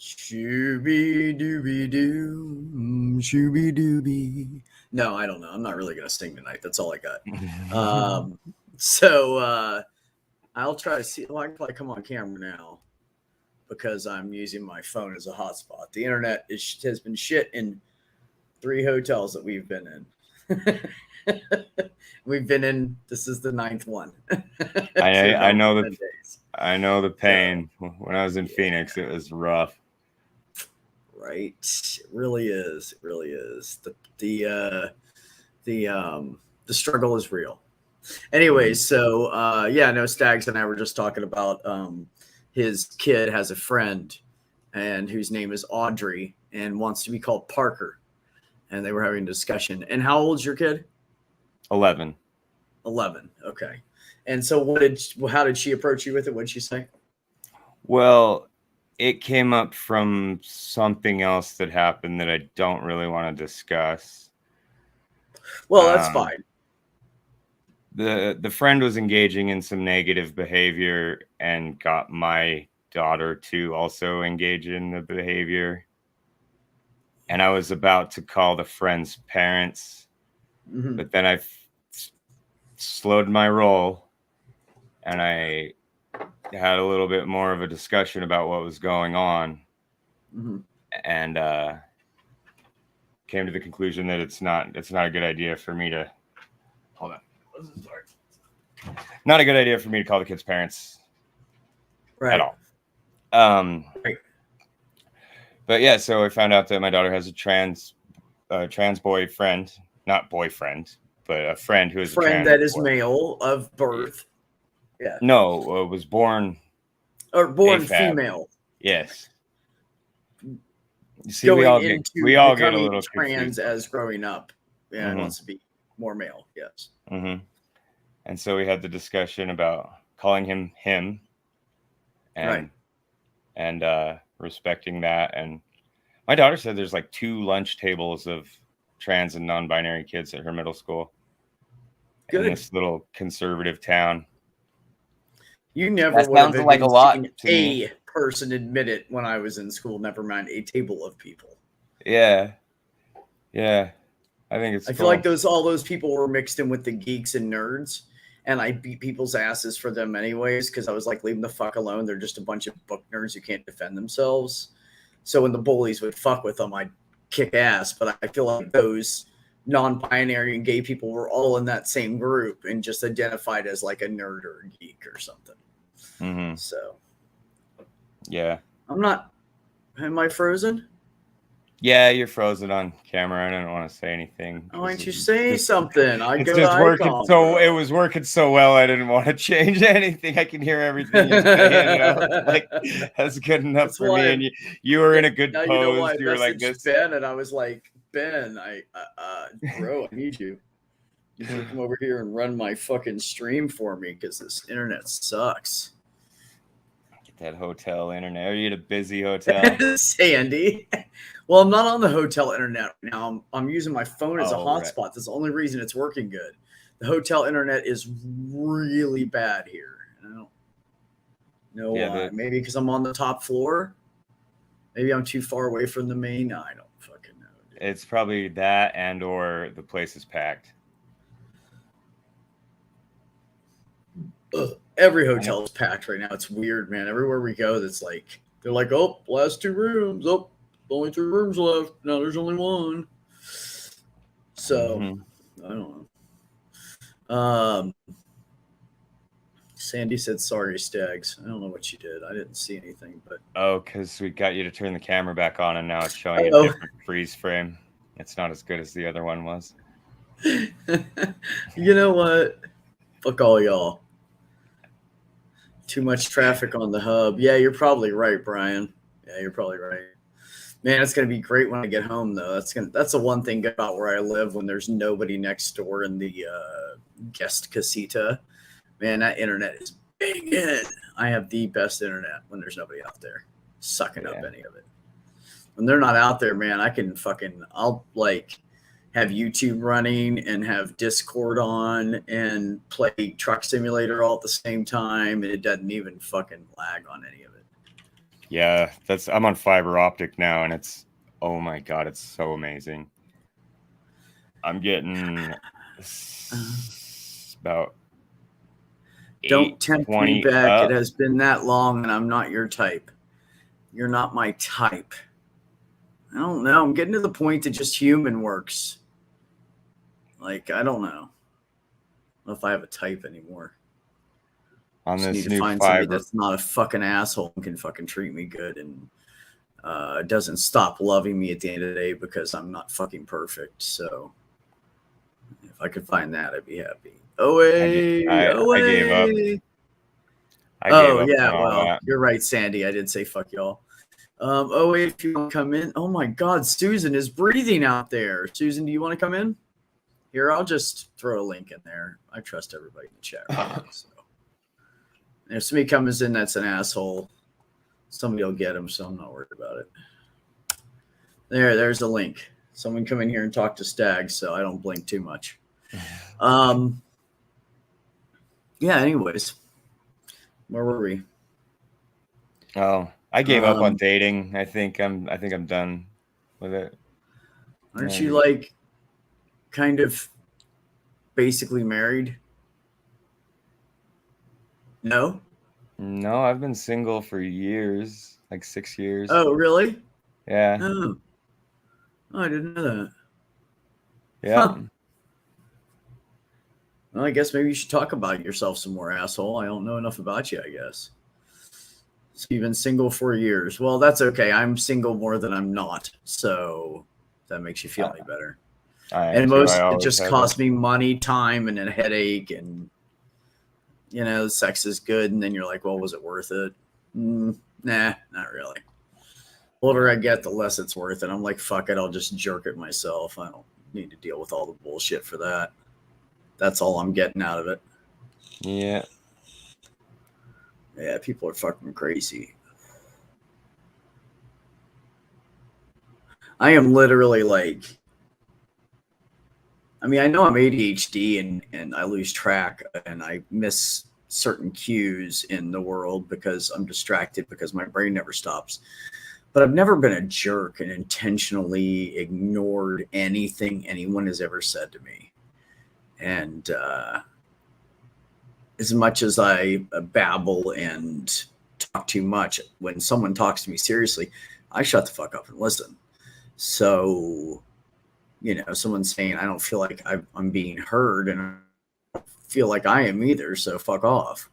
Shooby dooby doo, shooby dooby. No, I don't know. I'm not really gonna sing tonight. That's all I got. So I'll try to see. Well, I can probably come on camera now because I'm using my phone as a hotspot. The internet has been shit in 3 hotels that we've been in. We've been in. This is the 9th one. I know the 10 days. I know the pain. When I was in Yeah. Phoenix, it was rough. Right, it really is. It really is. The struggle is real. Anyways, so yeah, no, Stags and I were just talking about his kid has a friend and whose name is Audrey and wants to be called Parker. And they were having a discussion. And how old's your kid? 11. 11. Okay. And so how did she approach you with it? What did she say? Well, it came up from something else that happened that I don't really want to discuss. Well, that's fine. The friend was engaging in some negative behavior and got my daughter to also engage in the behavior. And I was about to call the friend's parents, but then I slowed my roll and I had a little bit more of a discussion about what was going on, and came to the conclusion that it's not a good idea for me to hold on. Not a good idea for me to call the kid's parents at all. Right. But yeah, so I found out that my daughter has a trans boyfriend, not boyfriend, but a friend who is a friend that is male of birth. Yeah. No, was born or born AFAB. Female. Yes. You see, we all get a little trans confused. as growing up. Yeah, wants to be more male. Yes. And so we had the discussion about calling him and respecting that. And my daughter said there's like 2 lunch tables of trans and non-binary kids at her middle school. Good. In this little conservative town. You never would have like a lot a person admit it when I was in school, never mind a table of people. Yeah. I think it's I feel like all those people were mixed in with the geeks and nerds, and I beat people's asses for them anyways, because I was like, leave them the fuck alone. They're just a bunch of book nerds who can't defend themselves. So when the bullies would fuck with them, I'd kick ass. But I feel like those non-binary and gay people were all in that same group and just identified as like a nerd or a geek or something. So yeah, am I frozen? Yeah, you're frozen on camera. I didn't want to say anything. Why don't you say something? It was working so well. I didn't want to change anything. I can hear everything you're saying. Like, that's good enough for me. And you were in a good pose. You know why you were like this. Ben, and I was like, Ben, bro, I need you. You should come over here and run my fucking stream for me because this internet sucks. Get that hotel internet. Are you at a busy hotel? Sandy. Well, I'm not on the hotel internet right now. I'm using my phone as a hotspot. Right. That's the only reason it's working good. The hotel internet is really bad here. I don't know why. Maybe because I'm on the top floor. Maybe I'm too far away from the main. I don't fucking know. Dude. It's probably that and or the place is packed. Every hotel is packed right now. It's weird, man. Everywhere we go, they're like, oh, last 2 rooms. Oh, only 3 rooms left. Now there's only 1. So I don't know. Sandy said, sorry, Stags. I don't know what she did. I didn't see anything, but because we got you to turn the camera back on and now it's showing a different freeze frame. It's not as good as the other one was. You know what? Fuck all y'all. Too much traffic on the hub. Yeah, you're probably right, Brian. Yeah, you're probably right. Man, it's gonna be great when I get home, though. That's the one thing about where I live when there's nobody next door in the guest casita. Man, that internet is banging. I have the best internet when there's nobody out there sucking up any of it. When they're not out there, man, I'll like have YouTube running and have Discord on and play Truck Simulator all at the same time, and it doesn't even fucking lag on any of it. Yeah, I'm on fiber optic now, and oh my god, it's so amazing. I'm getting about Don't tempt me 820 back. It up. has been that long, and I'm not your type. You're not my type. I don't know. I'm getting to the point that just human works. Like, I don't know. I don't know if I have a type anymore. On Just need this to new find somebody fiber. that's not a fucking asshole and can fucking treat me good and doesn't stop loving me at the end of the day because I'm not fucking perfect. So if I could find that, I'd be happy. Away, I gave up. away. I gave Oh up yeah, on all well, that. you're right, Sandy. I did say fuck y'all. Oh wait, if you want to come in. Oh my God, Susan is breathing out there. Susan, do you want to come in? Here, I'll just throw a link in there. I trust everybody in the chat room. So. If somebody comes in that's an asshole, somebody will get him, so I'm not worried about it. There's a link. Someone come in here and talk to Stag, so I don't blink too much. Yeah, anyways. Where were we? Oh, I gave up on dating. I think I'm done with it. Aren't you like kind of basically married? No? No, I've been single for years, like 6 years. Oh, really? Yeah. Oh, I didn't know that. Yeah. Huh. Well, I guess maybe you should talk about yourself some more, asshole. I don't know enough about you, I guess. So you've been single for years. Well, that's okay. I'm single more than I'm not. So that makes you feel any better. And most, it just costs me money, time, and a headache. And, you know, sex is good. And then you're like, well, was it worth it? Nah, not really. The older I get, the less it's worth it. I'm like, fuck it. I'll just jerk it myself. I don't need to deal with all the bullshit for that. That's all I'm getting out of it. Yeah. Yeah, people are fucking crazy. I am literally like, I mean, I know I'm ADHD and I lose track and I miss certain cues in the world because I'm distracted because my brain never stops. But I've never been a jerk and intentionally ignored anything anyone has ever said to me. And as much as I babble and talk too much, when someone talks to me seriously, I shut the fuck up and listen. So, you know, someone's saying, I don't feel like I'm being heard and I don't feel like I am either. So fuck off.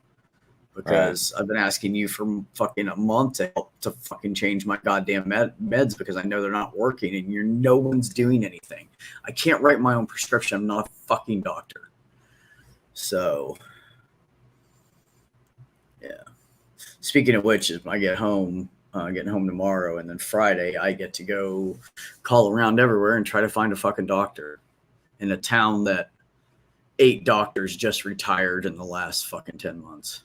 Because I've been asking you for fucking a month to help to fucking change my goddamn meds because I know they're not working and no one's doing anything. I can't write my own prescription. I'm not a fucking doctor. So, yeah. Speaking of which, if I get home, getting home tomorrow, and then Friday, I get to go call around everywhere and try to find a fucking doctor in a town that 8 doctors just retired in the last fucking 10 months.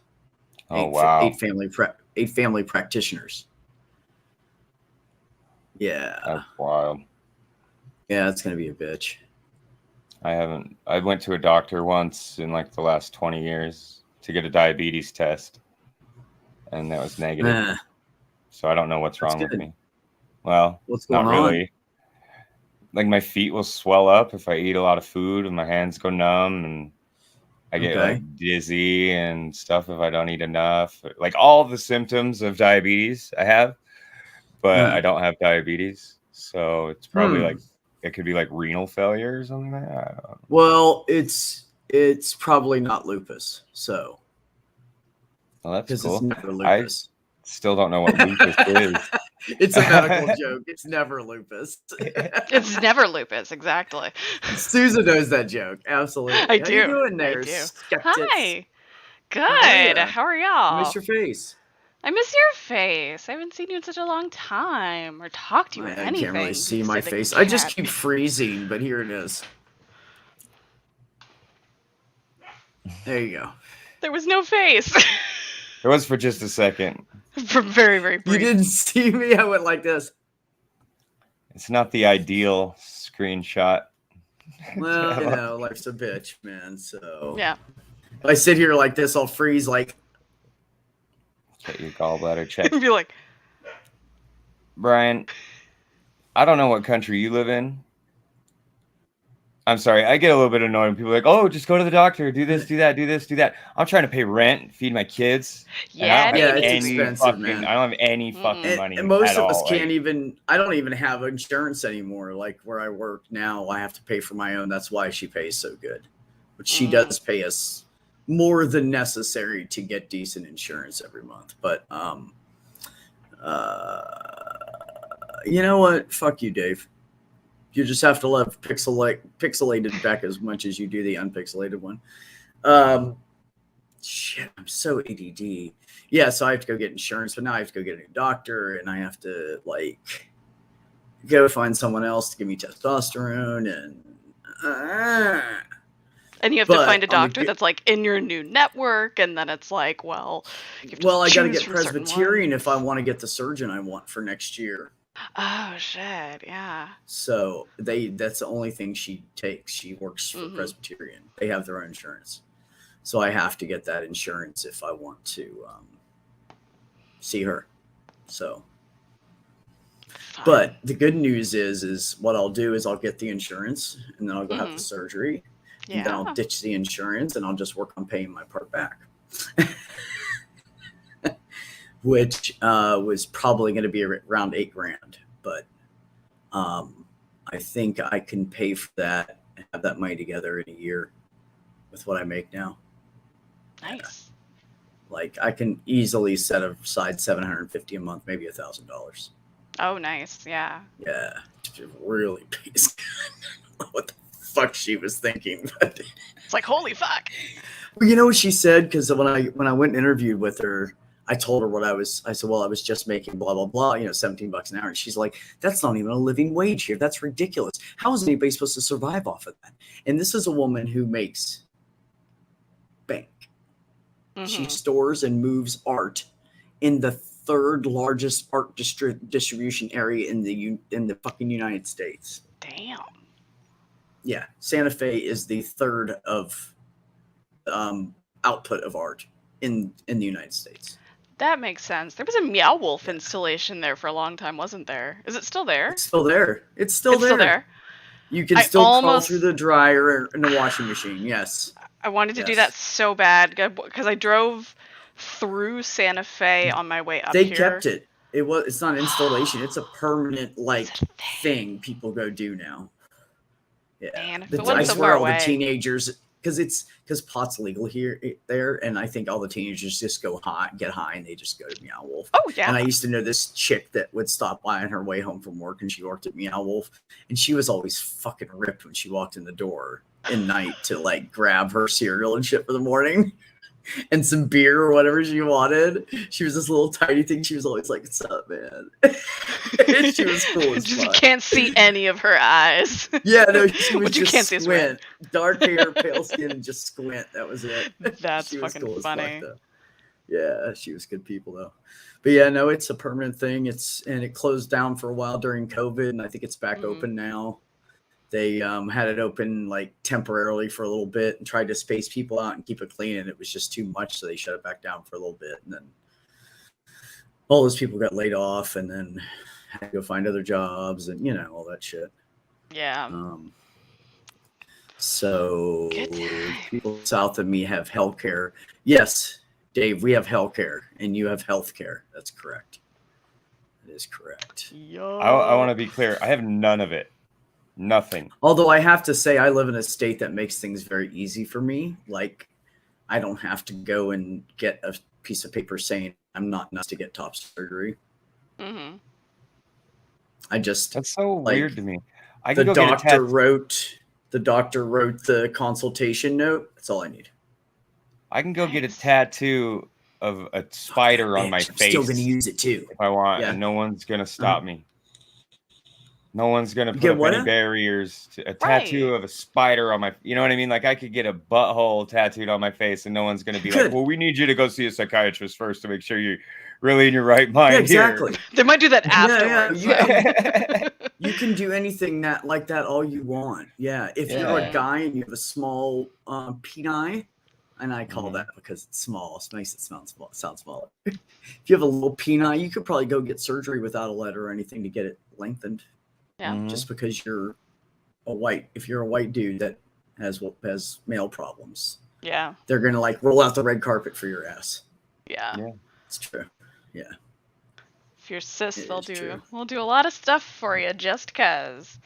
Oh, wow. 8 family practitioners. Yeah. That's wild. Yeah, it's going to be a bitch. I went to a doctor once in like the last 20 years to get a diabetes test, and that was negative. So I don't know what's wrong with me. Well, what's going not really. Like my feet will swell up if I eat a lot of food and my hands go numb and I get like dizzy and stuff if I don't eat enough. Like all the symptoms of diabetes I have, but I don't have diabetes. So it's probably like, it could be like renal failure or something like that. Well, it's probably not lupus. So. Well, that's cool. It's never lupus. I still don't know what lupus is. It's a medical joke. It's never lupus. It's never lupus, exactly. Susan knows that joke. Absolutely. I do. How you doing there, I do. skeptics? Hi. Good. How are y'all? I miss your face. I miss your face. I haven't seen you in such a long time or talked to you or anything. I can't really see my face. I just keep freezing, but here it is. There you go. There was no face. It was for just a second. For very, very brief. You didn't see me? I went like this. It's not the ideal screenshot. Well, you know, life's a bitch, man. So yeah. If I sit here like this, I'll freeze like. Get your gallbladder checked. Be like. Brian, I don't know what country you live in. I'm sorry, I get a little bit annoyed when people are like, "Oh, just go to the doctor, do this, do that, do this, do that." I'm trying to pay rent, feed my kids, and I Yeah, don't it have Yeah, ain't it's easy. expensive, man. I don't have any fucking Mm-mm. And money most at of us all. can't Like, even. I don't even have insurance anymore. Like where I work now, I have to pay for my own. That's why she pays so good. But she Mm. does pay us more than necessary to get decent insurance every month. But you know what? Fuck you, Dave. You just have to love pixelated Beck as much as you do the unpixelated one. Um, shit, I'm so ADD. Yeah, so I have to go get insurance, but now I have to go get a new doctor, and I have to like go find someone else to give me testosterone, and And you have to but find a on the doctor that's like in your new network, and then it's like, well, you have to well, I got to choose get from certain Presbyterian if I ones. want to get the surgeon I want for next year. Oh shit, yeah. So that's the only thing she takes. She works for Mm-hmm. Presbyterian. They have their own insurance. So I have to get that insurance if I want to see her. So, Fun. but the good news is what I'll do is I'll get the insurance and then I'll go have the surgery, and then I'll Yeah. ditch the insurance and I'll just work on paying my part back, which was probably going to be around $8,000, but I think I can pay for that and have that money together in a year with what I make now. Nice. Like I can easily set aside $750 a month, maybe $1,000. Oh, nice. Yeah. Yeah, it really pays. I don't know what the fuck she was thinking, but It's like, holy fuck. well, you know what she said? Because when I went and interviewed with her, I told her what I was. I said, well, I was just making blah blah blah, $17 an hour. And she's like, that's not even a living wage here. That's ridiculous. How is anybody supposed to survive off of that? And this is a woman who makes bank. Mm-hmm. She stores and moves art in the third largest art distribution area in the fucking United States. Damn. Yeah, Santa Fe is the third of output of art in the United States. That makes sense. There was a Meow Wolf installation there for a long time, wasn't there? Is it still there? It's still there. It's still It's still there. You can I still crawl almost- through the dryer and the washing machine. Yes. I wanted to do Yes. that so bad because I drove through Santa Fe on my way up They here. kept it. It's not installation. It's a permanent Is it a thing people go do now. Yeah. Man, if The- it wasn't I so swear far all away. the teenagers, because pot's legal there, and I think all the teenagers just get high, and they just go to Meow Wolf. Oh yeah. And I used to know this chick that would stop by on her way home from work, and she worked at Meow Wolf, and she was always fucking ripped when she walked in the door at night to like grab her cereal and shit for the morning. And some beer or whatever she wanted. She was this little tiny thing. She was always like, "What's up, man?" She was cool as You fuck. can't see any of her eyes. Yeah, no, she was What you just can't see is red. squint. Dark hair, pale skin, and just squint. That was it. That's She was fucking cool as funny. fuck, though. Yeah, she was good people though. But yeah, no, it's a permanent thing. It closed down for a while during COVID, and I think it's back open now. They had it open like temporarily for a little bit and tried to space people out and keep it clean, and it was just too much, so they shut it back down for a little bit, and then all those people got laid off, and then had to go find other jobs, and all that shit. Yeah. So Good times. people south of me have healthcare. Yes, Dave, we have healthcare, and you have healthcare. That's correct. That is correct. Yo. I want to be clear. I have none of it. Nothing. Although I have to say, I live in a state that makes things very easy for me. Like, I don't have to go and get a piece of paper saying I'm not nuts to get top surgery. Mm-hmm. I just That's so like, weird to me. I the can go get a doctor tattoo. wrote the consultation note. That's all I need. I can go get a tattoo of a spider on my Bitch, I'm face still gonna use it too. if I want, Yeah. and no one's gonna stop me. No one's gonna put Get up what? any barriers. A tattoo Right. of a spider on my, you know what I mean? Like I could get a butthole tattooed on my face, and no one's gonna be Good. like, "Well, we need you to go see a psychiatrist first to make sure you're really in your right mind." Yeah, exactly. They might do that Yeah, afterwards. yeah. You can do anything like that all you want. Yeah. If you're Yeah. a guy and you have a small peni, And I call that because it's small. It makes it sound smaller. If you have a little peanut, you could probably go get surgery without a letter or anything to get it lengthened. Yeah. Just because you're if you're a white dude that has male problems. Yeah. They're going to like roll out the red carpet for your ass. Yeah. It's true. Yeah. If you're cis, they'll do a lot of stuff for you just cause.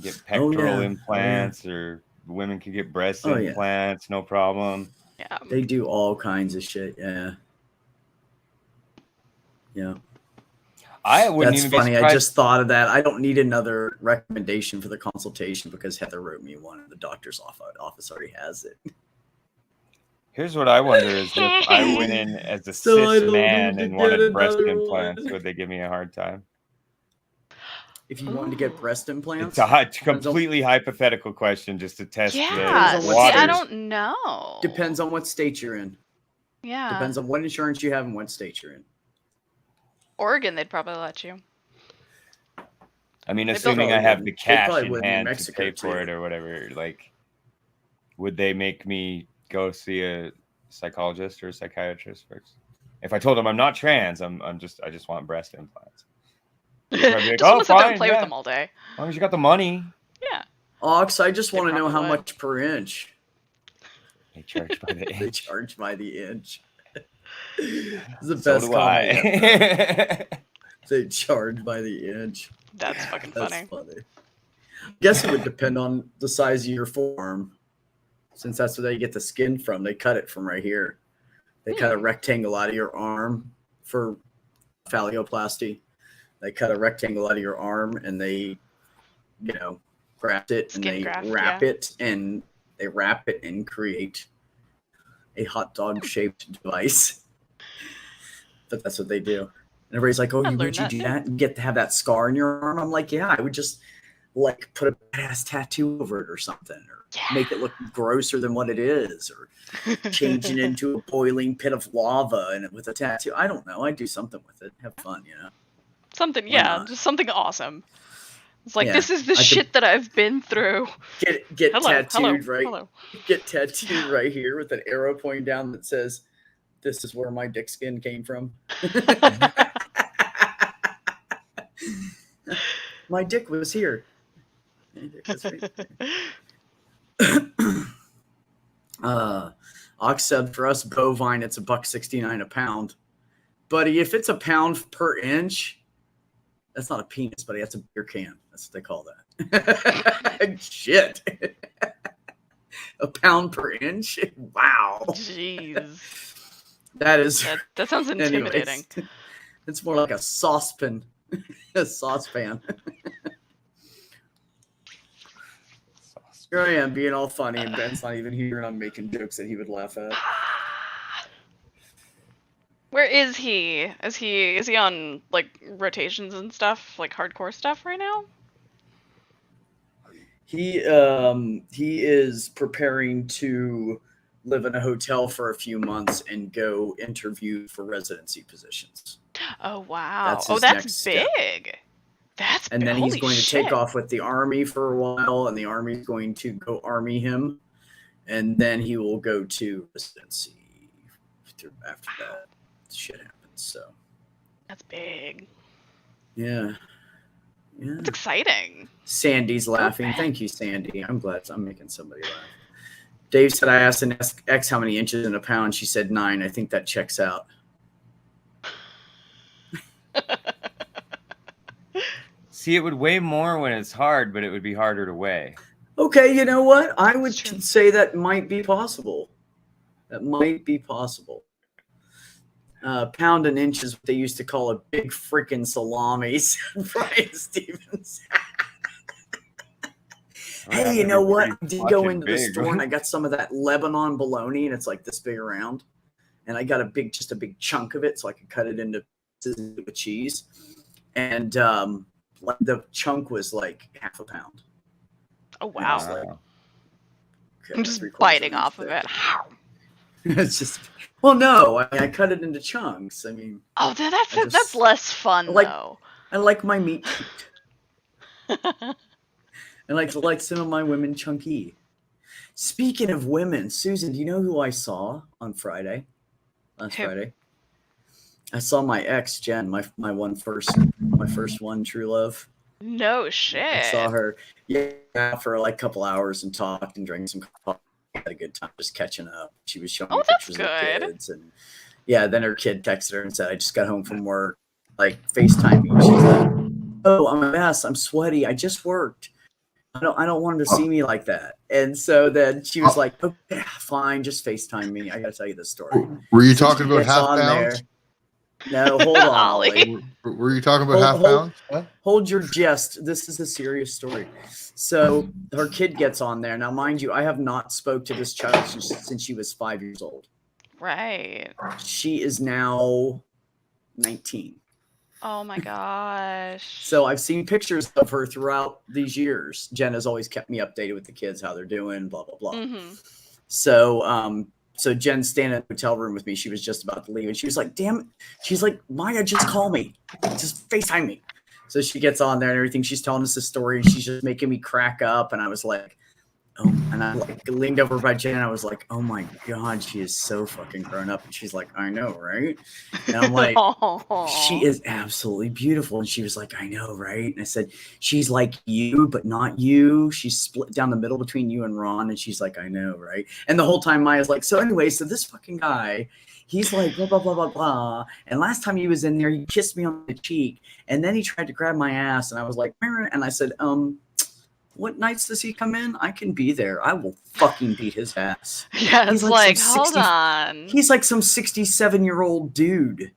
Get pectoral implants, or women can get breast implants, no problem. Yeah. They do all kinds of shit. Yeah. Yeah. That's funny. I just thought of that. I don't need another recommendation for the consultation because Heather wrote me one and the doctor's office already has it. Here's what I wonder is if I went in as a cis man and wanted breast implants, would they give me a hard time? If you wanted to get breast implants? It's a completely hypothetical question just to test the waters. I don't know. Depends on what state you're in. Yeah. Depends on what insurance you have and what state you're in. Oregon, they'd probably let you. I mean, assuming I have the cash in hand to pay for it or whatever, like, would they make me go see a psychologist or a psychiatrist first? If I told them I'm not trans, I just want breast implants. Like, just want to sit there and play with them all day. As long as you got the money. Yeah. Ox, I just want to know how much per inch. They charge by the inch. They charge by the inch. This is the best comment. They charge by the inch. That's fucking funny. I guess it would depend on the size of your forearm, since that's where they get the skin from. They cut it from right here. They cut a rectangle out of your arm for phalloplasty. They cut a rectangle out of your arm and they, graft it and they wrap it and create a hot dog shaped device. But that's what they do. And everybody's like, "Oh, would you do that and get to have that scar in your arm?" I'm like, "Yeah, I would just like put a badass tattoo over it or something, or make it look grosser than what it is, or change it into a boiling pit of lava and with a tattoo. I don't know. I'd do something with it. Have fun, Something, just something awesome. It's like, this is the shit that I've been through. Get tattooed Get tattooed right here with an arrow pointing down that says, "This is where my dick skin came from." My dick was here. Ox said for us bovine, it's $1.69 a pound. Buddy, if it's a pound per inch, that's not a penis, buddy. That's a beer can. That's what they call that. Shit. A pound per inch? Wow. Jeez. That sounds intimidating. It's more like a saucepan. A saucepan. Here I am being all funny, and Ben's not even here, and I'm making jokes that he would laugh at. Where is he? Is he on like rotations and stuff, like hardcore stuff right now? He is preparing to live in a hotel for a few months and go interview for residency positions. Oh wow! That's big. Step. And then he's going to take off with the Army for a while, and the Army's going to go Army him, and then he will go to residency after that. Shit happens. So that's big. Yeah. It's exciting. Sandy's laughing. Thank you, Sandy. I'm glad I'm making somebody laugh. Dave said, I asked an X how many inches in a pound. She said 9. I think that checks out. See, it would weigh more when it's hard, but it would be harder to weigh. Okay, you know what? I would say that might be possible. That might be possible. Pound and inch is what they used to call a big freaking salami, said Brian Stevens. Hey, you know what? I did go into the store and I got some of that Lebanon bologna, and it's like this big around. And I got a big chunk of it so I could cut it into pieces with cheese. And the chunk was like half a pound. Oh, wow. I'm just biting off of it. It's just, well, no, I cut it into chunks. I mean, that's less fun, though. I like my meat. I like some of my women chunky. Speaking of women, Susan, do you know who I saw on Friday? Last Who? Friday, I saw my ex Jen, my first one, true love. No I saw shit. her, yeah, for like a couple hours and talked and drank some coffee. Had a good time, just catching up. She was showing me Oh, that's pictures of the good. kids, and yeah, then her kid texted her and said, "I just got home from work." Like FaceTime me. She's like, "Oh, I'm a mess. I'm sweaty. I just worked. I don't want him to see me like that." And so then she was like, "Okay, fine, just FaceTime me. I got to tell you this story." Were you So talking she about gets half on pounds? there. No, hold on, Ollie. Ollie. Were you talking about half pounds? What? Hold your jest. This is a serious story. So her kid gets on there. Now, mind you, I have not spoke to this child since she was 5 years old. Right. She is now 19. Oh my gosh. So I've seen pictures of her throughout these years. Jen has always kept me updated with the kids, how they're doing, blah, blah, blah. Mm-hmm. So Jen's standing in the hotel room with me. She was just about to leave, and she was like, "Damn it!" She's like, "Maya, just call me, just FaceTime me." So she gets on there and everything. She's telling us the story, and she's just making me crack up. And I was like, "Oh!" And I like leaned over by Jen. And I was like, "Oh my god, she is so fucking grown up." And she's like, "I know, right?" And I'm like, "She is absolutely beautiful." And she was like, "I know, right?" And I said, "She's like you, but not you. She's split down the middle between you and Ron." And she's like, "I know, right?" And the whole time Maya's like, "So anyway, so this fucking guy, he's like blah blah blah blah blah. And last time he was in there, he kissed me on the cheek, and then he tried to grab my ass." And I was like, "Meh," and I said, "What nights does he come in? I can be there. I will fucking beat his ass." Yeah, He's it's like like, some hold 60 on. He's like some 67-year-old dude,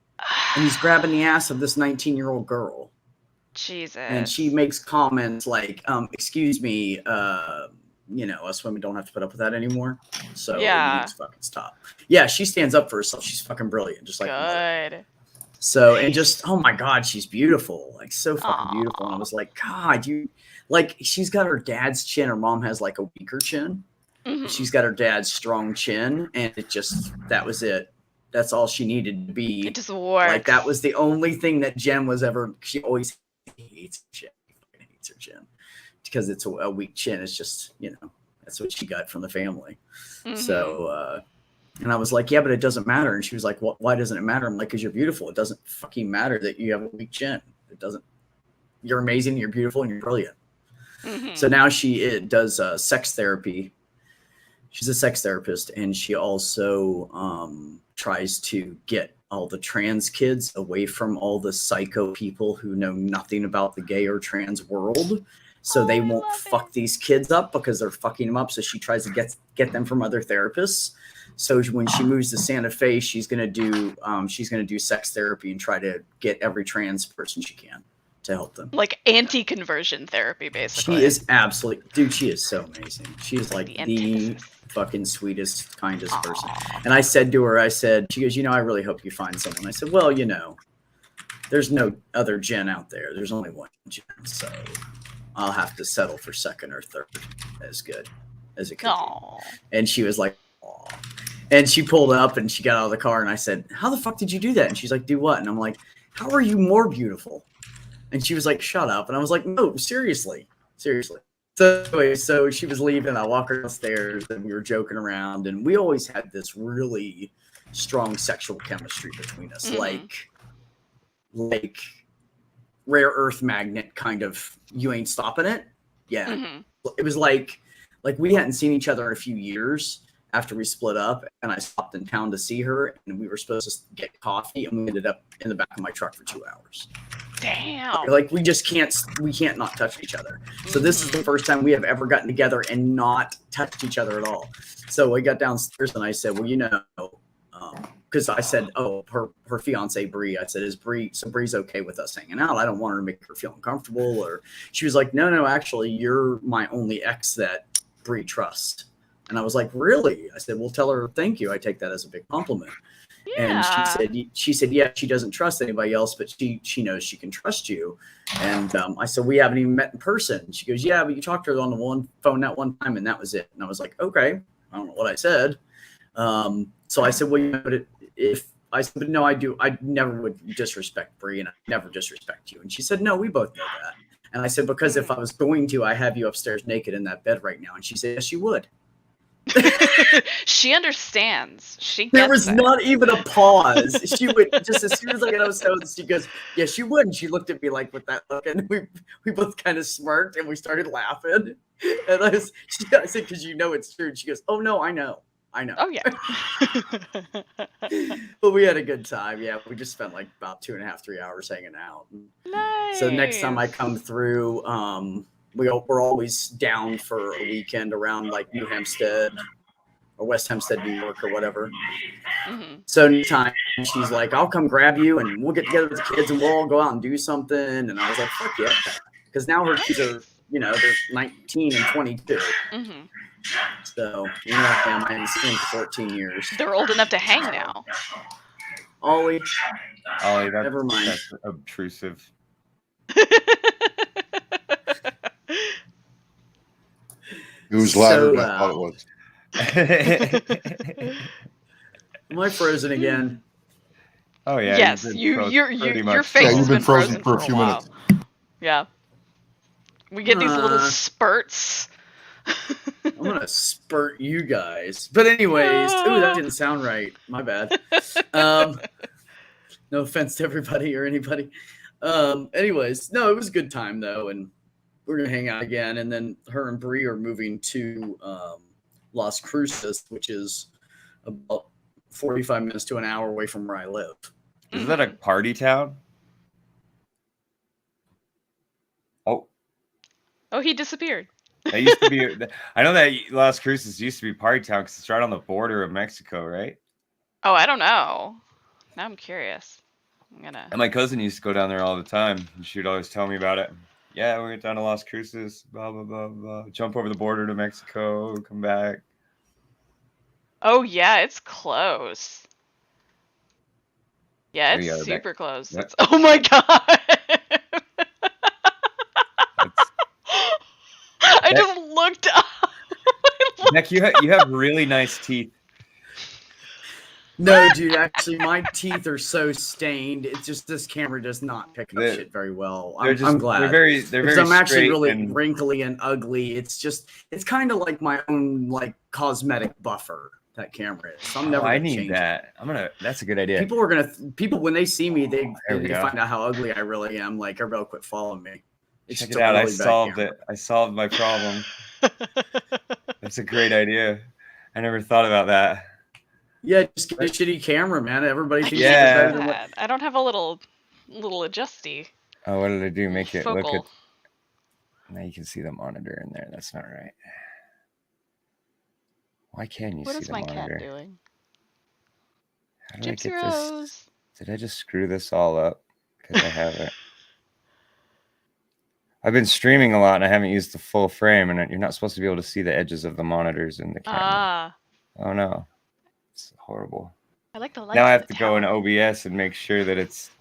and he's grabbing the ass of this 19-year-old girl. Jesus. And she makes comments like, "Excuse me, us women don't have to put up with that anymore. So Yeah. you need to fucking stop." Yeah, she stands up for herself. She's fucking brilliant, just like her mother. Good. So, and just, oh my God, she's beautiful. Like, so fucking Aw. beautiful. And I was like, God, she's got her dad's chin. Her mom has like a weaker chin. Mhm. She's got her dad's strong chin. And that was it. That's all she needed to be. It just works. Like, that was the only thing that Jen was ever, she always hates her chin. She fucking hates her chin. Because it's a weak chin. It's just, that's what she got from the family. Mhm. So, and I was like, "Yeah, but it doesn't matter." And she was like, "Why doesn't it matter?" I'm like, "Because you're beautiful. It doesn't fucking matter that you have a weak chin. It doesn't. You're amazing. You're beautiful, and you're brilliant." Mhm. So now she does sex therapy. She's a sex therapist, and she also tries to get all the trans kids away from all the psycho people who know nothing about the gay or trans world. So they won't fuck these kids up because they're fucking them up. So she tries to get them from other therapists. So when she moves to Santa Fe, she's gonna do sex therapy and try to get every trans person she can to help them. Like anti-conversion therapy, basically. She is absolutely, dude. She is so amazing. She's like The the antithesis. fucking sweetest, kindest person. And I said to her, she goes, "I really hope you find someone." I said, "Well, there's no other Jen out there. There's only one Jen, so I'll have to settle for second or third as good as it could be." And she was like, "Aw." And she pulled up and she got out of the car and I said, "How the fuck did you do that?" And she's like, "Do what?" And I'm like, "How are you more beautiful?" And she was like, "Shut up." And I was like, "No, seriously. So anyway, so she was leaving. I walked her downstairs and we were joking around. And we always had this really strong sexual chemistry between us. Mhm. Like rare earth magnet kind of, you ain't stopping it. Yeah. Mhm. It was like we hadn't seen each other in a few years after we split up, and I stopped in town to see her, and we were supposed to get coffee, and we ended up in the back of my truck for 2 hours. Damn. Like we can't not touch each other. So this is the first time we have ever gotten together and not touched each other at all. So we got downstairs and I said, "Well, because I said, oh, her fiance Bree, I said, Bree's okay with us hanging out? I don't want her to make her feel uncomfortable." Or she was like, no, actually, you're my only ex that Bree trusts. And I was like, "Really?" I said, "Well, tell her thank you. I take that as a big compliment." Yeah. And she said, "Yeah, she doesn't trust anybody else, but she knows she can trust you." And I said, "We haven't even met in person." She goes, "Yeah, but you talked to her on the one phone that one time, and that was it." And I was like, "Okay, I don't know what I said." So I said, "Well, but no, I do. I never would disrespect Bree, and I never disrespect you." And she said, "No, we both know that." And I said, "Because if I was going to, I have you upstairs naked in that bed right now." And she said, "Yes, you would." She understands. She There gets was it. not even a pause. She would just as soon as I got out of she goes, "Yeah, she would." And she looked at me like with that look, and we both kind of smirked and we started laughing. And I said, "Because you know it's true." And she goes, "Oh no, I know." Oh yeah. But we had a good time. Yeah, we just spent like about 2.5, 3 hours hanging out. Nice. So next time I come through, we're always down for a weekend around like New Hampstead or West Hempstead, New York, or whatever. Mm-hmm. So anytime she's like, "I'll come grab you and we'll get together with the kids and we'll all go out and do something." And I was like, "Fuck yeah," because now her kids are, they're 19 and 22. Mm-hmm. So I haven't seen them for 14 years. They're old enough to hang now. Ollie, never mind. That's obtrusive. It was louder So, than I thought it was. Am I frozen again? Oh yeah. Yes, you've been your much face you've has been been frozen frozen for a for few a while. minutes. Yeah. We get these little spurts. I'm gonna spurt you guys. But anyways, ooh, that didn't sound right. My bad. No offense to everybody or anybody. Anyways, no, it was a good time though, and we're gonna hang out again. And then her and Bree are moving to Las Cruces, which is about 45 minutes to an hour away from where I live. Is that a party town? Oh, he disappeared. That used to be. I know that Las Cruces used to be party town because it's right on the border of Mexico, right? Oh, I don't know. Now I'm curious. And my cousin used to go down there all the time, and she would always tell me about it. Yeah, we went down to Las Cruces, blah blah blah blah. Jump over the border to Mexico, come back. Oh yeah, it's close. Yeah, There you it's go, super close. Yep. It's, oh my god! I just looked up. Nick, you have really nice teeth. No, dude, actually, my teeth are so stained. It's just this camera does not pick up shit very well. I'm glad. They're very because I'm actually really and wrinkly and ugly. It's kind of like my own like cosmetic buffer. That camera is. So I'm never. I gonna need change that. That's a good idea. People when they see me, they go. find out how ugly I really am. Like everybody will quit following me. It's Check just it out. really I solved it. I solved my problem. That's a great idea. I never thought about that. Yeah, just get a shitty camera, man. Everybody thinks Yeah. it's better than what. I don't have a little adjusty. Oh, what did I do? Make it focal. look at. Now you can see the monitor in there. That's not right. Why can't you What see is the my monitor? cat doing? How did I Gypsy get Rose. this? Did I just screw this all up? Because I haven't. I've been streaming a lot and I haven't used the full frame, and you're not supposed to be able to see the edges of the monitors in the camera. Ah. Oh no, it's horrible. I like the lights. Now I have to go in OBS and make sure that it's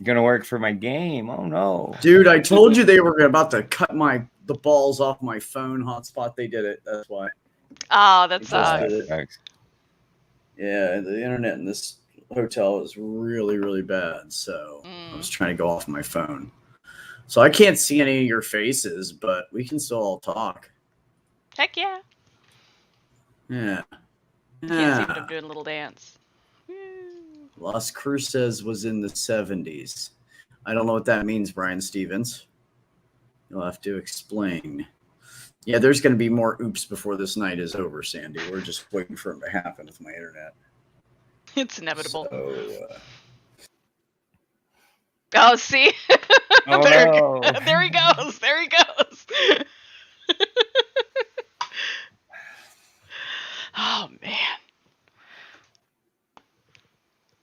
gonna work for my game. Oh no, Dude, I told you they were about to cut the balls off my phone hotspot. They did it. That's why. Ah, that sucks. sucks. Yeah, the internet in this hotel is really, really bad. So I was trying to go off my phone. So I can't see any of your faces, but we can still all talk. Heck yeah. Yeah. Can't see, but I'm doing a little dance. Las Cruces was in the 70s. I don't know what that means, Brian Stevens. You'll have to explain. Yeah, there's going to be more oops before this night is over, Sandy. We're just waiting for it to happen with my internet. It's inevitable. So, oh, see? Oh, there he goes. There he goes. Oh, man.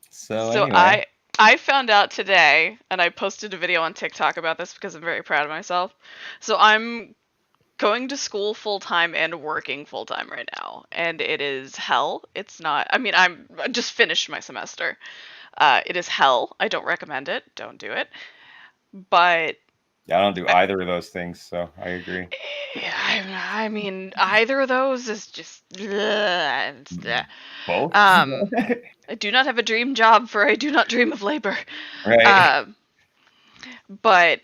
So anyway. I found out today, and I posted a video on TikTok about this because I'm very proud of myself. So I'm going to school full-time and working full-time right now, and it is hell. It's not, I mean, I just finished my semester. It is hell. I don't recommend it. Don't do it. But yeah, I don't do either of those things, so I agree. I mean, either of those is just both. I do not have a dream job, for I do not dream of labor. Right. But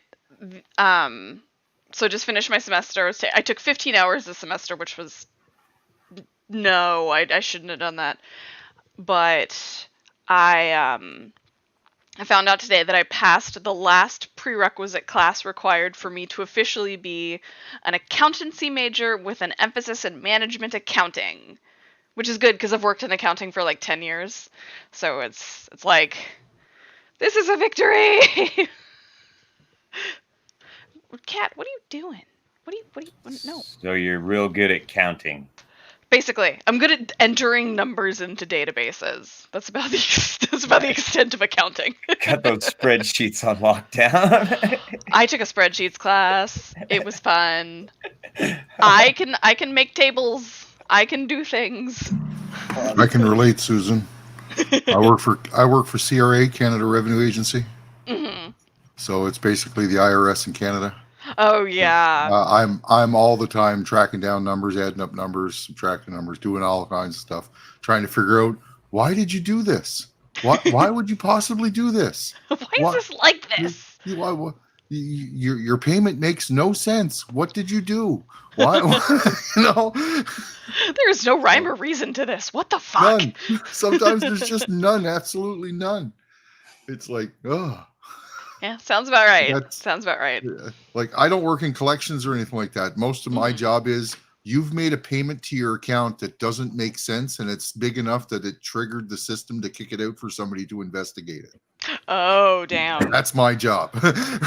so just finished my semester. I took 15 hours this semester, which was No, I shouldn't have done that. But I found out today that I passed the last prerequisite class required for me to officially be an accountancy major with an emphasis in management accounting, which is good because I've worked in accounting for like 10 years. So it's like, this is a victory. Kat, what are you doing? No. So you're real good at counting. Basically, I'm good at entering numbers into databases. That's about the extent of accounting. Got those spreadsheets on lockdown. I took a spreadsheets class. It was fun. I can make tables. I can do things. I can relate, Susan. I work for CRA, Canada Revenue Agency. Mm-hmm. So it's basically the IRS in Canada. Oh yeah. I'm all the time tracking down numbers, adding up numbers, subtracting numbers, doing all kinds of stuff, trying to figure out why did you do this? Why would you possibly do this? Why is this like this? Your payment makes no sense. What did you do? Why? There is no rhyme or reason to this. What the fuck? None. Sometimes there's just none. Absolutely none. It's like, oh. Yeah, sounds about right. Sounds about right. Like, I don't work in collections or anything like that. Most of my job is you've made a payment to your account that doesn't make sense, and it's big enough that it triggered the system to kick it out for somebody to investigate it. Oh, damn. That's my job,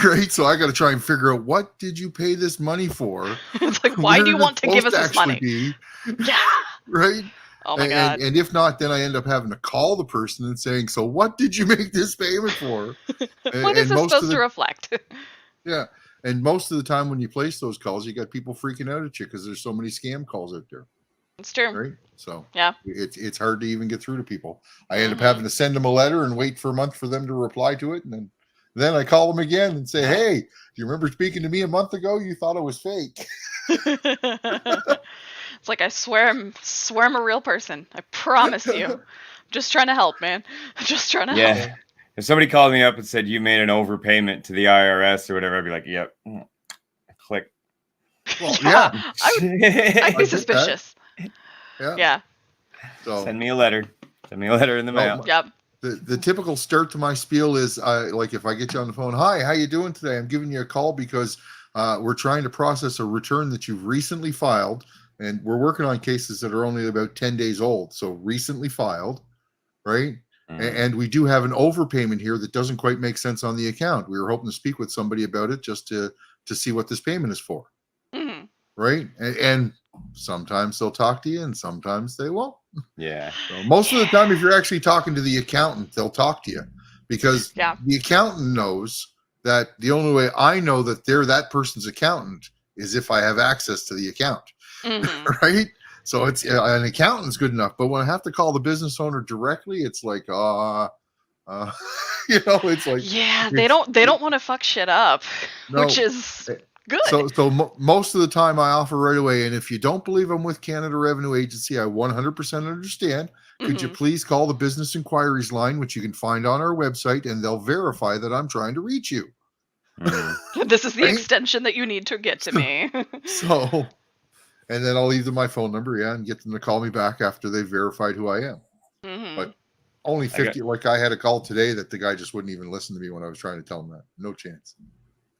right? So I got to try and figure out, what did you pay this money for? It's like, why do you want to give us this money? Yeah. Right? Oh my God. And if not, then I end up having to call the person and saying, so what did you make this payment for? What is this supposed to reflect? Yeah. And most of the time when you place those calls, you got people freaking out at you because there's so many scam calls out there. It's true. Right? So yeah, it's hard to even get through to people. I end up having to send them a letter and wait for a month for them to reply to it. And then I call them again and say, hey, do you remember speaking to me a month ago? You thought it was fake. It's like, I swear I'm a real person. I promise you. I'm just trying to help, man. I'm just trying to help. If somebody called me up and said you made an overpayment to the IRS or whatever, I'd be like, yep. Click. Well, yeah. I'd be suspicious. Yeah. So, send me a letter. Send me a letter in the mail. Yep. The typical start to my spiel is like, if I get you on the phone, hi, how you doing today? I'm giving you a call because we're trying to process a return that you've recently filed. And we're working on cases that are only about 10 days old. So recently filed, right? And we do have an overpayment here that doesn't quite make sense on the account. We were hoping to speak with somebody about it just to see what this payment is for. Right? And sometimes they'll talk to you and sometimes they won't. Yeah. So most of the time, if you're actually talking to the accountant, they'll talk to you because the accountant knows that the only way I know that they're that person's accountant is if I have access to the account. Right? So it's an accountant's good enough, but when I have to call the business owner directly, it's like, it's like, they don't want to fuck shit up, which is good. So most of the time I offer right away. And if you don't believe I'm with Canada Revenue Agency, I 100% understand. Could you please call the business inquiries line, which you can find on our website, and they'll verify that I'm trying to reach you. This is the extension that you need to get to me. So, and then I'll leave them my phone number, and get them to call me back after they've verified who I am. But only 50, like I had a call today that the guy just wouldn't even listen to me when I was trying to tell him that. No chance.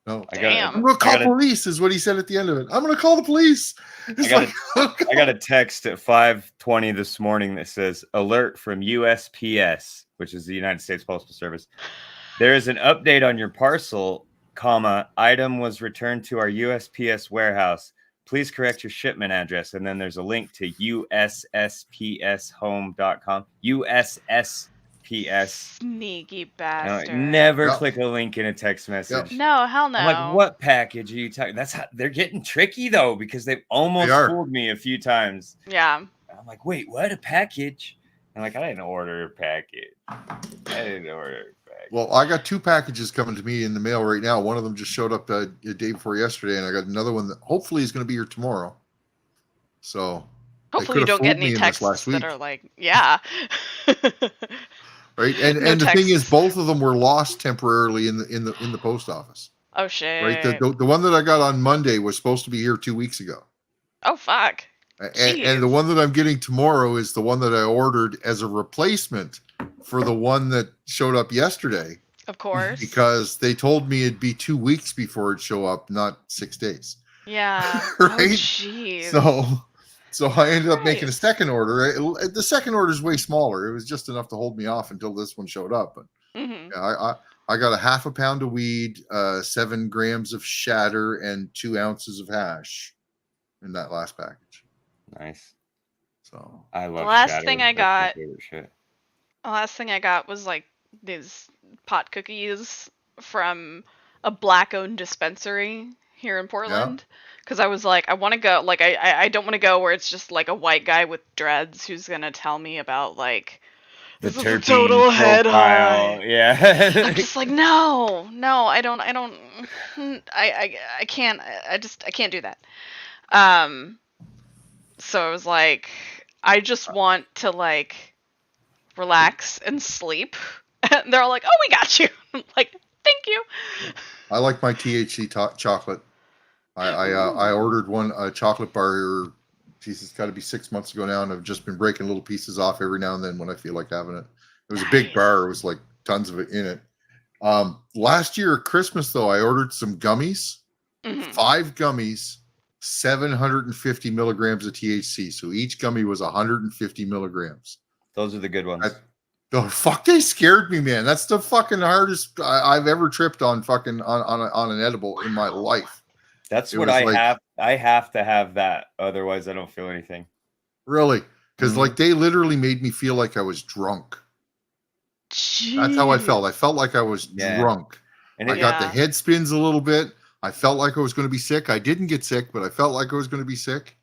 No. I'm going to call police is what he said at the end of it. I'm going to call the police. I got a text at 5:20 this morning that says, alert from USPS, which is the United States Postal Service. There is an update on your parcel, item was returned to our USPS warehouse. Please correct your shipment address. And then there's a link to USSPShome.com. USSPS. Sneaky bastard. Never click a link in a text message. No, hell no. I'm like, what package are you talking? That's how they're getting tricky though, because they've almost fooled me a few times. Yeah. I'm like, wait, what? A package? I'm like, I didn't order a package. Well, I got 2 packages coming to me in the mail right now. One of them just showed up the day before yesterday, and I got another one that hopefully is going to be here tomorrow. So hopefully you don't get any texts that are like, yeah. Right, and the thing is, both of them were lost temporarily in the post office. Oh shit! Right, the one that I got on Monday was supposed to be here 2 weeks ago. Oh fuck! And the one that I'm getting tomorrow is the one that I ordered as a replacement for the one that showed up yesterday. Of course. Because they told me it'd be 2 weeks before it'd show up, not 6 days. Yeah. Right? Oh, jeez. So I ended up making a second order. The second order is way smaller. It was just enough to hold me off until this one showed up. But I got a half a pound of weed, 7 grams of shatter, and 2 ounces of hash in that last package. Nice. So I love the last shatter. thing I That's my got. favorite shit. The last thing I got was like these pot cookies from a black-owned dispensary here in Portland. Because I was like, I want to go. Like, I don't want to go where it's just like a white guy with dreads who's gonna tell me about like The this is a terpene total head profile. high. Yeah. I'm just like, no, I can't. I can't do that. So I was like, I just want to like relax and sleep. And they're all like, oh, we got you. I'm like, thank you. I like my THC chocolate. I ordered a chocolate bar here. Geez, it's got to be 6 months ago now, and I've just been breaking little pieces off every now and then when I feel like having it. It was a big bar. It was like tons of it in it. Last year at Christmas, though, I ordered some gummies. 5 gummies, 750 milligrams of THC. So each gummy was 150 milligrams. Those are the good ones. They scared me, man. That's the fucking hardest I've ever tripped on on an edible in my life. That's what I have. I have to have that. Otherwise, I don't feel anything. Really? Because like they literally made me feel like I was drunk. Jeez. That's how I felt. I felt like I was drunk. And I got the head spins a little bit. I felt like I was going to be sick. I didn't get sick, but I felt like I was going to be sick.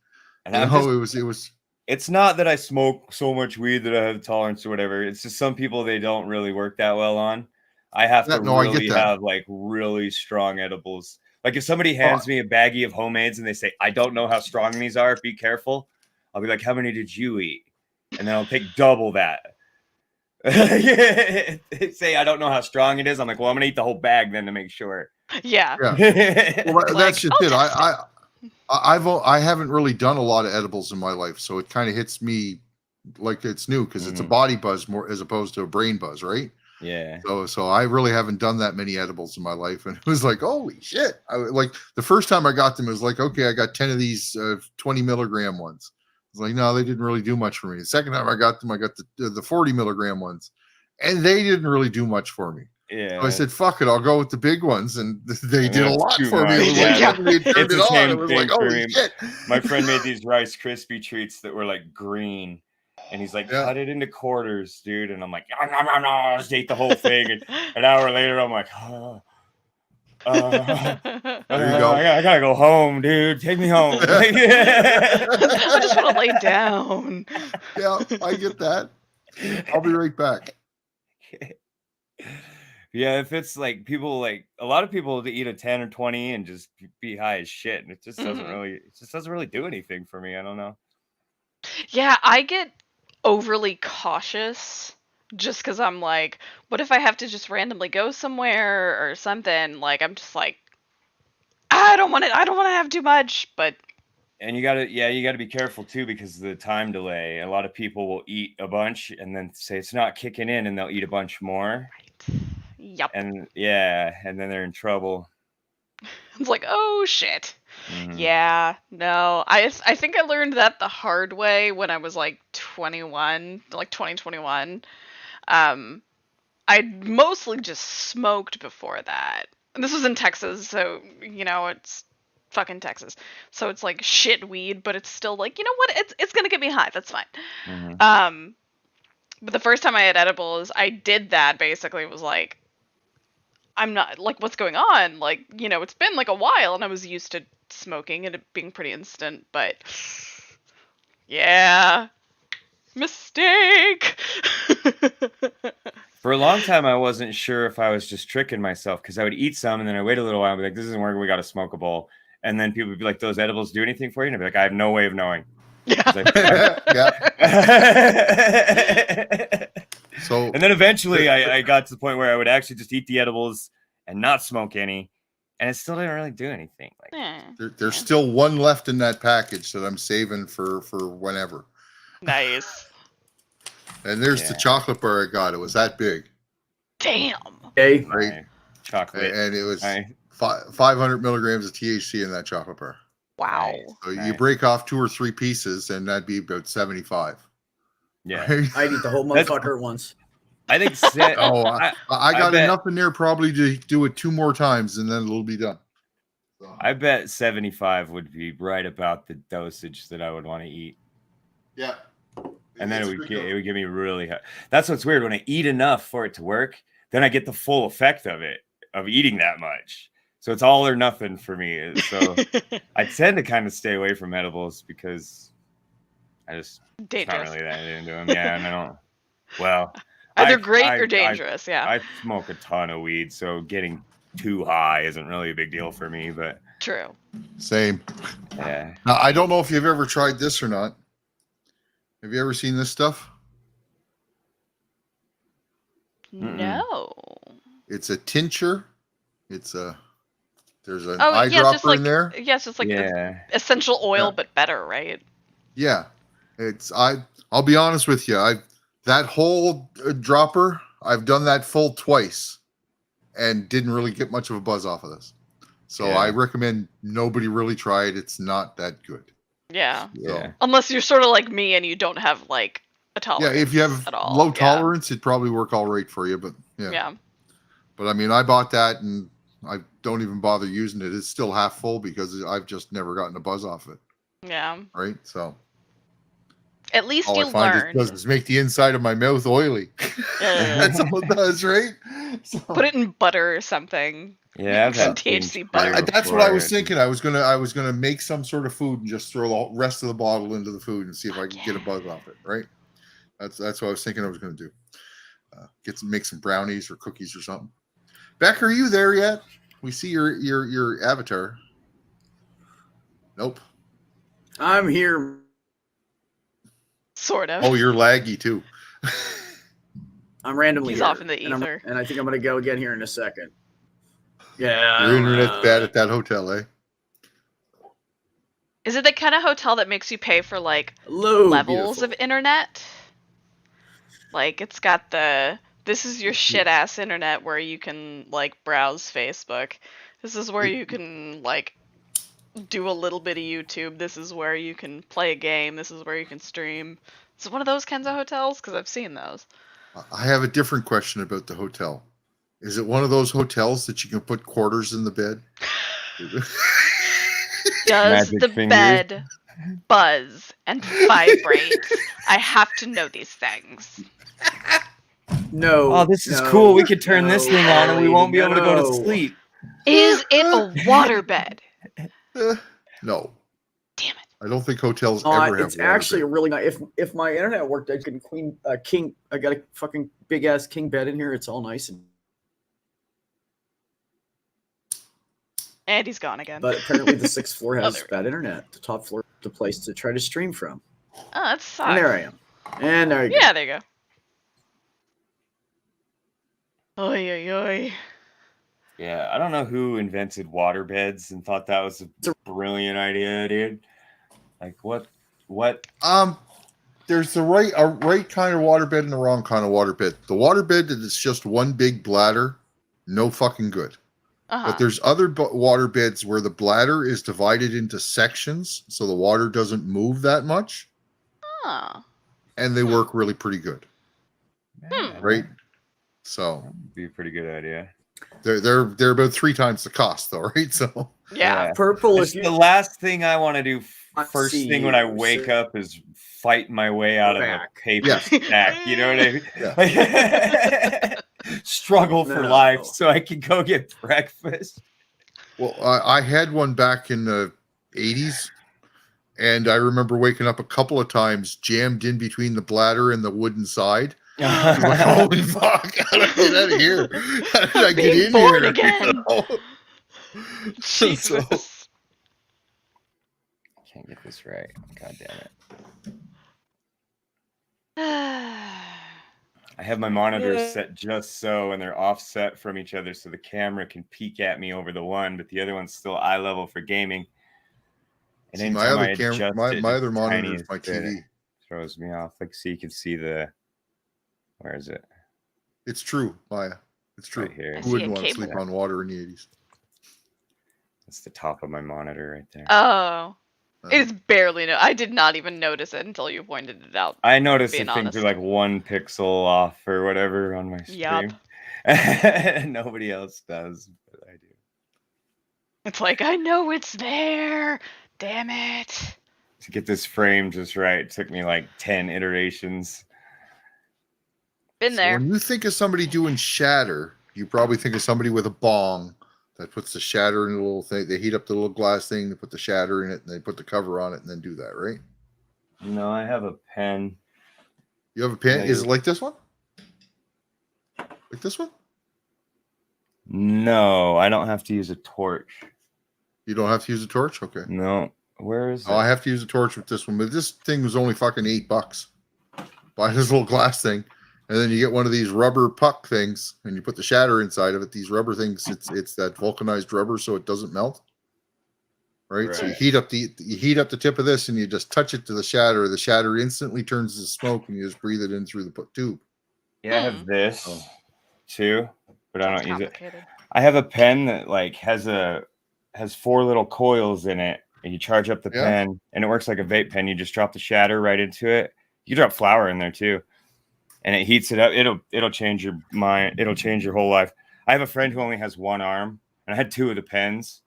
And it was. It's not that I smoke so much weed that I have tolerance or whatever. It's just some people they don't really work that well on. I have to really have like really strong edibles. Like if somebody hands me a baggie of homemades and they say, I don't know how strong these are, be careful. I'll be like, how many did you eat? And then I'll take double that. They say, I don't know how strong it is. I'm like, well, I'm going to eat the whole bag then to make sure. Yeah. Well, that's just it. I haven't really done a lot of edibles in my life, so it kind of hits me like it's new because it's a body buzz more as opposed to a brain buzz, right? Yeah. So I really haven't done that many edibles in my life, and it was like, holy shit! Like the first time I got them, it was like, okay, I got 10 of these 20 milligram ones. It's like, no, they didn't really do much for me. The second time I got them, I got the 40 milligram ones, and they didn't really do much for me. Yeah. So I said, fuck it, I'll go with the big ones. And they did a lot for me. It's the same thing for me. Shit. My friend made these Rice Krispie treats that were like green. And he's like, cut it into quarters, dude. And I'm like, no, I just ate the whole thing. And an hour later, I'm like, there you go. I gotta go home, dude. Take me home. I just want to lay down. Yeah, I get that. I'll be right back. Yeah, if it's like people like a lot of people to eat a 10 or 20 and just be high as shit, and it just doesn't really do anything for me. I don't know. Yeah, I get overly cautious just because I'm like, what if I have to just randomly go somewhere or something? Like I'm just like, I don't want to have too much, but. And you gotta be careful too because of the time delay. A lot of people will eat a bunch and then say it's not kicking in, and they'll eat a bunch more. Right. Yep. And then they're in trouble. It's like, oh shit. Yeah, no. I think I learned that the hard way when I was like 21, like 2021. I mostly just smoked before that. And this was in Texas, so it's fucking Texas. So it's like shit weed, but it's still like, you know what? It's going to get me high. That's fine. But the first time I had edibles, I did that basically. It was like, I'm not like, what's going on? Like, it's been like a while and I was used to smoking and it being pretty instant, but yeah, mistake. For a long time, I wasn't sure if I was just tricking myself because I would eat some and then I wait a little while and be like, this isn't working. We got to smoke a bowl. And then people would be like, those edibles do anything for you? And I'd be like, I have no way of knowing. So, and then eventually I got to the point where I would actually just eat the edibles and not smoke any. and it still didn't really do anything. Like, There's still one left in that package that I'm saving for whenever. Nice. And there's the chocolate bar I got. It was that big. Damn. Okay. Right. Chocolate. And it was 500 milligrams of THC in that chocolate bar. Wow. So you break off 2 or 3 pieces, and that'd be about 75. Yeah. Right? I'd eat the whole motherfucker at once. I think. I got enough in there probably to do it 2 more times, and then it'll be done. So. I bet 75 would be right about the dosage that I would want to eat. Yeah. And then it would give me really high. That's what's weird. When I eat enough for it to work, then I get the full effect of it, of eating that much. So it's all or nothing for me. So I tend to kind of stay away from edibles because I just not really that into them. Yeah, and I don't. Well, either great or dangerous. I smoke a ton of weed, so getting too high isn't really a big deal for me. But true. Same. Yeah. Now, I don't know if you've ever tried this or not. Have you ever seen this stuff? No. It's a tincture. There's an eyedropper in there. Yes, it's like the essential oil, but better, right? Yeah. I'll be honest with you. That whole dropper, I've done that full twice and didn't really get much of a buzz off of this. So I recommend nobody really try it. It's not that good. Yeah. So. Unless you're sort of like me and you don't have like a tolerance. Yeah, if you have low tolerance, it'd probably work all right for you. But yeah. But I mean, I bought that and I don't even bother using it. It's still half full because I've just never gotten a buzz off it. Yeah. Right. So. At least all you I find learned. It does is make the inside of my mouth oily. That's all it does, right? So. Put it in butter or something. Yeah, I've had THC butter. That's what I was thinking. I was gonna make some sort of food and just throw the rest of the bottle into the food and see if I can get a buzz off it. Right. That's what I was thinking I was gonna do. Make some brownies or cookies or something. Beck, are you there yet? We see your avatar. Nope. I'm here. Sort of. Oh, you're laggy too. I'm randomly. He's off in the ether. And I think I'm gonna go again here in a second. Yeah. Your internet's bad at that hotel, eh? Is it the kind of hotel that makes you pay for like levels of internet? Like it's got this is your shit ass internet where you can like browse Facebook. This is where you can like do a little bit of YouTube. This is where you can play a game. This is where you can stream. Is it one of those kinds of hotels? Because I've seen those. I have a different question about the hotel. Is it one of those hotels that you can put quarters in the bed? Does the bed buzz and vibrate? I have to know these things. No. Oh, this is cool. We could turn this thing on and we won't be able to go to sleep. Is it a waterbed? No. Damn it. I don't think hotels ever have. It's actually a really nice. If my internet worked, I could king. I got a fucking big ass king bed in here. It's all nice and he's gone again. But apparently the 6th floor has bad internet. The top floor, the place to try to stream from. Oh, that sucks. And there I am. And there you go. Yeah, there you go. Oy, oy, oy. Yeah, I don't know who invented water beds and thought that was a brilliant idea, dude. Like what? There's a right kind of waterbed and the wrong kind of waterbed. The waterbed that is just one big bladder, no fucking good. But there's other waterbeds where the bladder is divided into sections, so the water doesn't move that much. And they work really pretty good. Right? So that'd be a pretty good idea. They're about 3 times the cost, though, right? So yeah. Purple. It's the last thing I want to do. First thing when I wake up is fight my way out of a paper stack. You know what I mean? Yeah. Struggle for life so I can go get breakfast. Well, I had one back in the 80s, and I remember waking up a couple of times jammed in between the bladder and the wooden side. Like, holy fuck! How did I get out of here? How did I get in here? Again. Jesus. Can't get this right. God damn it. I have my monitors Yeah. set just so, and they're offset from each other, so the camera can peek at me over the one, but the other one's still eye level for gaming. And See, my anytime other I camera, adjust my it other just monitor is tiniest my bit, TV. it throws me off. Like, so you can see the, where is it? It's true, Maya. It's true. Right here. I Who see wouldn't a want to sleep cable. on water in the 80s? It's the top of my monitor right there. Oh. Uh, It's barely I did not even notice it until you pointed it out. I noticed being if things are honest. like 1 pixel off or whatever on my Yup. stream. Nobody else does, but I do. It's like, I know it's there. Damn it. To get this frame just right took me like 10 iterations. Been there. When you think of somebody doing shatter, you probably think of somebody with a bong that puts the shatter in a little thing. They heat up the little glass thing, they put the shatter in it, and they put the cover on it, and then do that, right? No, I have a pen. You have a pen? Yeah, Is it like this one? Like this one? No, I don't have to use a torch. You don't have to use a torch? Okay. No. Where is it? Oh, I have to use a torch with this one, but this thing was only fucking $8. Buy this little glass thing, and then you get one of these rubber puck things, and you put the shatter inside of it. These rubber things, it's that vulcanized rubber, so it doesn't melt. Right? So you Right. heat up the tip of this, and you just touch it to the shatter. The shatter instantly turns to smoke, and you just breathe it in through the tube. Yeah, I have this Oh. too, but I Sounds don't use it. complicated. I have a pen that like has 4 little coils in it, and you charge up the Yeah. pen, and it works like a vape pen. You just drop the shatter right into it. You drop flour in there too, and it heats it up. It'll change your mind. It'll change your whole life. I have a friend who only has one arm, and I had 2 of the pens.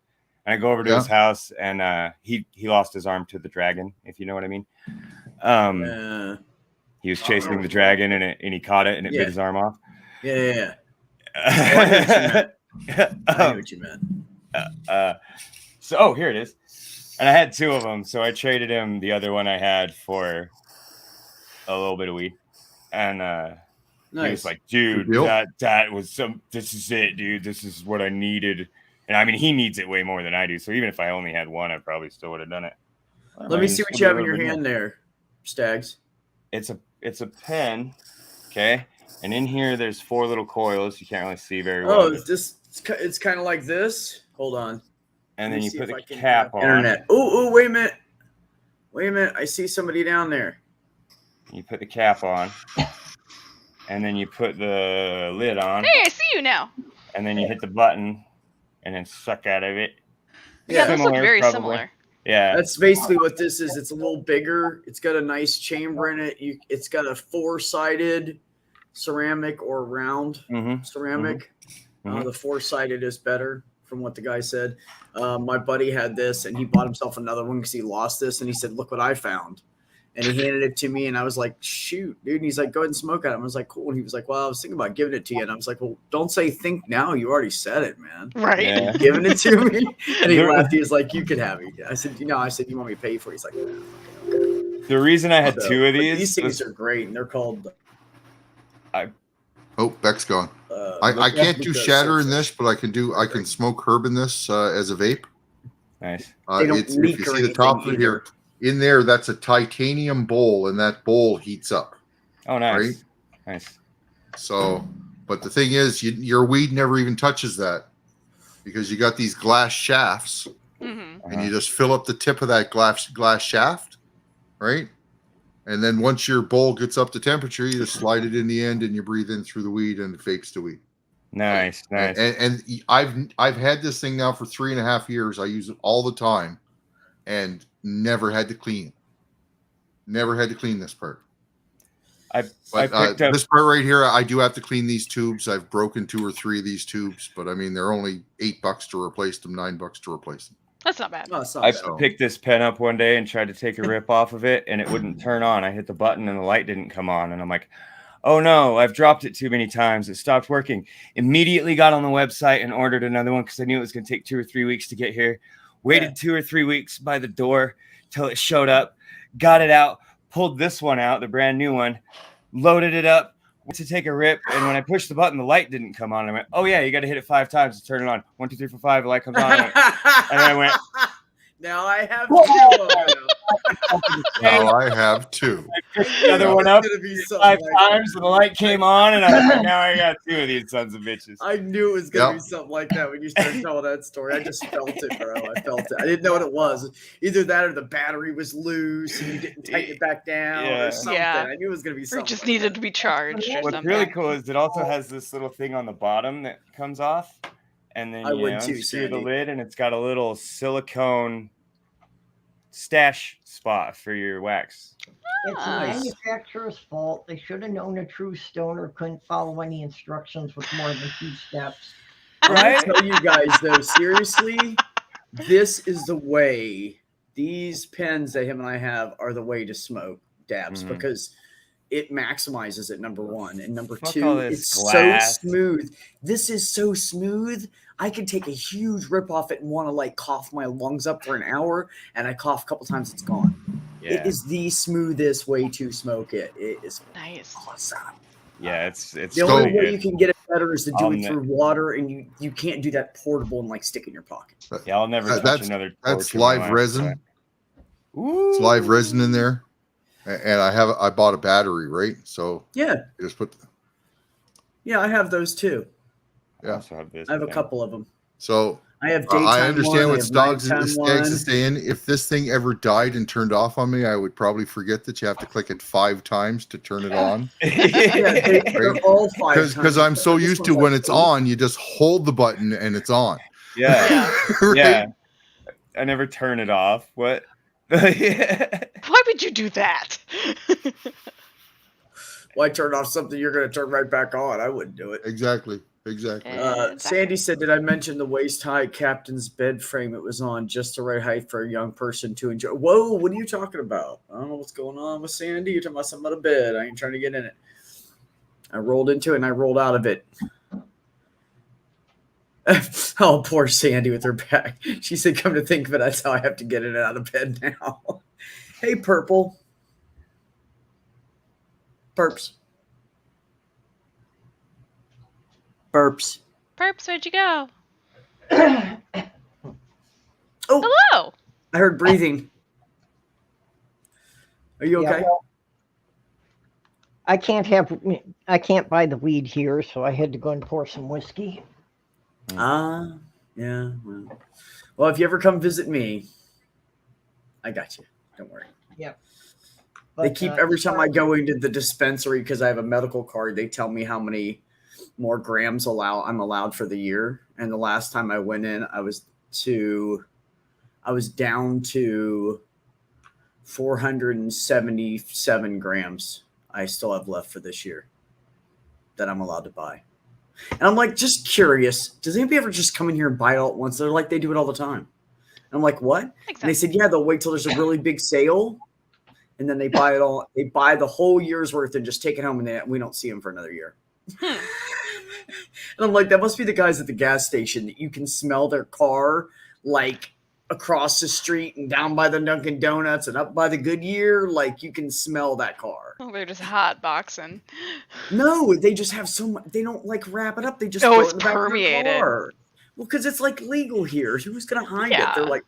And I go over to his house, and he lost his arm to the dragon, if you know what I mean. He was chasing the dragon, and he caught it, and it bit his arm off. Yeah. I know what you meant. So here it is. And I had 2 of them, so I traded him the other one I had for a little bit of weed. And he was like, dude, that was this is it, dude. This is what I needed. And I mean, he needs it way more than I do. So even if I only had one, I probably still would have done it. Let me see what you have in your hand there, Stags. It's a pen, okay? And in here, there's 4 little coils. You can't really see very well. Oh, it's kind of like this. Hold on. And then you put the cap on. Internet. Oh, wait a minute. Wait a minute. I see somebody down there. You put the cap on. And then you put the lid on. Hey, I see you now. And then you hit the button and then suck out of it. Yeah, those look very similar. Yeah. That's basically what this is. It's a little bigger. It's got a nice chamber in it. It's got a 4-sided ceramic or round ceramic. The 4-sided is better from what the guy said. My buddy had this, and he bought himself another one because he lost this, and he said, look what I found. And he handed it to me, and I was like, shoot, dude. And he's like, go ahead and smoke at it. I was like, cool. And he was like, well, I was thinking about giving it to you. And I was like, well, don't say think now. You already said it, man. Right. Yeah. Giving it to me. And he laughed. He was like, you can have it. I said, you want me to pay you for it? He's like, yeah, okay. The reason I had 2 of these things are great, and they're called. Oh, Beck's gone. I can't do shatter in this, but I can smoke herb in this as a vape. Nice. They don't If leak you or see the top of anything it here, in there, that's a titanium bowl, and that bowl heats up. Oh, nice. Right? Nice. So, but the thing is, your weed never even touches that because you got these glass shafts, and you just fill up the tip of that glass shaft, right? And then once your bowl gets up to temperature, you just slide it in the end, and you breathe in through the weed, and it vapes to weed. Nice. And I've had this thing now for 3.5 years. I use it all the time, and never had to clean it. Never had to clean this part. I picked up this part right here. I do have to clean these tubes. I've broken 2 or 3 of these tubes, but I mean they're only $8 to replace them, $9 to replace them. That's not bad. No, it's not I bad. picked this pen up one day and tried to take a rip off of it, and it wouldn't turn on. I hit the button and the light didn't come on, and I'm like, oh no, I've dropped it too many times. It stopped working. Immediately got on the website and ordered another one because I knew it was going to take 2 or 3 weeks to get here. Waited 2 or 3 weeks by the door till it showed up, got it out, pulled this one out, the brand new one, loaded it up, went to take a rip, and when I pushed the button, the light didn't come on. I went, oh yeah, you got to hit it 5 times to turn it on. 1, 2, 3, 4, 5, the light comes on. And then I went, now I have 2 of them. Now I have 2. I picked the other one up It's gonna be something 5 like times, and the light came on, and I was like, now I got 2 of these sons of bitches. I knew it was gonna Yep. be something like that when you started telling that story. I just felt it, bro. I felt it. I didn't know what it was. Either that or the battery was loose and you didn't tighten it back down Yeah. or something. Yeah. I knew it was gonna be Or something. it just like needed that. to be charged or What's something. really cool is it also has this little thing on the bottom that comes off, and then I would too, screw the Sandy. lid, and it's got a little silicone stash spot for your wax. It's the Nice. manufacturer's fault. They should have known a true stoner couldn't follow any instructions with more than 2 steps. I'm gonna Right? tell you guys though, seriously, this is the way. These pens that him and I have are the way to smoke dabs Mhm. because it maximizes it. Number one, and number Fuck 2, all this it's glass. so smooth. This is so smooth. I can take a huge rip off it and want to like cough my lungs up for an hour, and I cough a couple times, it's gone. Yeah, It is the smoothest way to smoke it. It is Nice. awesome. yeah, it's The So- only really way you good. can get it better is to do it the- through water, and you can't do that portable and like stick in your pocket. Yeah, I'll never touch That's- another. That's torch in my live life. resin. Ooh. It's live resin in there. And I bought a battery, right? So Yeah, you just put, yeah, I have those too. I also have this. I have a thing. couple of them. so I have daytime I understand one, what I have Stoggs nighttime Staggs is one. saying. If this thing ever died and turned off on me, I would probably forget that you have to click it 5 times to turn it on. Yeah, they're Right. all 5 times. Because I'm so This used one's to like when it's 8. on, you just hold the button and it's on. Yeah, Right? yeah. I never turn it off. What? Yeah. Why would you do that? Why turn off something you're going to turn right back on? I wouldn't do it. Exactly. Exactly. Sandy said, did I mention the waist high captain's bed frame it was on? Just the right height for a young person to enjoy. Whoa, what are you talking about? I don't know what's going on with Sandy. You're talking about something about a bed. I ain't trying to get in it. I rolled into it and I rolled out of it. Oh, poor Sandy with her back. She said, come to think of it, that's how I have to get in and out of bed now. Hey, Purple. Burps. Burps. Perps, where'd you go? Oh, Hello. I heard breathing. Are you okay? Yeah, well, I can't buy the weed here, so I had to go and pour some whiskey. Yeah. Well, if you ever come visit me, I got you. Don't worry. They keep every time I go into the dispensary because I have a medical card. They tell me how many more grams I'm allowed for the year. And the last time I went in, I was down to 477 grams. I still have left for this year that I'm allowed to buy. And I'm like, just curious, does anybody ever just come in here and buy it all at once? They're like, they do it all the time. And I'm like, what? And they said, yeah, they'll wait till there's a really big sale. And then they buy it all. They buy the whole year's worth and just take it home, and we don't see them for another year. And I'm like, that must be the guys at the gas station that you can smell their car like across the street and down by the Dunkin' Donuts and up by the Goodyear. Like you can smell that car. Oh, they're just hot boxing. No, they just have so much. They don't like wrap it up. They just Oh, throw it's it in the back of their permeated. car. Well, because it's like legal here. Who's gonna hide it? Yeah. They're like,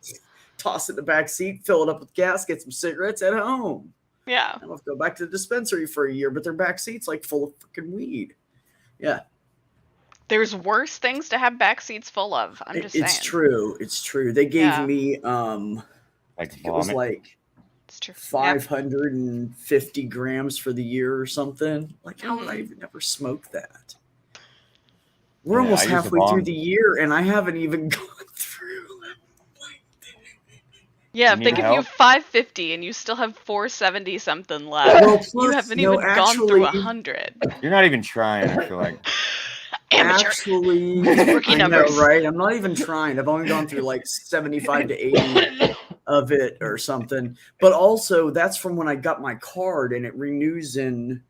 toss it in the back seat, fill it up with gas, get some cigarettes at home. Yeah. I don't have to go back to the dispensary for a year, but their back seat's like full of freaking weed. Yeah, There's worse things to have back seats full of. I'm just saying. it's true. It's true. They gave Yeah. me Like it was vomit. like It's true. 550 grams for the year or something. Like, how would I Mhm. even ever smoke that? We're Yeah, almost I use a halfway through bong. the year, and I haven't even gone through. Yeah, You if they need give you help? 550 and you still have 470 something left, Well, you plus, haven't no, even gone through actually- 100. You're not even trying. I feel like. Amateur. Actually, Rookie I know, numbers. right? I'm not even trying. I've only gone through like 75 to 80 of it or something. But also, that's from when I got my card, and it renews in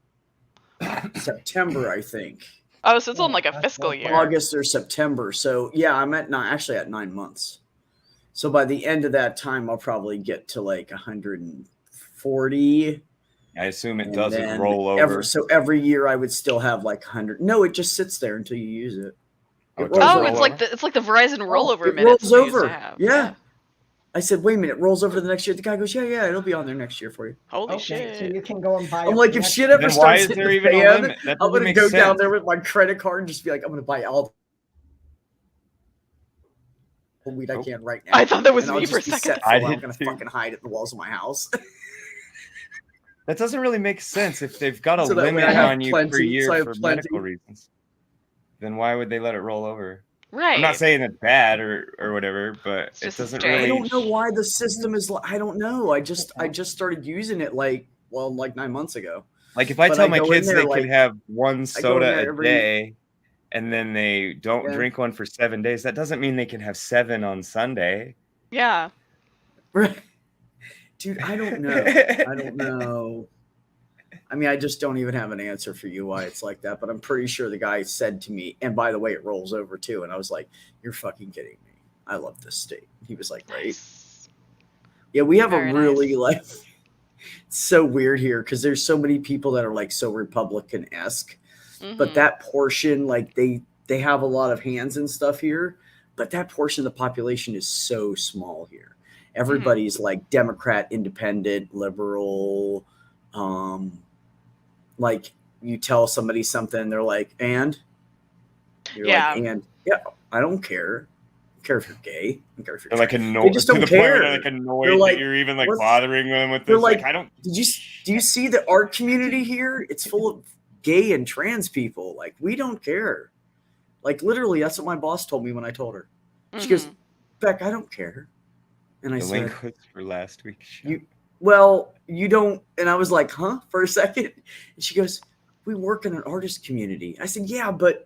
September, I think. Oh, so it's on like a fiscal year. August or September. So yeah, I'm at actually at 9 months. So by the end of that time, I'll probably get to like 140. I assume it and doesn't then roll over. So every year I would still have like 100. No, it just sits there until you use it. Oh, It it doesn't rolls Oh, roll it's over. like the Verizon rollover It minutes rolls we used to over. have. Yeah. I said, wait a minute, it rolls over to the next year. The guy goes, yeah, it'll be on there next year for you. Holy Okay, so shit. you can go and buy. I'm it like, if next shit year. ever Then why starts is hitting there the even a fan, limit? That I'm doesn't gonna make go down sense. there with my credit card and just be like, I'm gonna buy all the weed I Oh. can right now. I thought that was and I'll me for a just be second. set for I I'm did gonna too. fucking hide at the walls of my house. That doesn't really make sense if they've got a So that way limit I have on you plenty, per year so I have for plenty. medical reasons. Then why would they let it roll over? Right. I'm not saying it's bad or whatever, but It's it just doesn't strange. I really. don't know why the system is. I don't know. I just started using it like 9 months ago. Like if I But tell I my go in kids there, they like, can have one I go in soda there a every- day, and then they don't Yeah. drink one for 7 days, that doesn't mean they can have 7 on Sunday. Yeah. Dude, I don't know. I don't know. I mean, I just don't even have an answer for you why it's like that, but I'm pretty sure the guy said to me, and by the way, it rolls over too. And I was like, you're fucking kidding me. I love this state. He was like, right. Nice. Yeah, we have Very a really nice. like, it's so weird here because there's so many people that are like so Republican-esque, but Mhm. that portion, like they have a lot of hands and stuff here, but that portion of the population is so small here. Everybody's like Democrat, independent, liberal, like you tell somebody something, they're like, and you're Yeah. like, and yeah, I don't care. I don't care if you're gay. I don't care if you're They're like trans. annoyed just to don't the point where care. they're like annoyed They're like, that you're even like what's- bothering them with they're this. Like, like, I don't. do you see the art community here? It's full of gay and trans people. Like, we don't care. Like, literally, that's what my boss told me when I told her. She goes, Mhm. Beck, I don't care. And I The said, link was for last week's show. well, you don't. And I was like, huh, for a second. And she goes, we work in an artist community. I said, yeah, but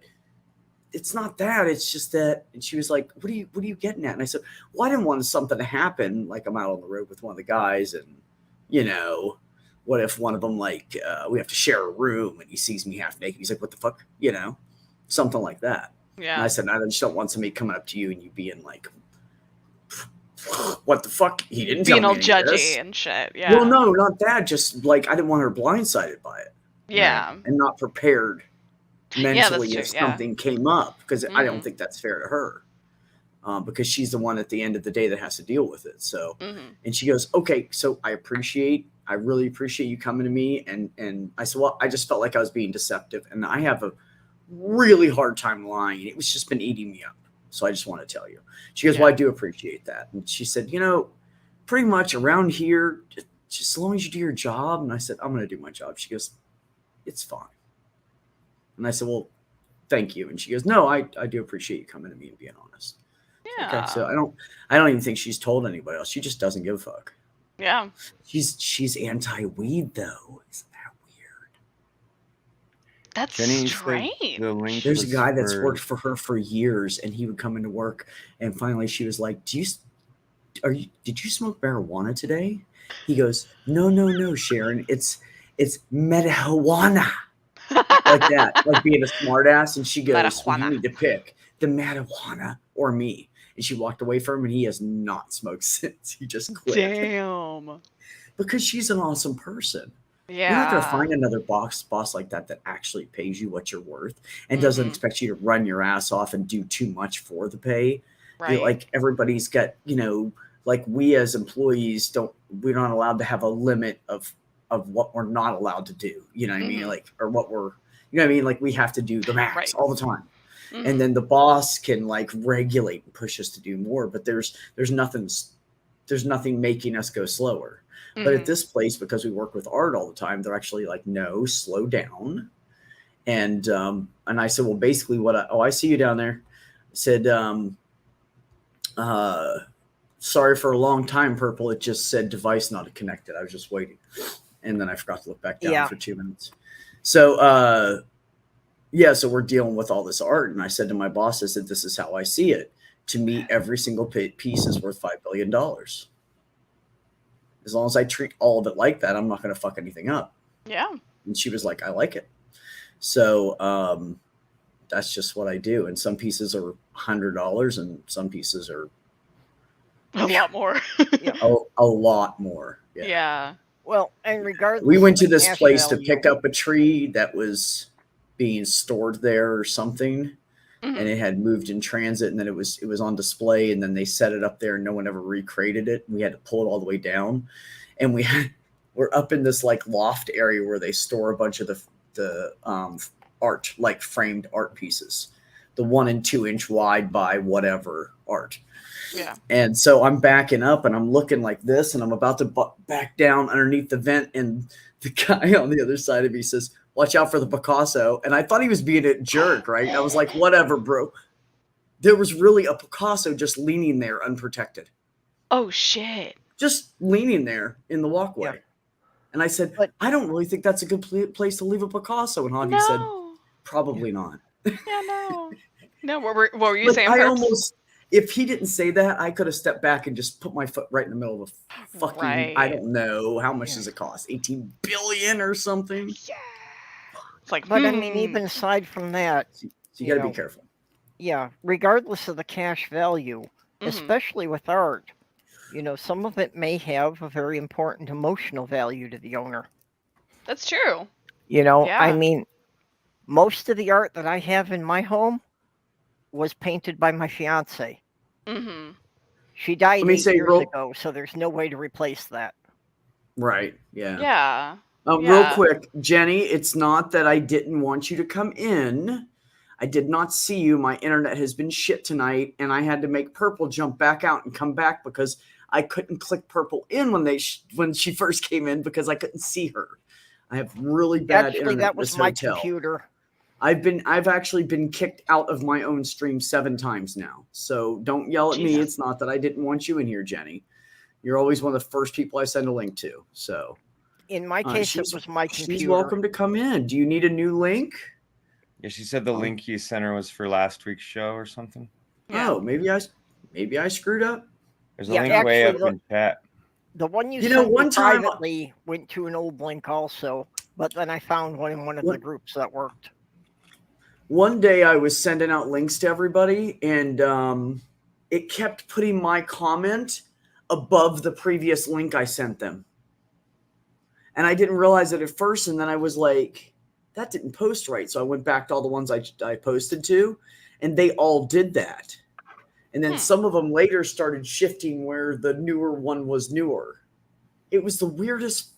it's not that. It's just that. And she was like, what are you getting at? And I said, well, I didn't want something to happen. Like I'm out on the road with one of the guys and, what if one of them, like, we have to share a room and he sees me half naked. He's like, what the fuck? Something like that. And I Yeah. said, I just don't want somebody coming up to you and you being like, what the fuck? He didn't tell Being me all any of this. judgy and shit. Yeah. Well, no, not that. Just like I didn't want her blindsided by it Yeah. and not prepared mentally true, if yeah. something came up because I don't Mhm. think that's fair to her because she's the one at the end of the day that has to deal with it. So, Mhm. and she goes, okay, so I really appreciate you coming to me. And I said, well, I just felt like I was being deceptive and I have a really hard time lying. It was just been eating me up. So I just want to tell you. She goes, well, I do appreciate that. And she said, pretty much around here, just as long as you do your job. And I said, I'm going to do my job. She goes, it's fine. And I said, well, thank you. And she goes, no, I do appreciate you coming to me and being honest. Yeah. Okay, so I don't even think she's told anybody else. She just doesn't give a fuck. Yeah. She's anti-weed though. Isn't that weird? That's Jenny said strange. the link There's a was guy that's for- worked for her for years, and he would come into work, and finally she was like, did you smoke marijuana today? He goes, no, Sharon, it's marijuana. Like that, like being a smartass. And she goes, well, you Marijuana. need to pick the marijuana or me. And she walked away from him, and he has not smoked since. He just quit. Damn. Because she's an awesome person. Yeah. You're not going to find another boss like that actually pays you what you're worth and doesn't Mhm. expect you to run your ass off and do too much for the pay. Right. Like everybody's got, like we as employees we're not allowed to have a limit of what we're not allowed to do. You know what I mean? Mhm. Like, or what we're, you know what I mean? Like we have to do the max Right. all the time. Mhm. And then the boss can like regulate and push us to do more, but there's nothing making us go slower. But at Mhm. this place, because we work with art all the time, they're actually like, no, slow down. And I said, well, basically I see you down there. I said, sorry for a long time, Purple. It just said device not connected. I was just waiting. And then I forgot to look back down for 2 minutes. So, so we're dealing with all this art. And I said to my boss, I said, this is how I see it. To me, every single piece is worth $5 billion. As long as I treat all of it like that, I'm not going to fuck anything up. Yeah. And she was like, I like it. So that's just what I do. And some pieces are $100 and some pieces are A lot more. a lot more. Yeah. Yeah. Well, and regardless, We went to of this place to nationality, pick up a tree that was being stored there or something. and it had moved in transit, and then it was on display, and then they set it up there, and no one ever recreated it. We had to pull it all the way down, and we're up in this like loft area where they store a bunch of the art, like framed art pieces, the 1 and 2 inch wide by whatever art. Yeah. And so I'm backing up and I'm looking like this, and I'm about to back down underneath the vent, and the guy on the other side of me says, "Watch out for the Picasso." And I thought he was being a jerk, right? I was like, whatever, bro. There was really a Picasso just leaning there unprotected. Oh, shit. Just leaning there in the walkway. Yeah. And I said, But- I don't really think that's a good place to leave a Picasso. And Javi said, No. probably not. Yeah, no. No, what were you But saying, I Perps? almost, if he didn't say that, I could have stepped back and just put my foot right in the middle of a fucking, I Right. don't know, how much Yeah. does it cost? 18 billion or something? Yeah. It's like, But I mean, even aside from that, So you You got to know, be careful. yeah, regardless of the cash value, Mhm. especially with art, some of it may have a very important emotional value to the owner. That's true. I Yeah. mean, most of the art that I have in my home was painted by my fiance. Mm-hmm. She died Let me 8 say years real- ago, so there's no way to replace that. Right. Yeah. Yeah. Real Yeah. quick, Jenny, it's not that I didn't want you to come in. I did not see you. My internet has been shit tonight, and I had to make Purple jump back out and come back because I couldn't click Purple in when she first came in because I couldn't see her. I have really bad Actually, internet that at was this my hotel. computer. I've actually been kicked out of my own stream 7 times now. So don't yell at me. Jesus. It's not that I didn't want you in here, Jenny. You're always one of the first people I send a link to. So In my case, it was my computer. she's welcome to come in. Do you need a new link? Yeah, she said the link you sent her was for last week's show or something. Yeah. Oh, maybe I screwed up. There's a Yeah, link way up actually, in chat. The one you You know, sent me one time- privately went to an old link also, but then I found one in one of the groups that worked. One day I was sending out links to everybody, and it kept putting my comment above the previous link I sent them. And I didn't realize it at first, and then I was like, that didn't post right. So I went back to all the ones I posted to, and they all did that. And then some of them later started shifting where the newer one was newer. It was the weirdest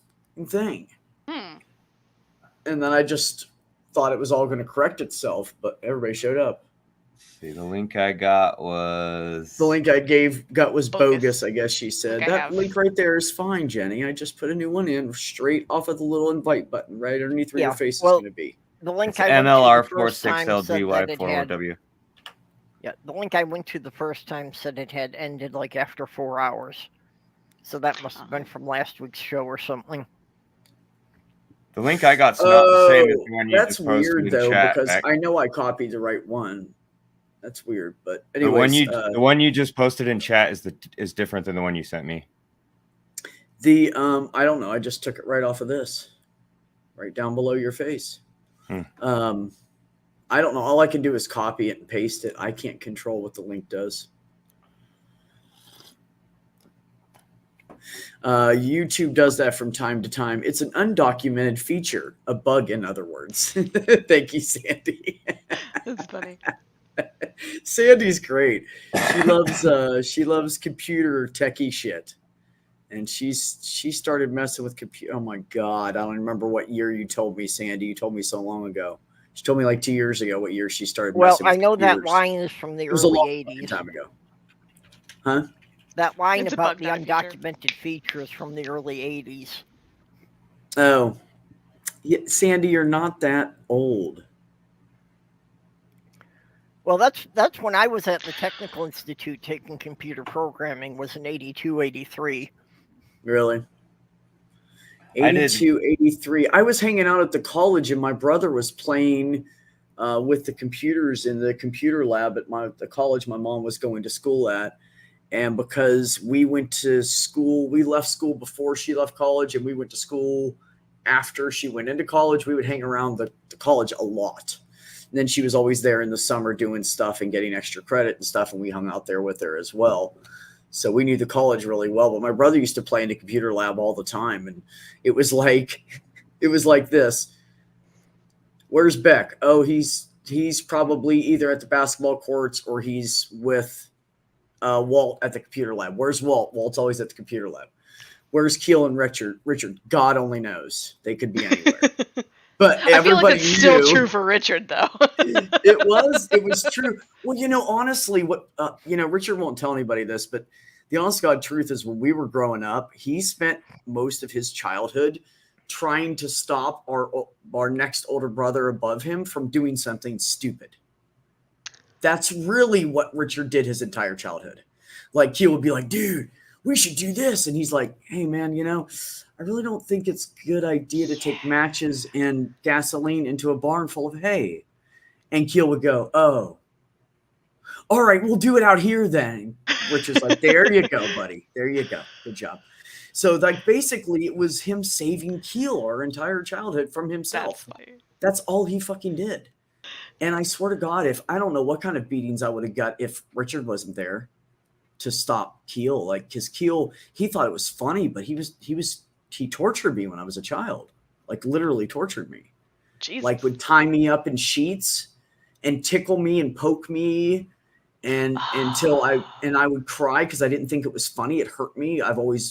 thing. Hmm. And then I just thought it was all going to correct itself, but everybody showed up. See, the link I got was The link I got was Bogus. bogus, I guess she said. Link I That have. link right there is fine, Jenny. I just put a new one in straight off of the little invite button right underneath where Yeah, your face well, is going to be. The link it's I went to the first time said that it had, MLR46LGY4OW. yeah, the link I went to the first time said it had ended like after 4 hours. So that must have been from last week's show or something. The link I got's not the same as the one you That's just posted weird in though, chat. because Beck. I know I copied the right one. That's weird, but The anyways, one you just posted in chat is different than the one you sent me. I don't know. I just took it right off of this, right down below your face. I don't know. All I can do is copy it and paste it. I can't control what the link does. YouTube does that from time to time. It's an undocumented feature, a bug, in other words. Thank you, Sandy. That's funny. Sandy's great. She loves computer techie shit, and she started messing with computer. Oh my god, I don't remember what year you told me, Sandy. You told me so long ago. She told me like 2 years ago what year she started. Well, messing with I know that computers. line is from the It was a early long 80s. time ago. Huh? That line It's a about bug, the not a feature. undocumented features from the early 80s. Oh, yeah, Sandy, you're not that old. Well, that's when I was at the Technical Institute taking computer programming, was in 82, 83. Really? I did. 82, 83. I was hanging out at the college, and my brother was playing with the computers in the computer lab at the college my mom was going to school at. And because we went to school, we left school before she left college, and we went to school after she went into college, we would hang around the college a lot. And then she was always there in the summer doing stuff and getting extra credit and stuff, and we hung out there with her as well. So we knew the college really well. But my brother used to play in the computer lab all the time, and it was like this. Where's Beck? Oh, he's he's probably either at the basketball courts or he's with Walt at the computer lab. Where's Walt? Walt's always at the computer lab. Where's Keel and Richard? Richard, God only knows. They could be anywhere. But I feel like everybody it's still knew true for Richard, though. it was true. Well, honestly, what Richard won't tell anybody this, but the honest God truth is when we were growing up, he spent most of his childhood trying to stop our next older brother above him from doing something stupid. That's really what Richard did his entire childhood. Like, Keel would be like, dude, we should do this. And he's like, hey, man, I really don't think it's a good idea to take matches and gasoline into a barn full of hay. And Keel would go, oh, all right, we'll do it out here then. Richard's like, there you go, buddy. There you go. Good job. So, like, basically, it was him saving Keel our entire childhood from himself. That's all he fucking did. And I swear to God, if I don't know what kind of beatings I would have got if Richard wasn't there to stop Keel. Like, because Keel, he thought it was funny, but he tortured me when I was a child. Like, literally tortured me. Jesus. Like, would tie me up in sheets and tickle me and poke me. And I would cry because I didn't think it was funny. It hurt me.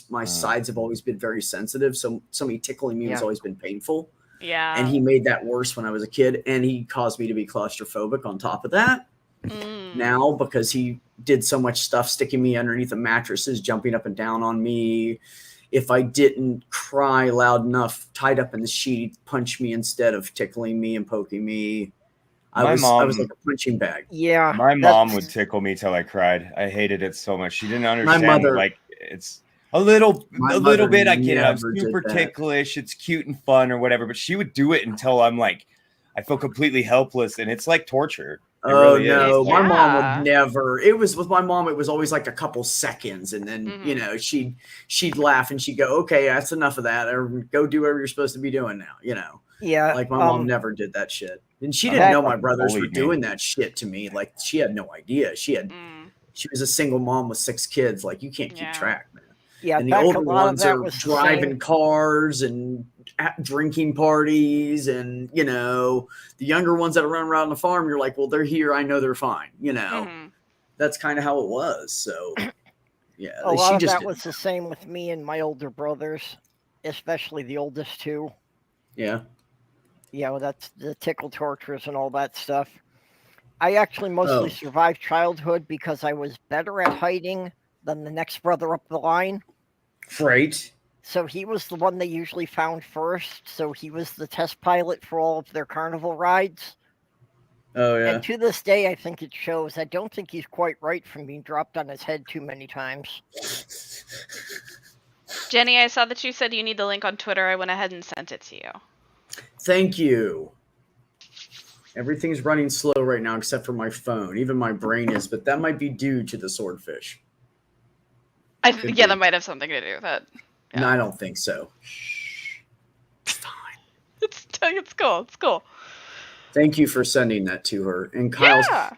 My sides have always been very sensitive. So somebody tickling me has always been painful. Yeah. And he made that worse when I was a kid. And he caused me to be claustrophobic on top of that. Now, because he did so much stuff, sticking me underneath the mattresses, jumping up and down on me. If I didn't cry loud enough, tied up in the sheet, he'd punch me instead of tickling me and poking me. I was like a punching bag. Yeah. My mom would tickle me till I cried. I hated it so much. She didn't understand. My mother, like, it's a little bit. I get it. I'm never super did that. ticklish. It's cute and fun or whatever. But she would do it until I'm like, I feel completely helpless, and it's like torture. It really no, is. my mom would never. It was with my mom. It was always like a couple seconds, and then she'd laugh and she'd go, "Okay, that's enough of that. Or go do whatever you're supposed to be doing now." Yeah. Like my mom never did that shit, and she didn't know my brothers were doing that shit to me. Like she had no idea. She was a single mom with 6 kids. Like you can't keep track, man. Yeah, and the older ones are driving cars and at drinking parties, and the younger ones that run around the farm, you're like, well, they're here. I know they're fine. That's kind of how it was. So, yeah, a lot of that was the same with me and my older brothers, especially the oldest two. Yeah. That's the tickle tortures and all that stuff. I actually mostly survived childhood because I was better at hiding than the next brother up the line. Right. So he was the one they usually found first. So he was the test pilot for all of their carnival rides. Oh, yeah. And to this day, I think it shows. I don't think he's quite right from being dropped on his head too many times. Jenny, I saw that you said you need the link on Twitter. I went ahead and sent it to you. Thank you. Everything's running slow right now except for my phone. Even my brain is, but that might be due to the swordfish. That might have something to do with it. Yeah. No, I don't think so. It's fine. It's cool. It's cool. Thank you for sending that to her. And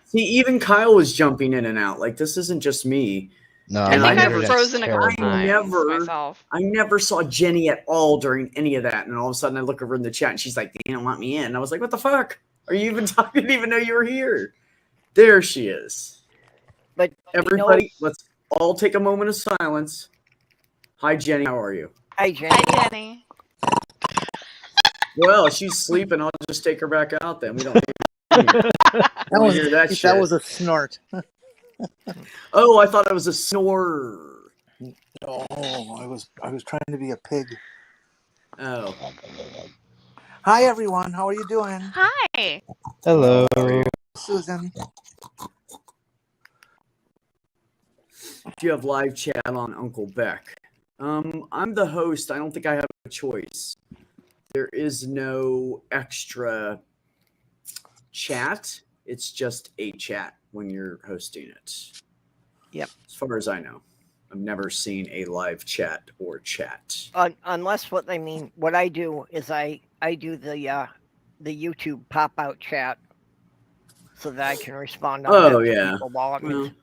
see, even Kyle was jumping in and out. Like, this isn't just me. No, I think I've frozen a couple times myself. I never saw Jenny at all during any of that. And all of a sudden I look over in the chat and she's like, they don't want me in. And I was like, what the fuck? Are you even talking? I didn't even know you were here. There she is. But everybody, let's all take a moment of silence. Hi, Jenny. How are you? Hi, Jenny. Hi, Jenny. Well, she's sleeping. I'll just take her back out then. We don't hear that shit. That was a snort. Oh, I thought it was a snore. No, I was trying to be a pig. Oh. Hi, everyone. How are you doing? Hi. Hello. Susan. Do you have live chat on Uncle Beck? I'm the host. I don't think I have a choice. There is no extra chat. It's just a chat when you're hosting it. Yep. As far as I know. I've never seen a live chat or chat. Unless what I do is I do the YouTube pop-out chat so that I can respond on people while I'm in.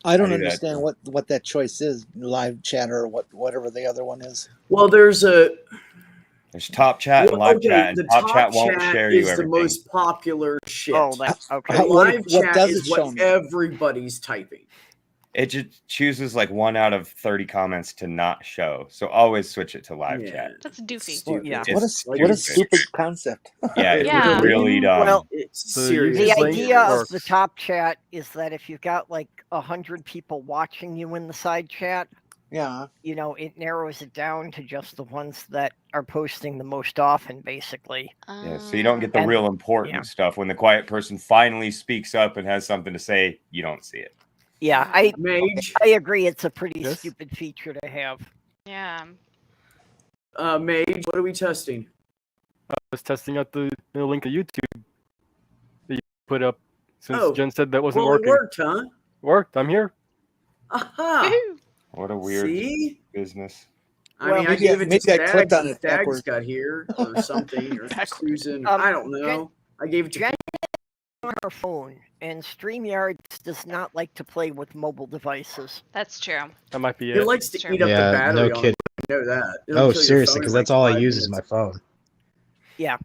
I don't understand what that choice is, live chat or whatever the other one is. Well, There's top chat and Well, live chat, and the top chat won't chat share you is the everything. most popular shit. Oh, that's okay. The live what chat does is it show what me? everybody's typing. It just chooses like 1 out of 30 comments to not show. So always switch it to live Yeah. chat. That's doofy. Stupid. Yeah. What It's a stupid. stupid concept. Yeah, it's Yeah. really dumb. Well, It's So serious. the YouTube link idea of works. the top chat is that if you've got like 100 people watching you in the side chat, Yeah. you know, it narrows it down to just the ones that are posting the most often, basically. Yeah, so you don't get the And- real important yeah. stuff. When the quiet person finally speaks up and has something to say, you don't see it. Yeah, Mage, I agree. It's a pretty Yes? stupid feature to have. Yeah. Mage, what are we testing? I was testing out the link to YouTube that you put up since Oh, Jen said that wasn't Well, it working. worked, huh? Worked. I'm here. Aha! Woohoo. What a weird See? business. I Well, mean, I maybe gave it to maybe I Stags, clicked on and it Stags backwards. got here or something, or Backwards. Susan. Um, I don't know. I gave it to Jen on her phone, and StreamYard does not like to play with mobile devices. That's true. That might be It it. likes to Sure. eat up Yeah, the battery no on kidding. it. I know that. It'll Oh, kill your seriously, phone because in that's like all I 5 use is my minutes. phone. Yeah.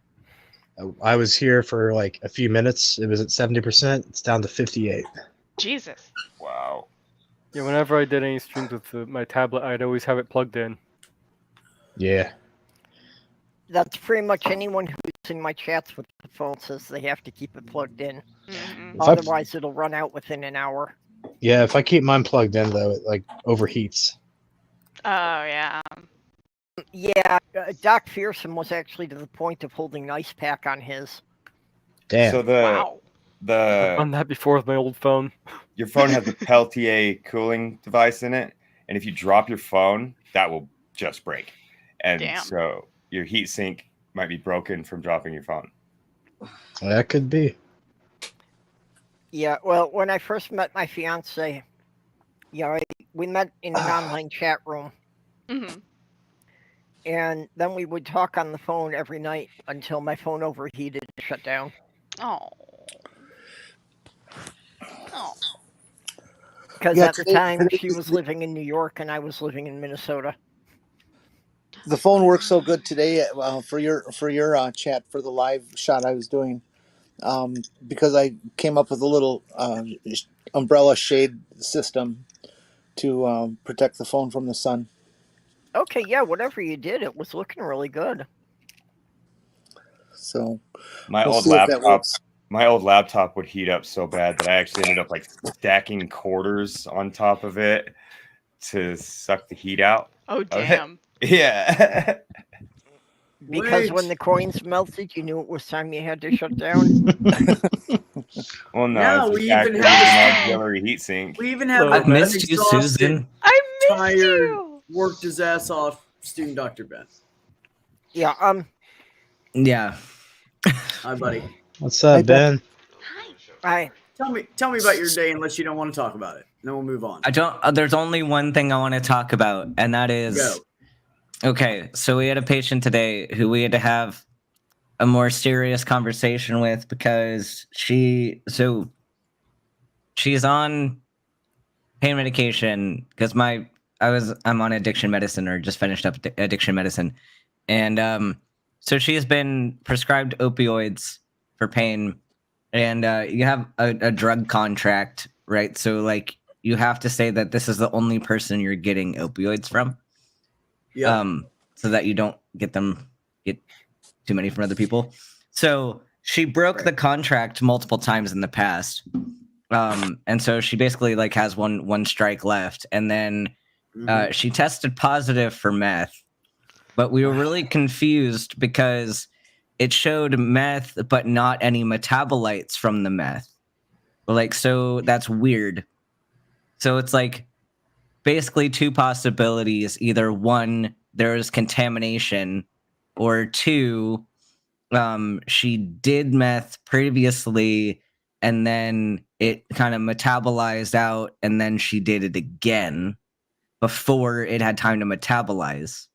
I was here for like a few minutes. It was at 70%. It's down to 58. Jesus. Wow. Yeah, whenever I did any streams with my tablet, I'd always have it plugged in. Yeah. That's pretty much anyone who's in my chats with the phone says they have to keep it plugged in. Mhm. If I- Otherwise, it'll run out within an hour. Yeah, if I keep mine plugged in though, it like overheats. Oh, yeah. Yeah, Doc Fearsome was actually to the point of holding an ice pack on his. Damn. So Wow. I've the done that before with my old phone. your phone has a Peltier cooling device in it, and if you drop your phone, that will just break. And Damn. so your heat sink might be broken from dropping your phone. That could be. Yeah, well, when I first met my fiance, we met in an online chat room, Mhm. and then we would talk on the phone every night until my phone overheated and shut down. Oh. Oh. Because Yeah, at the today- time, today she was was the- living in New York and I was living in Minnesota. The phone works so good today for your chat for the live shot I was doing, because I came up with a little umbrella shade system to protect the phone from the sun. Okay, yeah, whatever you did, it was looking really good. So My we'll old see if that laptop works. my old laptop would heat up so bad that I actually ended up like stacking quarters on top of it to suck the heat out. Oh, damn. Yeah. Because when Wait. the coins melted, you knew it was time you had to shut down. Well, no, No, it's we just even acting as have- an auxiliary heatsink. We even have I the I've missed you, exhausted, Susan. I missed tired, you. worked his ass off student Dr. Ben. Yeah, Yeah. Hi, buddy. What's up, Hey, Ben. Ben? Tell me about your day unless you don't want to talk about it. Then we'll move on. I don't. There's only one thing I want to talk about, and that is Go. okay. So we had a patient today who we had to have a more serious conversation with because she's on pain medication because I'm on addiction medicine or just finished up addiction medicine, and so she has been prescribed opioids for pain, and you have a drug contract, right? So like you have to say that this is the only person you're getting opioids from, Yeah. so that you don't get too many from other people. So she broke the contract multiple times in the past. And so she basically like has one strike left, and then she tested positive for meth, but we were really confused because it showed meth but not any metabolites from the meth. Like, so that's weird. So it's like basically two possibilities: either one, there's contamination, or two, she did meth previously and then it kind of metabolized out, and then she did it again before it had time to metabolize.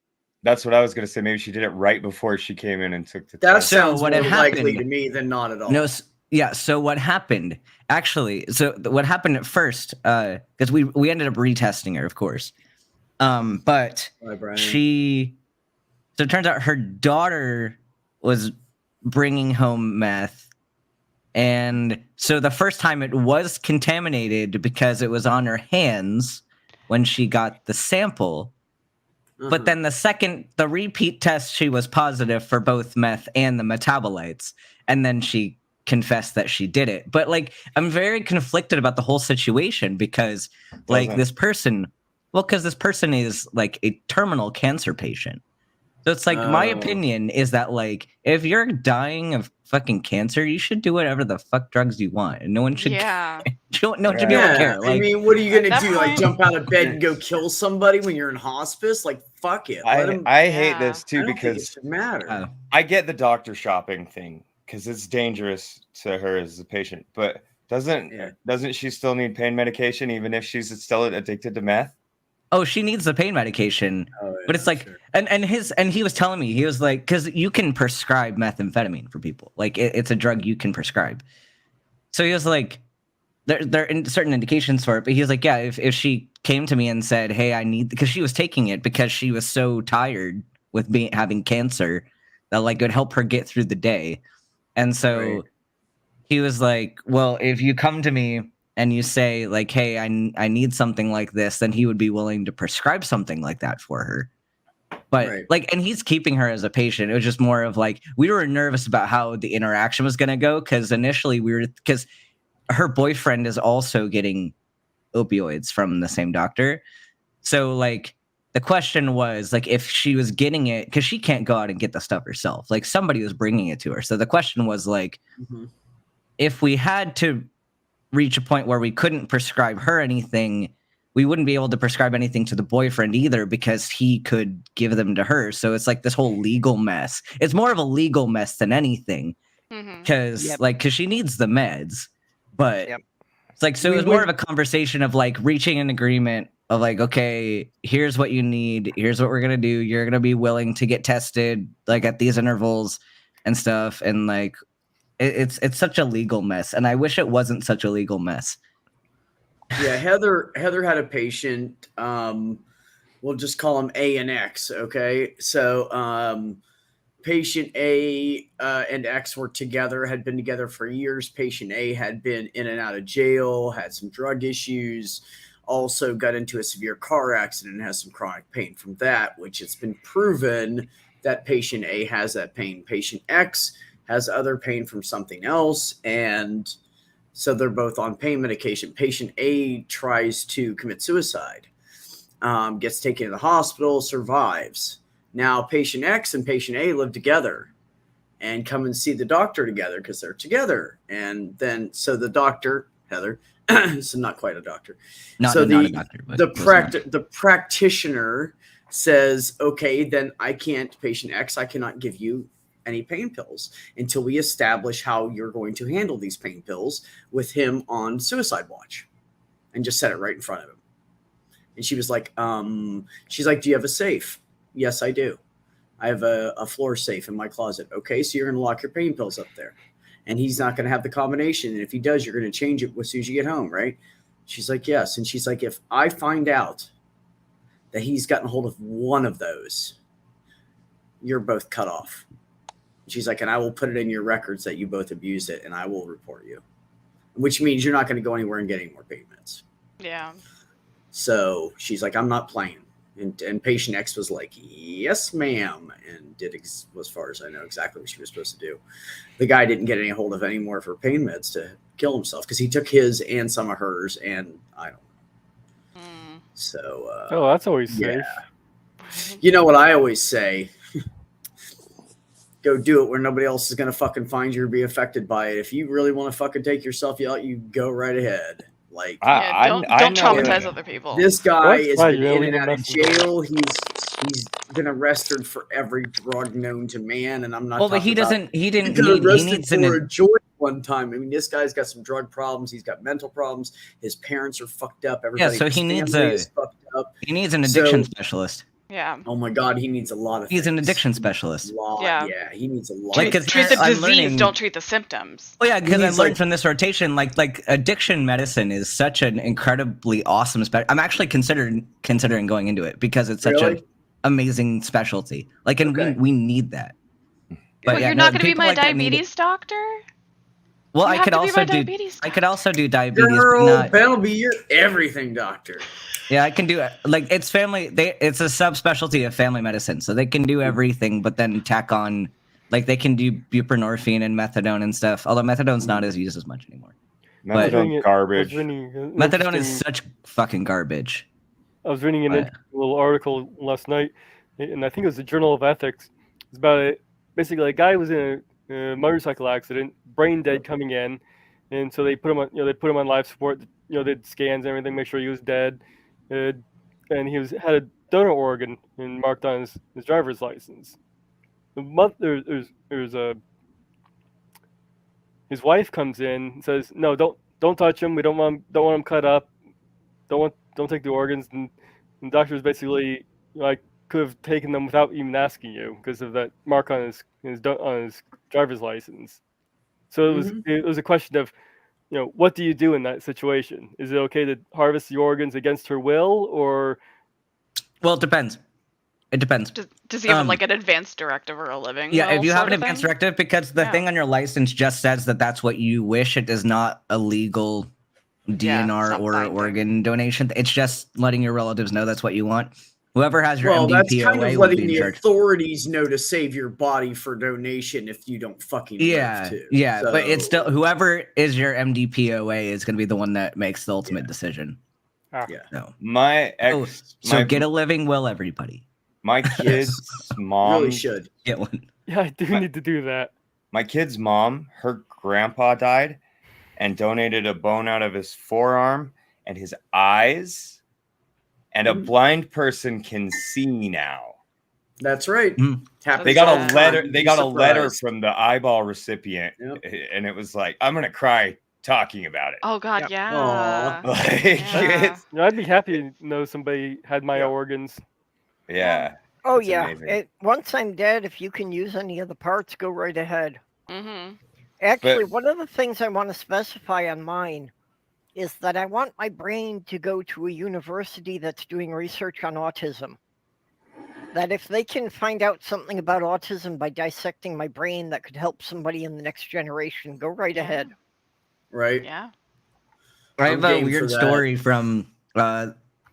That's what I was gonna say. Maybe she did it right before she came in and took the That test. So sounds what more had likely happened- to me than not at all. No, yeah. So what happened actually? So what happened at first? Because we ended up retesting her, of course. But Bye, Brian. she So it turns out her daughter was bringing home meth. And so the first time it was contaminated because it was on her hands when she got the sample. But then the repeat test, she was positive for both meth and the metabolites. And then she confessed that she did it. But like, I'm very conflicted about the whole situation because like this person is like a terminal cancer patient. So it's like my opinion is that like if you're dying of fucking cancer, you should do whatever the fuck drugs you want, and no one should. Yeah. no one should be able to care. Like, I mean, what are you gonna At do? that Like point- jump out of bed and go kill somebody when you're in hospice? Like fuck it. Let 'em- I hate Yeah. this I too don't think it because should matter. I get the doctor shopping thing because it's dangerous to her as a patient, but doesn't she still need pain medication even if she's still addicted to meth? oh, she needs the pain medication, Oh, but yeah, it's like, sure. and he was telling me, he was like, because you can prescribe methamphetamine for people, like it's a drug you can prescribe. So he was like, there are certain indications for it, but he was like, yeah, if she came to me and said, hey, I need, because she was taking it because she was so tired with having cancer that like it would help her get through the day, and so Right. he was like, well, if you come to me and you say like, hey, I need something like this, then he would be willing to prescribe something like that for her. But Right. like, and he's keeping her as a patient. It was just more of like, we were nervous about how the interaction was going to go. Cause initially because her boyfriend is also getting opioids from the same doctor. So like the question was like, if she was getting it, cause she can't go out and get the stuff herself, like somebody was bringing it to her. So the question was like, if we had to reach a point where we couldn't prescribe her anything, we wouldn't be able to prescribe anything to the boyfriend either because he could give them to her. So it's like this whole legal mess. It's more of a legal mess than anything because because she needs the meds, but it's like, so it was more of a conversation of like reaching an agreement of like, okay, here's what you need. Here's what we're going to do. You're going to be willing to get tested like at these intervals and stuff. And like, it's such a legal mess, and I wish it wasn't such a legal mess. Yeah, Heather had a patient. We'll just call him A and X. Okay, so patient A and X were together, had been together for years. Patient A had been in and out of jail, had some drug issues, also got into a severe car accident, and has some chronic pain from that, which it's been proven that patient A has that pain. Patient X has other pain from something else, and so they're both on pain medication. Patient A tries to commit suicide, gets taken to the hospital, survives. Now patient X and patient A live together and come and see the doctor together because they're together. And then so the doctor, Heather, so not quite a doctor. Not a doctor, but the practitioner says, okay, then patient X, I cannot give you any pain pills until we establish how you're going to handle these pain pills with him on suicide watch, and just set it right in front of him. And she was like, she's like, do you have a safe? Yes, I do. I have a floor safe in my closet. Okay, so you're going to lock your pain pills up there, and he's not going to have the combination. And if he does, you're going to change it as soon as you get home, right? She's like, yes. And she's like, if I find out that he's gotten a hold of one of those, you're both cut off. She's like, and I will put it in your records that you both abused it, and I will report you, which means you're not going to go anywhere and get any more payments. Yeah. So she's like, I'm not playing. And patient X was like, yes, ma'am, and did, as far as I know, exactly what she was supposed to do. The guy didn't get any hold of any more of her pain meds to kill himself because he took his and some of hers, and I don't know. So, oh, that's always safe. You know what I always say? Go do it where nobody else is going to fucking find you or be affected by it. If you really want to fucking take yourself out, you go right ahead. Like, don't traumatize other people. This guy has been really in and out of messing jail. He's been arrested for every drug known to man, and I'm not. Well, but he talking doesn't. He didn't. He got He arrested needs for a joint one time. I mean, this guy's got some drug problems. He's got mental problems. His parents are fucked up. Everybody. So he needs is fucked up. He needs an addiction specialist. Yeah. Oh my God, he needs a lot of. He's an addiction specialist. Yeah. Yeah, he needs a lot. Treat the disease, don't treat the symptoms. Oh yeah, because I learned from this rotation, like addiction medicine is such an incredibly awesome. I'm actually considering going into it because it's such amazing specialty. Like, and Okay. we need that. But yeah, you're no, not going to be people my like that need it. diabetes doctor? Well, You I have could to be also my do. diabetes I could doctor. also do diabetes. but Girl, not, Ben will be your everything doctor. yeah, I can do it. Like, it's family. It's a subspecialty of family medicine, so they can do everything, but then tack on, like, they can do buprenorphine and methadone and stuff. Although methadone's not as used as much anymore. But Methadone's garbage. methadone is such fucking garbage. I was reading an But- interesting little article last night, and I think it was the Journal of Ethics. It's about basically a guy was in a motorcycle accident, brain dead coming in, and so they put him on life support. They did scans and everything, make sure he was dead, and he had a donor organ and marked on his driver's license. His wife comes in and says, "No, don't touch him. We don't want him cut up. Don't take the organs." And the doctor's basically like, could have taken them without even asking you because of that mark on his driver's license. So it was a question of, what do you do in that situation? Is it okay to harvest the organs against her will, or? Well, it depends. It depends. Does he have like an advanced directive or a living? Yeah, if will you have sort an of advanced thing? directive, because the thing on your license just says that that's what you wish. It is not a legal DNR not or binding. organ donation. It's just letting your relatives know that's what you want. Whoever has your Well, that's MDPOA kind of will be letting in the charge. authorities know to save your body for donation if you don't fucking live to. Yeah, So- but it's still whoever is your MDPOA is going to be the one that makes the ultimate decision. Yeah. No. My ex, So my, get a living will, everybody. my kid's mom really should. Get one. Yeah, I do need to do that. My kid's mom, her grandpa died and donated a bone out of his forearm and his eyes, and a blind person can see now. That's right. Happens They got all a the letter. time. They Be got a letter surprised. from the eyeball recipient, and it was like, I'm gonna cry talking about it. Oh God, yeah. Aw. Like, Yeah. I'd be happy to know somebody had my organs. yeah. Oh It's yeah. amazing. Once I'm dead, if you can use any of the parts, go right ahead. Mm-hmm. Actually, one of the things I want to specify on mine is that I want my brain to go to a university that's doing research on autism. That if they can find out something about autism by dissecting my brain that could help somebody in the next generation, go right ahead. Right. Yeah. I I'm have a game for weird that. story from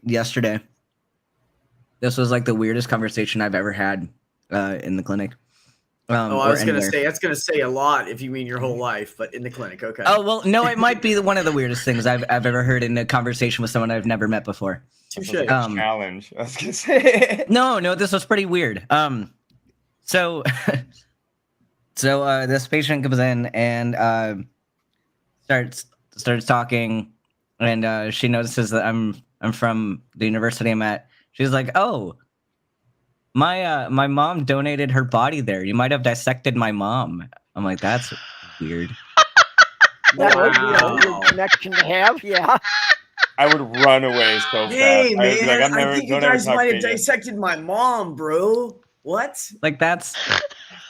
yesterday. This was like the weirdest conversation I've ever had in the clinic. I or was gonna anywhere. say that's gonna say a lot if you mean your whole life, but in the clinic, okay. Oh well, no, it might be one of the weirdest things I've ever heard in a conversation with someone I've never met before. Touche. Challenge. I was gonna say. No, this was pretty weird. So this patient comes in and starts talking, and she notices that I'm from the university I'm at. She's like, "Oh, my mom donated her body there. You might have dissected my mom." I'm like, "That's weird." That would be a Wow. weird connection to have, yeah. I would run away so Hey fast. I would be man, like, I'm never, I think you don't ever guys talk might to have me again. dissected my mom, bro. What? Like that's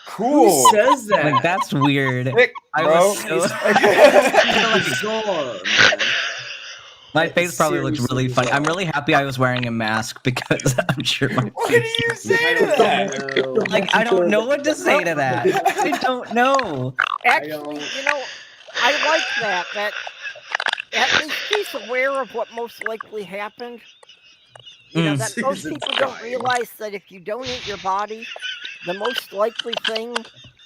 Cool. Who says that? like that's weird. Sick, I bro. was so Bizarre, man. my That face is probably looks seriously really funny. I'm bizarre. really happy I was wearing a mask because I'm sure my What do face you looks say to that? like I don't know what to say to that. I don't know. Actually, I like that. That at least she's aware of what most likely happened. That most Jesus people don't Christ. realize that if you donate your body, the most likely thing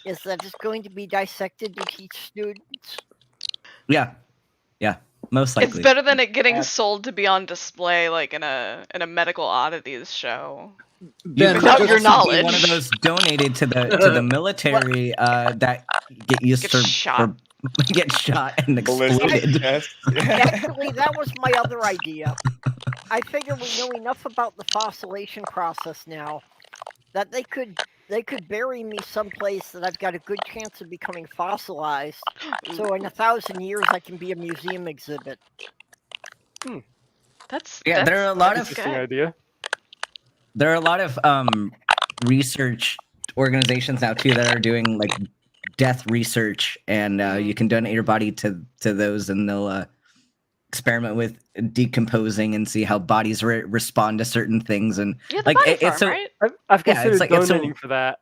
is that it's going to be dissected to teach students. Yeah, most likely. It's better than it getting sold to be on display like in a medical oddities show. You Without could your also be knowledge. one of those donated to the military that get used Get for shot. get shot and Ballistic exploded. test. Actually, that was my other idea. I figure we know enough about the fossilization process now that they could bury me someplace that I've got a good chance of becoming fossilized. So in 1,000 years, I can be a museum exhibit. That's There are a lot of Interesting idea. there are a lot of research organizations now too that are doing like death research, and you can donate your body to those, and experiment with decomposing and see how bodies respond to certain things, and Yeah, the like body it's farm, so right? I've Yeah, it's considered like- it's so- donating for that.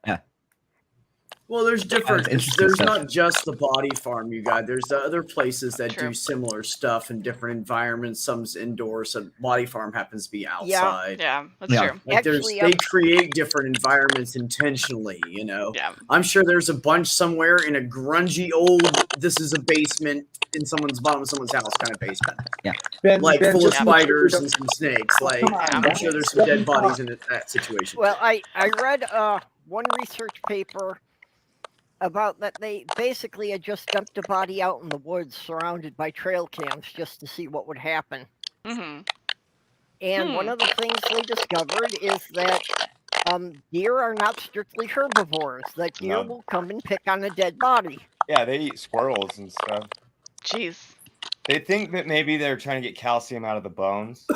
Well, there's different. interesting There's stuff. not just the body farm, you guys. There's the other places that True. do similar stuff in different environments. Some's indoors. Some body farm happens to be outside. Yeah, that's Yeah. true. Like Actually, they create different environments intentionally. You know. Yeah. I'm sure there's a bunch somewhere in a grungy old. This is a basement in someone's bottom of someone's house kind of basement, Ben, like Ben, full of just spiders and some snakes. Like Come on, I'm Ben. sure there's some dead bodies in that situation. Well, I read one research paper about that they basically had just dumped a body out in the woods surrounded by trail cams just to see what would happen. Mm-hmm. And one of the things they discovered is that deer are not strictly herbivores, that deer No. will come and pick on a dead body. Yeah, they eat squirrels and stuff. Jeez. They think that maybe they're trying to get calcium out of the bones.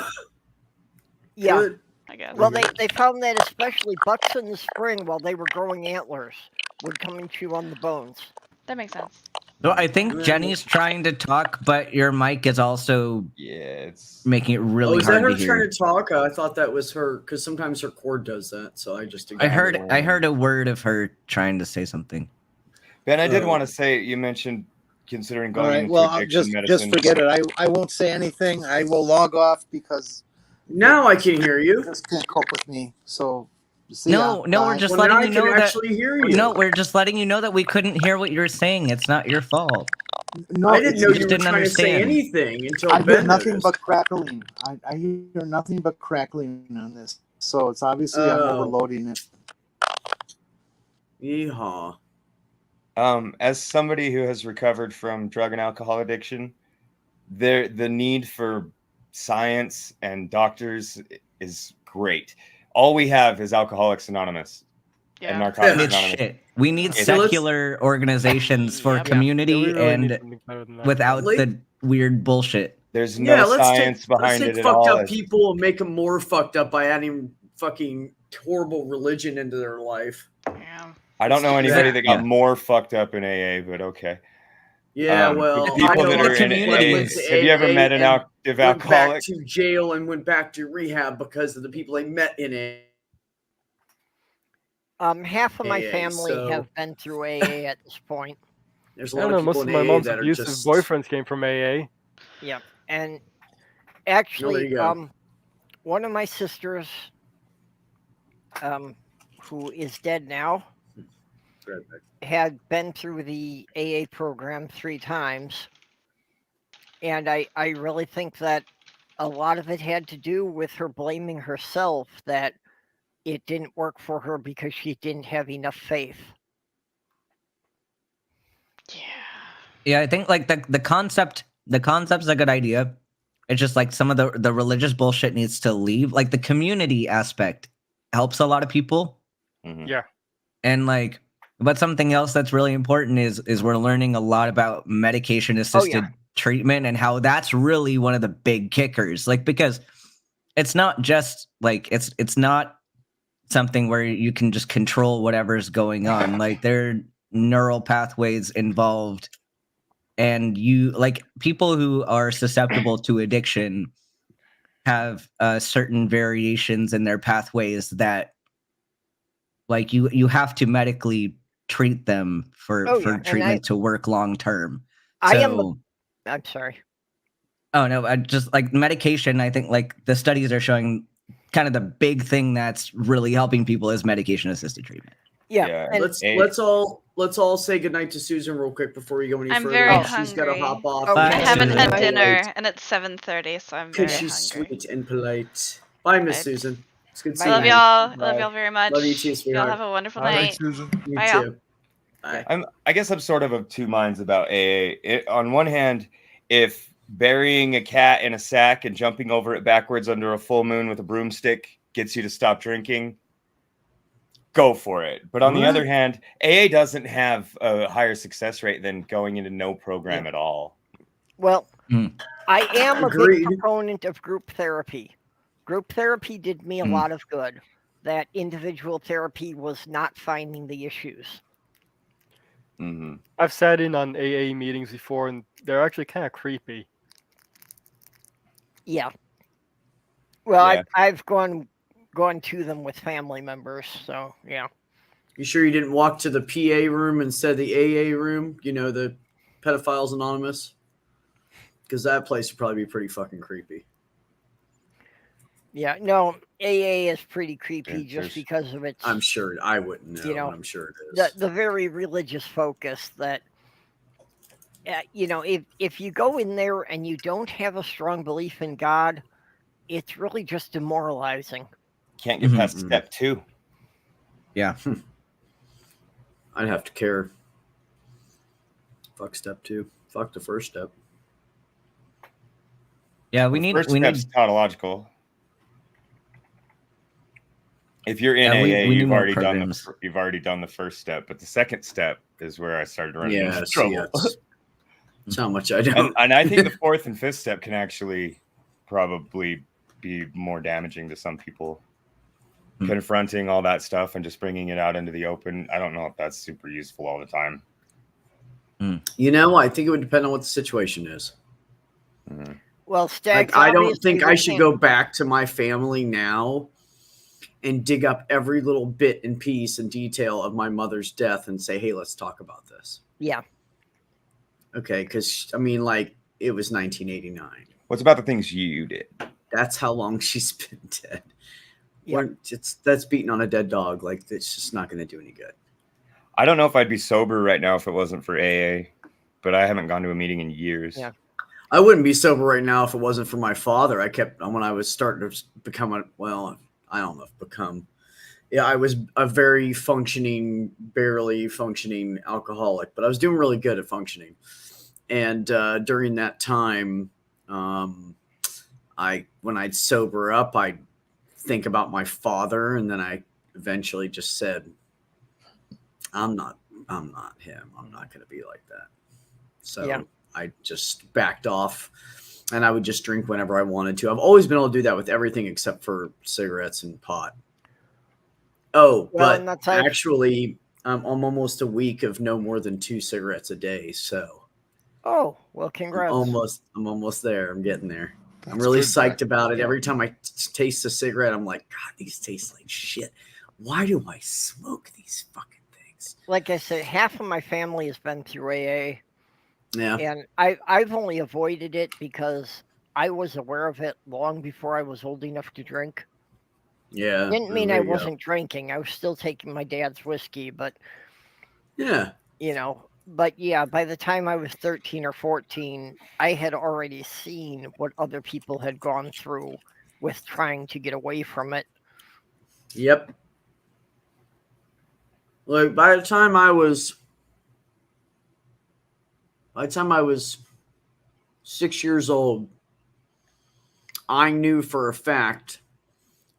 Yeah. Good. I guess. Well, they found that especially bucks in the spring while they were growing antlers would come and chew on the bones. That makes sense. So I think Jenny's trying to talk, but your mic is also Yeah, it's making it really Is that hard her to hear. trying to talk? I thought that was her because sometimes her cord does that. So I just I heard a word of her trying to say something. Ben. I did want to say you mentioned considering All going right. into Well, addiction just medicine. forget it. I won't say anything. I will log off because Now I can hear you. this can't cope with me. So see ya. No, we're Bye. just Well, now I letting you can know that. actually hear you. No, we're just letting you know that we couldn't hear what you were saying. It's not your fault. No, I didn't it's- know you you just were didn't trying to say understand. anything until I hear Ben nothing noticed. but crackling. I hear nothing but crackling on this. So it's obviously I'm Oh. overloading it. Yeehaw. As somebody who has recovered from drug and alcohol addiction, the need for science and doctors is great. All we have is Alcoholics Anonymous and Yeah. Narcotics It's Anonymous. shit. We need It's- secular organizations for Yep. community Yeah, we really need and something better than that. without Like- the weird bullshit. There's no Yeah, let's science behind take it at fucked all. up people and make them more fucked up by adding fucking horrible religion into their life. Yeah. I don't know anybody that got Yeah. more fucked up in AA, but okay. Yeah, The well, I people know that a are in community AA. is- Have you ever AA met an and active went back alcoholic? to jail and went back to rehab because of the people they met in it. Half of my AA, family so- have been through AA at this point. There's a I lot don't know. of Most people of in my AA mom's that are abusive just boyfriends came from AA. Yeah, and actually, you go. one of my sisters, who is dead now, had been through the AA program 3 times, and I really think that a lot of it had to do with her blaming herself that it didn't work for her because she didn't have enough faith. Yeah. Yeah, I think like the concept's a good idea. It's just like some of the religious bullshit needs to leave. Like the community aspect helps a lot of people. Mhm. Yeah. And like, but something else that's really important is we're learning a lot about medication assisted treatment and how that's really one of the big kickers. Like because it's not just like it's not something where you can just control whatever's going on. Like there are neural pathways involved, and you like people who are susceptible to addiction have certain variations in their pathways that like you have to medically treat them for and treatment to work long term. I am. So- I'm sorry. Oh no, I just like medication. I think like the studies are showing kind of the big thing that's really helping people is medication assisted treatment. Yeah, Yeah. and Let's all say goodnight to Susan real quick before we go any I'm further. very She's got to hungry. hop off. Okay. I Bye, haven't Susan. had Bye. dinner, and it's 7:30, so I'm very Because she's hungry. sweet and polite. Bye, Miss Bye. Susan. It's good Bye. seeing Love you. y'all. Bye. Love y'all very much. Love you too, Y'all sweetheart. have a wonderful Thanks, night. Susan. You Bye, y'all. too. Bye. I guess I'm sort of two minds about AA. On one hand, if burying a cat in a sack and jumping over it backwards under a full moon with a broomstick gets you to stop drinking, go for it. But on the What? other hand, AA doesn't have a higher success rate than going into no program at all. well, Mm. I am a Agreed. big proponent of group therapy. Group therapy did me a Mm. lot of good. That individual therapy was not finding the issues. Mm-hmm. I've sat in on AA meetings before, and they're actually kind of creepy. Yeah. Well, Yeah. I've gone to them with family members, so yeah. You sure you didn't walk to the PA room instead of the AA room? You know, the Pedophiles Anonymous? Because that place would probably be pretty fucking creepy. Yeah, no, AA is pretty creepy There's- just because of its, I'm sure I wouldn't know, You know, but I'm sure it is. the very religious focus that, you know, if you go in there and you don't have a strong belief in God, it's really just demoralizing. Can't get past Mhm. step 2. Yeah. I'd have to care. Fuck step 2. Fuck the first step. Yeah, First step's tautological. If you're in Yeah, AA, we need you've more already programs. done the first step, but the second step is where I started running Yeah, into see, trouble. that's how much I don't. And I think the fourth and fifth step can actually probably be more damaging to some people. Confronting all that stuff and just bringing it out into the open. I don't know if that's super useful all the time. You know, I think it would depend on what the situation is. Mm-hmm. Well, Stags, Like, I don't obviously think we I should can't- go back to my family now and dig up every little bit and piece and detail of my mother's death and say, hey, let's talk about this. Yeah. Okay, because, I mean, like, it was 1989. What's about the things you did? That's how long she's been dead. Yep. That's beating on a dead dog. Like, it's just not going to do any good. I don't know if I'd be sober right now if it wasn't for AA, but I haven't gone to a meeting in years. Yeah. I wouldn't be sober right now if it wasn't for my father. When I was starting to become I don't know if become. Yeah, I was a very barely functioning alcoholic, but I was doing really good at functioning. And during that time, when I'd sober up, I'd think about my father, and then I eventually just said, I'm not him. I'm not going to be like that. So Yeah. I just backed off, and I would just drink whenever I wanted to. I've always been able to do that with everything except for cigarettes and pot. Oh, Well, and but that's how- actually, I'm almost a week of no more than 2 cigarettes a day. So Oh, well, congrats. I'm almost there. I'm getting there. I'm That's really good, psyched Jack. about it. Every time I taste a cigarette, I'm like, God, these taste like shit. Why do I smoke these fucking things? Like I said, half of my family has been through AA, Yeah. and I've only avoided it because I was aware of it long before I was old enough to drink. Yeah. Didn't mean there I you go. wasn't drinking. I was still taking my dad's whiskey, but Yeah. you know, but yeah, by the time I was 13 or 14, I had already seen what other people had gone through with trying to get away from it. Yep. Like by the time I was 6 years old, I knew for a fact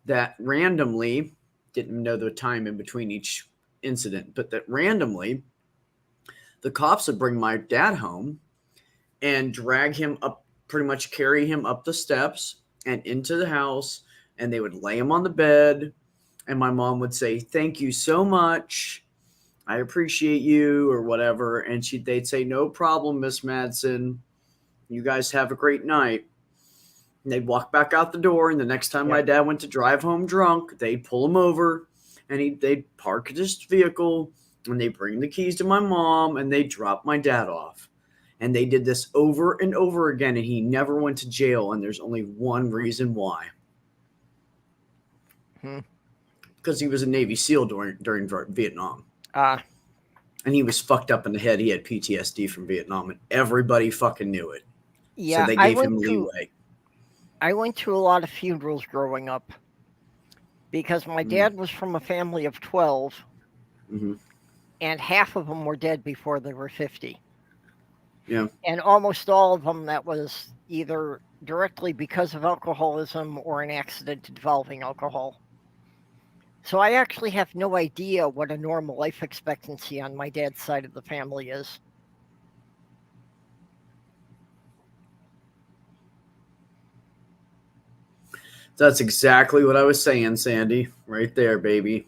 that randomly, didn't know the time in between each incident, but that randomly the cops would bring my dad home and drag him up, pretty much carry him up the steps and into the house, and they would lay him on the bed, and my mom would say, "Thank you so much. I appreciate you," or whatever, and they'd say, "No problem, Miss Madsen. You guys have a great night." And they'd walk back out the door, and the next time my dad went to drive home drunk, they'd pull him over, and they'd park his vehicle, and they'd bring the keys to my mom, and they'd drop my dad off. And they did this over and over again, and he never went to jail, and there's only one reason why. Because he was a Navy SEAL during Vietnam. Ah. And he was fucked up in the head. He had PTSD from Vietnam, and everybody fucking knew it. Yeah, So they gave him leeway. I went to a lot of funerals growing up because my dad was from a family of 12, and half of them were dead before they were 50. Yeah. And almost all of them, that was either directly because of alcoholism or an accident involving alcohol. So I actually have no idea what a normal life expectancy on my dad's side of the family is. That's exactly what I was saying, Sandy. Right there, baby.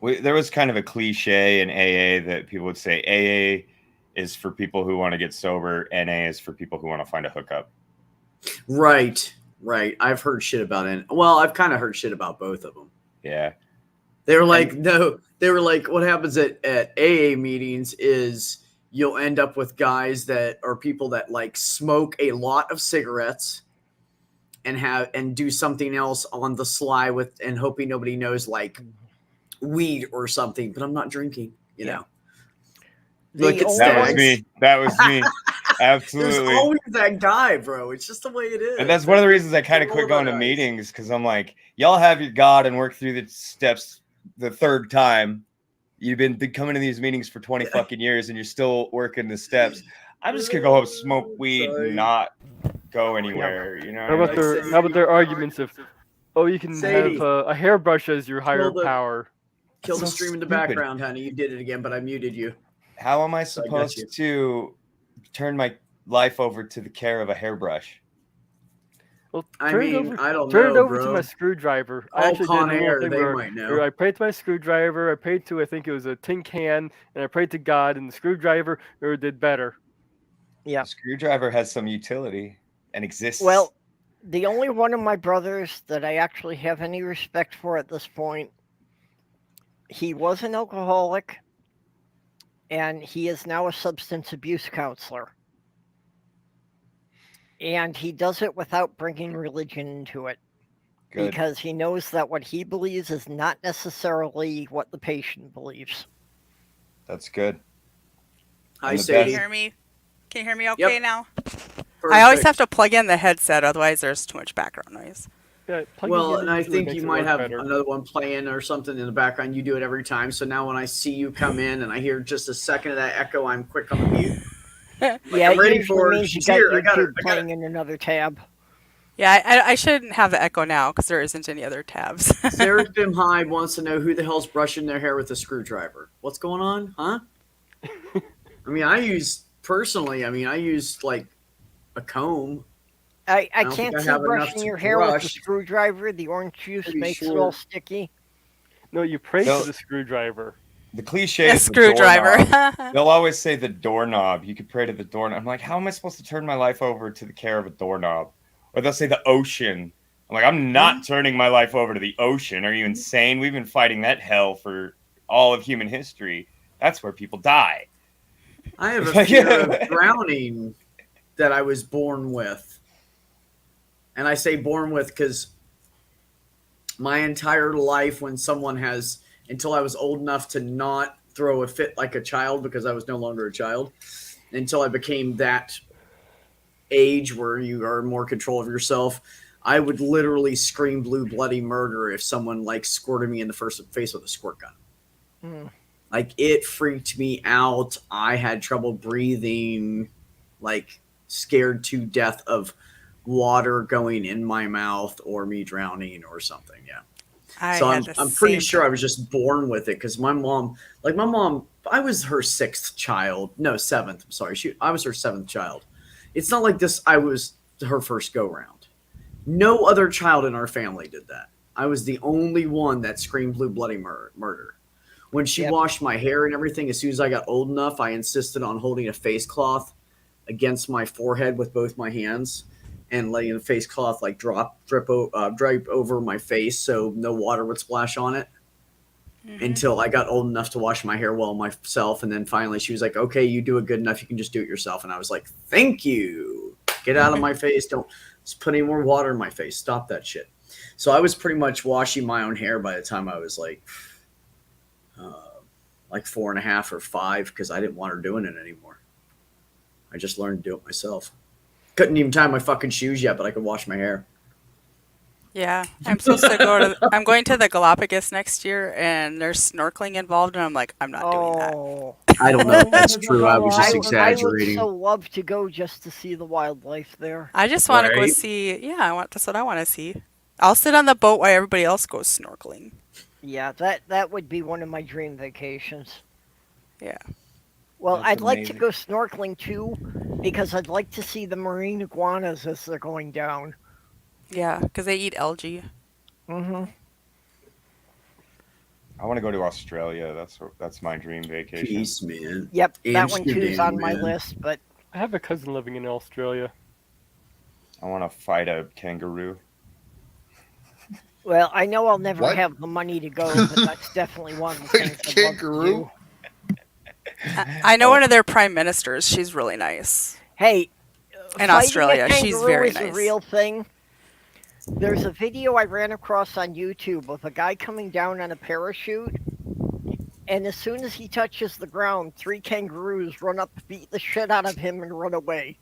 There was kind of a cliche in AA that people would say AA is for people who want to get sober, NA is for people who want to find a hookup. Right. Right. I've heard shit about it. Well, I've kind of heard shit about both of them. Yeah. They were like, no, they were like, what happens at AA meetings is you'll end up with guys that are people that like smoke a lot of cigarettes and do something else on the sly with and hoping nobody knows, like weed or something, but I'm not drinking, you know. Look, it's that was me. That was me. Absolutely. There's always that guy, bro. It's just the way it is. And that's one of the reasons I kind of quit going to meetings, because I'm like, y'all have your God and work through the steps the third time. You've been coming to these meetings for 20 fucking years and you're still working the steps. I'm just gonna go home, smoke weed, and not go anywhere. You know. How about their arguments of, oh, you can have a hairbrush as your higher power. Kill the stream in the background, honey. You did it again, but I muted you. How am I supposed to turn my life over to the care of a hairbrush? Well, I don't know. Turn it over bro. to my screwdriver. I actually did a whole thing where I prayed to my screwdriver. I prayed to, I think it was a tin can, and I prayed to God, and the screwdriver did better. Yeah. The screwdriver has some utility and exists. Well, the only one of my brothers that I actually have any respect for at this point, he was an alcoholic, and he is now a substance abuse counselor. And he does it without bringing religion into it. Good. Because he knows that what he believes is not necessarily what the patient believes. That's good. Hi, Sadie. Can you hear me? Can you hear me okay now? Perfect. I always have to plug in the headset, otherwise there's too much background noise. Yeah, well, and I think you might have another one playing or something in the background. You do it every time. So now when I see you come in and I hear just a second of that echo, I'm quick on the mute. Yeah, I'm ready for it. She's here. I got it. Playing in another tab. Yeah, I shouldn't have the echo now because there isn't any other tabs. Sarah Jim Hyde wants to know who the hell's brushing their hair with a screwdriver. What's going on, huh? I mean, I use like a comb. I can't see brushing your hair with a screwdriver. The orange juice makes it all sticky. No, you pray to the screwdriver. The cliche is screwdriver. The They'll always say the doorknob. You could pray to the doorknob. I'm like, how am I supposed to turn my life over to the care of a doorknob? Or they'll say the ocean. I'm like, I'm not turning my life over to the ocean. Are you insane? We've been fighting that hell for all of human history. That's where people die. I have a fear of drowning that I was born with. And I say born with because my entire life, when someone has, until I was old enough to not throw a fit like a child because I was no longer a child, until I became that age where you are in more control of yourself, I would literally scream blue bloody murder if someone like squirted me in the face with a squirt gun. Mm. Like, it freaked me out. I had trouble breathing, like scared to death of water going in my mouth or me drowning or something. Yeah. I'm pretty sure I was just born with it because my mom, I was her seventh. I'm sorry. I was her seventh child. It's not like this. I was her first go round. No other child in our family did that. I was the only one that screamed blue bloody murder. When she washed my hair and everything, as soon as I got old enough, I insisted on holding a face cloth against my forehead with both my hands and letting the face cloth like drip over my face so no water would splash on it until I got old enough to wash my hair well myself. And then finally she was like, okay, you do it good enough. You can just do it yourself. And I was like, thank you. Get out of my face. Don't put any more water in my face. Stop that shit. So I was pretty much washing my own hair by the time I was like 4.5 or 5 because I didn't want her doing it anymore. I just learned to do it myself. Couldn't even tie my fucking shoes yet, but I could wash my hair. Yeah, I'm supposed to I'm going to the Galapagos next year, and there's snorkeling involved, and I'm like, I'm not doing that. I don't know if that's true. I was just exaggerating. I would so love to go just to see the wildlife there. I just want to go see. Yeah, that's what I want to see. I'll sit on the boat while everybody else goes snorkeling. Yeah, that would be one of my dream vacations. Yeah. Well, I'd like to go snorkeling too, because I'd like to see the marine iguanas as they're going down. Yeah, because they eat algae. Mm-hmm. I want to go to Australia. That's my dream vacation. Peace, man. Yep, that one too is on my list. But I have a cousin living in Australia. I want to fight a kangaroo. Well, I know I'll never What? have the money to go, but that's definitely one of the things I'd love to Kangaroo? do. I know one of their prime ministers. She's really nice. Hey, In fighting Australia, a she's kangaroo very is a nice. real thing. There's a video I ran across on YouTube of a guy coming down on a parachute, and as soon as he touches the ground, 3 kangaroos run up, beat the shit out of him, and run away.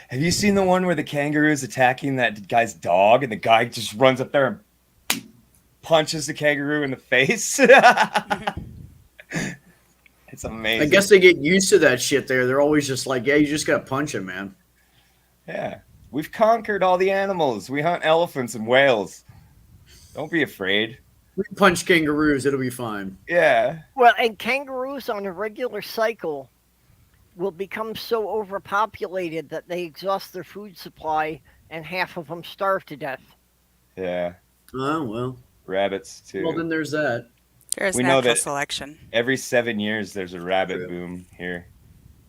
Have you seen the one where the kangaroo is attacking that guy's dog and the guy just runs up there and punches the kangaroo in the face? It's amazing. I guess they get used to that shit there. They're always just like, yeah, you just got to punch him, man. Yeah. We've conquered all the animals. We hunt elephants and whales. Don't be afraid. We can punch kangaroos. It'll be fine. Yeah. Well, and kangaroos on a regular cycle will become so overpopulated that they exhaust their food supply and half of them starve to death. Yeah. Oh, well. Rabbits, too. Well, then there's that. There's We know natural that selection. Every 7 years, there's a rabbit True. boom here.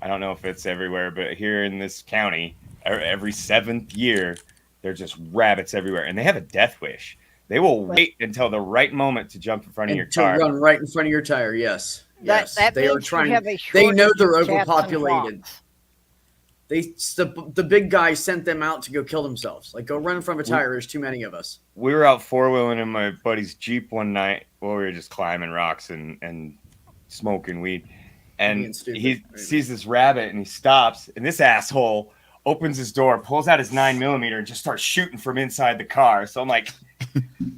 I don't know if it's everywhere, but here in this county, every 7th year, there's just rabbits everywhere. And they have a death wish. They will wait until the right moment to jump in front of your And to car. run right in front of your tire, yes. Yes. That They are means trying. we have a They know shortage they're of cats and overpopulated. hawks. The big guy sent them out to go kill themselves. Like, go run in front of a tire. There's too many of us. We were out 4-wheeling in my buddy's Jeep one night while we were just climbing rocks and smoking weed. Being And stupid. he sees this rabbit and he stops. And this asshole opens his door, pulls out his 9mm, and just starts shooting from inside the car. So I'm like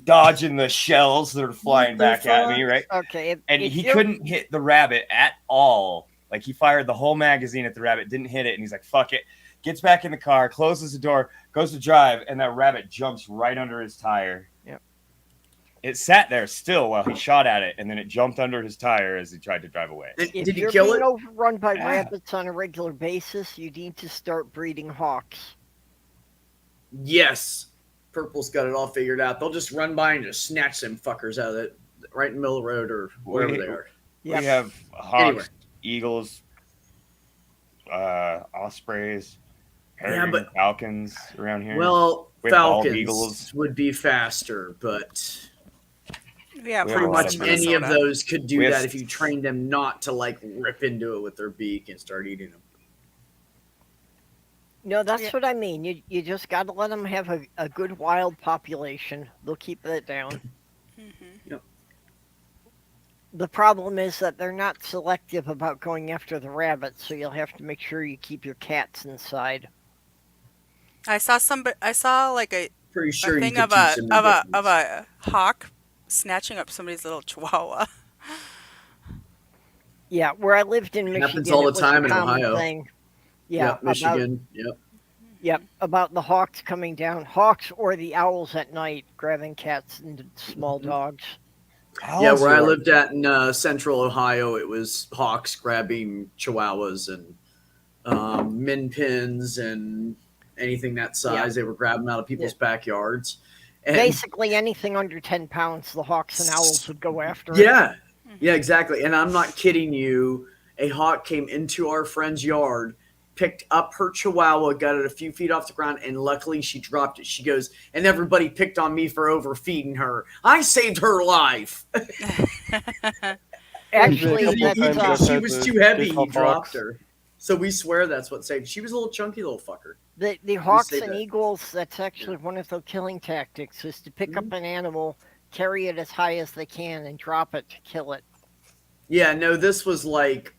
dodging the shells that are flying back at me, right? Okay. And he couldn't hit the rabbit at all. Like, he fired the whole magazine at the rabbit, didn't hit it, and he's like, fuck it. Gets back in the car, closes the door, goes to drive, and that rabbit jumps right under his tire. Yep. It sat there still while he shot at it, and then it jumped under his tire as he tried to drive away. If Did he you're kill being it? overrun by Yeah. rabbits on a regular basis, you need to start breeding hawks. Yes. Purple's got it all figured out. They'll just run by and just snatch them fuckers out of it right in the middle of the road or wherever they are. Yep. We have hawks, Anyway. eagles, ospreys, Yeah, peregrine but- falcons around here. Well, We have bald falcons eagles. would be faster, but Yeah, We pretty have much in any of Minnesota. those could do We have- that if you trained them not to like rip into it with their beak and start eating them. No, that's Yeah. what I mean. You just got to let them have a good wild population. They'll keep that down. The problem is that they're not selective about going after the rabbits, so you'll have to make sure you keep your cats inside. I saw like a Pretty sure you thing could of teach a them of the a difference. of a hawk snatching up somebody's little chihuahua. Yeah, where I lived in Michigan, Happens all it the was time a in common Ohio. thing. Yeah, Yep, Michigan. Yep. about the hawks coming down, hawks or the owls at night grabbing cats and small dogs. Yeah, where I lived at in central Ohio, it was hawks grabbing chihuahuas and min pins and anything that size. Yeah. They were grabbing out of people's backyards. And Basically, anything under 10 pounds, the hawks and owls would go after it. yeah, yeah, exactly. And I'm not kidding you. A hawk came into our friend's yard, picked up her chihuahua, got it a few feet off the ground, and luckily she dropped it. She goes, and everybody picked on me for overfeeding her. I saved her life. Actually, Couple that's, times I've She had was to too heavy. chase He off dropped hawks. her. So we swear that's what saved. She was a little chunky little fucker. the hawks say and that. eagles, that's actually one of their killing tactics, is to pick up an animal, carry it as high as they can, and drop it to kill it. Yeah, no, this was like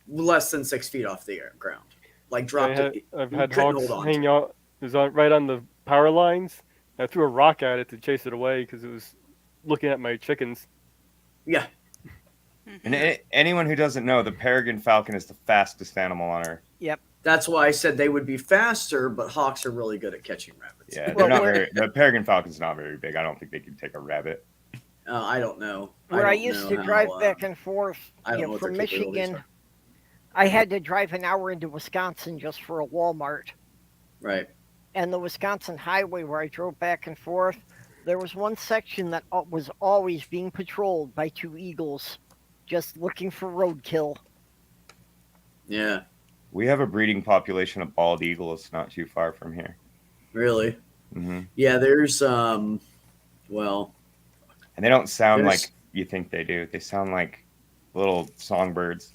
less than 6 feet off the ground. Like dropped it. I've You had couldn't hawks hold on to hang out. It was right on the power lines. I threw a rock at it to chase it away because it was looking at my chickens. Yeah. And anyone who doesn't know, the peregrine falcon is the fastest animal on Earth. That's why I said they would be faster, but hawks are really good at catching rabbits. Yeah, Well, they're not where- the peregrine falcon's not very big. I don't think they can take a rabbit. I don't know. Where I don't used know to how, drive back and forth I don't know what from their capabilities Michigan, are. I had to drive an hour into Wisconsin just for a Walmart. Right. And the Wisconsin highway where I drove back and forth, there was one section that was always being patrolled by 2 eagles, just looking for roadkill. Yeah. We have a breeding population of bald eagles not too far from here. Really? Hmm. Yeah, there's well, And they don't sound there's like you think they do. They sound like little songbirds.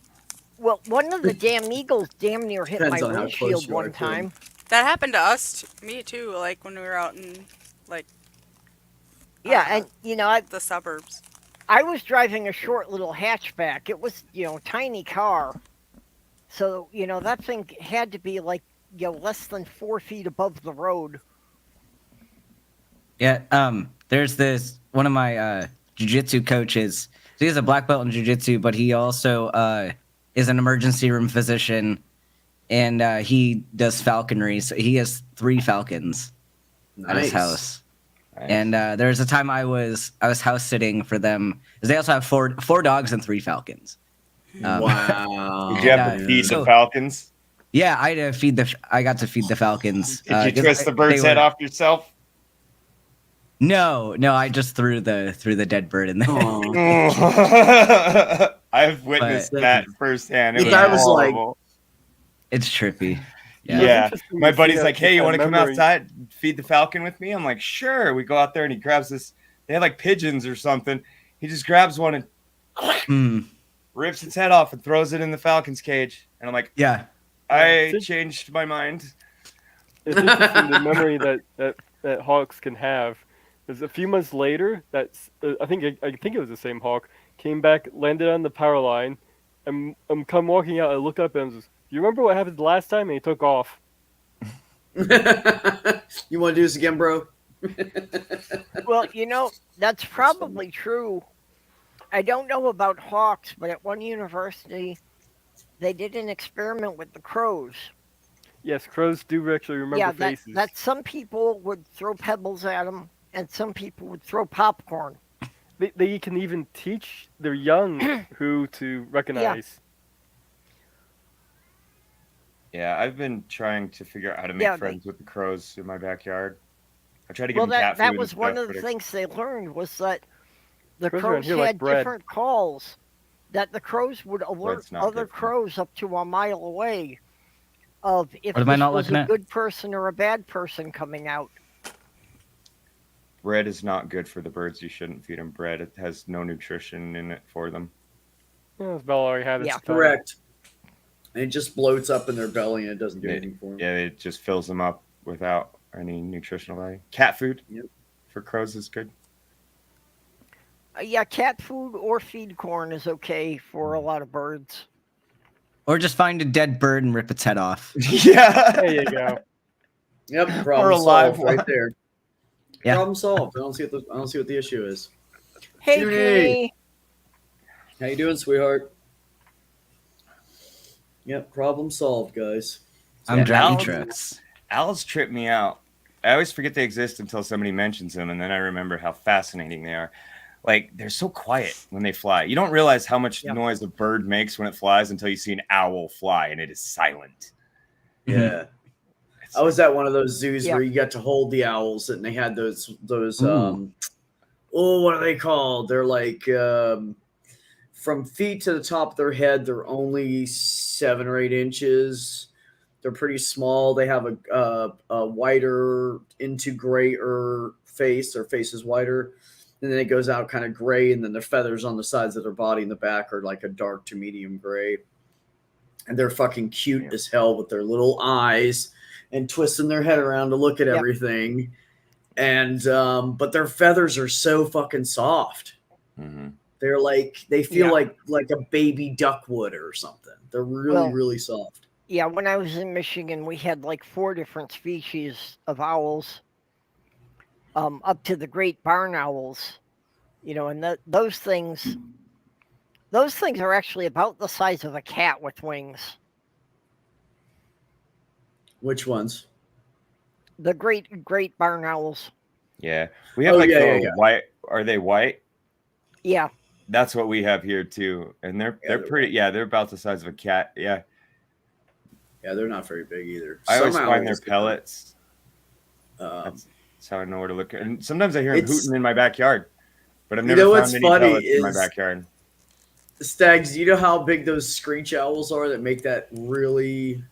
Well, one of the damn eagles damn near hit depends my on how close windshield you are one to them. time. That happened to us, me too. Like when we were out in like Yeah, and the suburbs. I was driving a short little hatchback. It was, tiny car. So, that thing had to be like, less than 4 feet above the road. Yeah, there's this one of my jiu-jitsu coaches. So he has a black belt in jiu-jitsu, but he also is an emergency room physician, and he does falconry. So he has 3 falcons at his Nice. house. Nice. And there was a time I was house sitting for them because they also have four dogs and 3 falcons. Wow. Did you have to feed the falcons? Yeah, I got to feed the falcons. Did you twist the bird's head off yourself? No, I just threw the dead bird in there. I've witnessed that firsthand. It was horrible. It's trippy. Yeah. My buddy's like, hey, you want to come outside and feed the falcon with me? I'm like, sure. We go out there and he grabs this. They had like pigeons or something. He just grabs one and rips its head off and throws it in the falcon's cage. And I'm like, yeah, I changed my mind. It's interesting the memory that hawks can have. Because a few months later, I think it was the same hawk, came back, landed on the power line, and come walking out. I look up and I was, you remember what happened the last time? And he took off. You want to do this again, bro? Well, that's probably true. I don't know about hawks, but at one university, they did an experiment with the crows. Yes, crows do actually remember faces. That some people would throw pebbles at them, and some people would throw popcorn. They can even teach their young who to recognize. Yeah, I've been trying to figure out how to make friends with the crows in my backyard. I tried to give them cat food. That was one of the things they learned was that the crows had different calls. That the crows would alert other crows up to a mile away of if this was a good person or a bad person coming out. Bread is not good for the birds. You shouldn't feed them bread. It has no nutrition in it for them. Yeah, Bella already had it. Yeah, correct. And it just bloats up in their belly and it doesn't do anything for them. Yeah, it just fills them up without any nutritional value. Cat food for crows is good. Yeah, cat food or feed corn is okay for a lot of birds. Or just find a dead bird and rip its head off. Yeah. There you go. Yep, problem solved right there. Yeah. Problem solved. I don't see what the issue is. Hey, Junie. How you doing, sweetheart? Yep, problem solved, guys. I'm driving trucks. Owls trip me out. I always forget they exist until somebody mentions them, and then I remember how fascinating they are. Like, they're so quiet when they fly. You don't realize how much noise a bird makes when it flies until you see an owl fly, and it is silent. Yeah. I was at one of those zoos where you got to hold the owls, and they had those what are they called? They're like from feet to the top of their head, they're only 7 or 8 inches. They're pretty small. They have a whiter into grayer face. Their face is whiter. And then it goes out kind of gray, and then their feathers on the sides of their body in the back are like a dark to medium gray. And they're fucking cute as hell with their little eyes and twisting their head around to look at everything. And but their feathers are so fucking soft. Mm-hmm. They're like, they feel like a baby duckwood or something. They're really soft. Yeah, when I was in Michigan, we had like 4 different species of owls, up to the great barn owls, and those things are actually about the size of a cat with wings. Which ones? The great barn owls. Yeah, we have white. Are they white? Yeah. That's what we have here too, and they're pretty. Yeah, they're about the size of a cat. Yeah. Yeah, they're not very big either. I always find their pellets. That's how I know where to look. And sometimes I hear them hooting in my backyard, but I've never found any pellets in my backyard. Stags, do you know how big those screech owls are that make that really?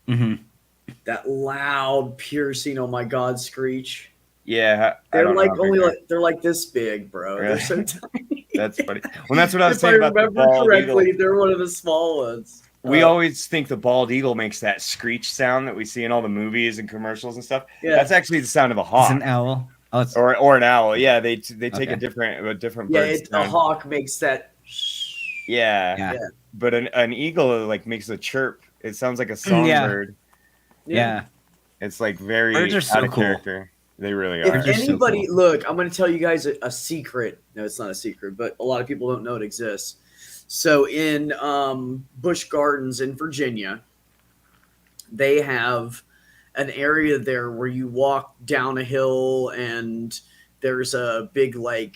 Mm-hmm. That loud, piercing, oh my God, screech. Yeah, I They're don't know like how big only they are. like they're like this big, bro. Really? They're so tiny. That's funny. Well, that's what I was If I saying about the remember bald correctly, eagle. they're one of the small ones. We always think the bald eagle makes that screech sound that we see in all the movies and commercials and stuff. Yeah. That's actually the sound of a It's hawk an owl. Oh, it's or an owl. Yeah, they take Okay. a different Yeah, bird's a sound. hawk makes that. Yeah. Yeah. But an eagle like makes a chirp. It sounds like a Yeah. songbird. Yeah. It's like very Birds are so out of cool. character. They really If are. Birds are so anybody, cool. look, I'm going to tell you guys a secret. No, it's not a secret, but a lot of people don't know it exists. So in Busch Gardens in Virginia, they have an area there where you walk down a hill and there's a big like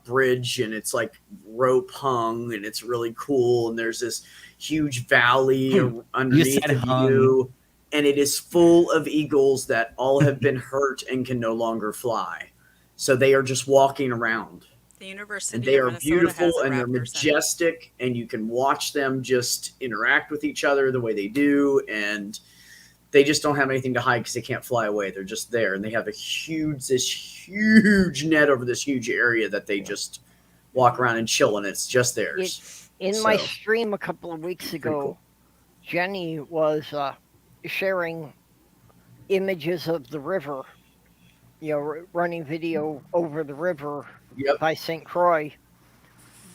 bridge and it's like rope hung and it's really cool and there's this huge valley underneath said of hung. you and it is full of eagles that all have been hurt and can no longer fly, so they are just walking around The University and they of are Minnesota beautiful has a and they're raptor center. majestic and you can watch them just interact with each other the way they do, and they just don't have anything to hide because they can't fly away. They're just there, and they have this huge net over this huge area that they just walk around and chill, and it's just theirs. In my So, stream a couple of weeks ago, cool. Jenny was sharing images of the river, running video over the river Yep. by St. Croix.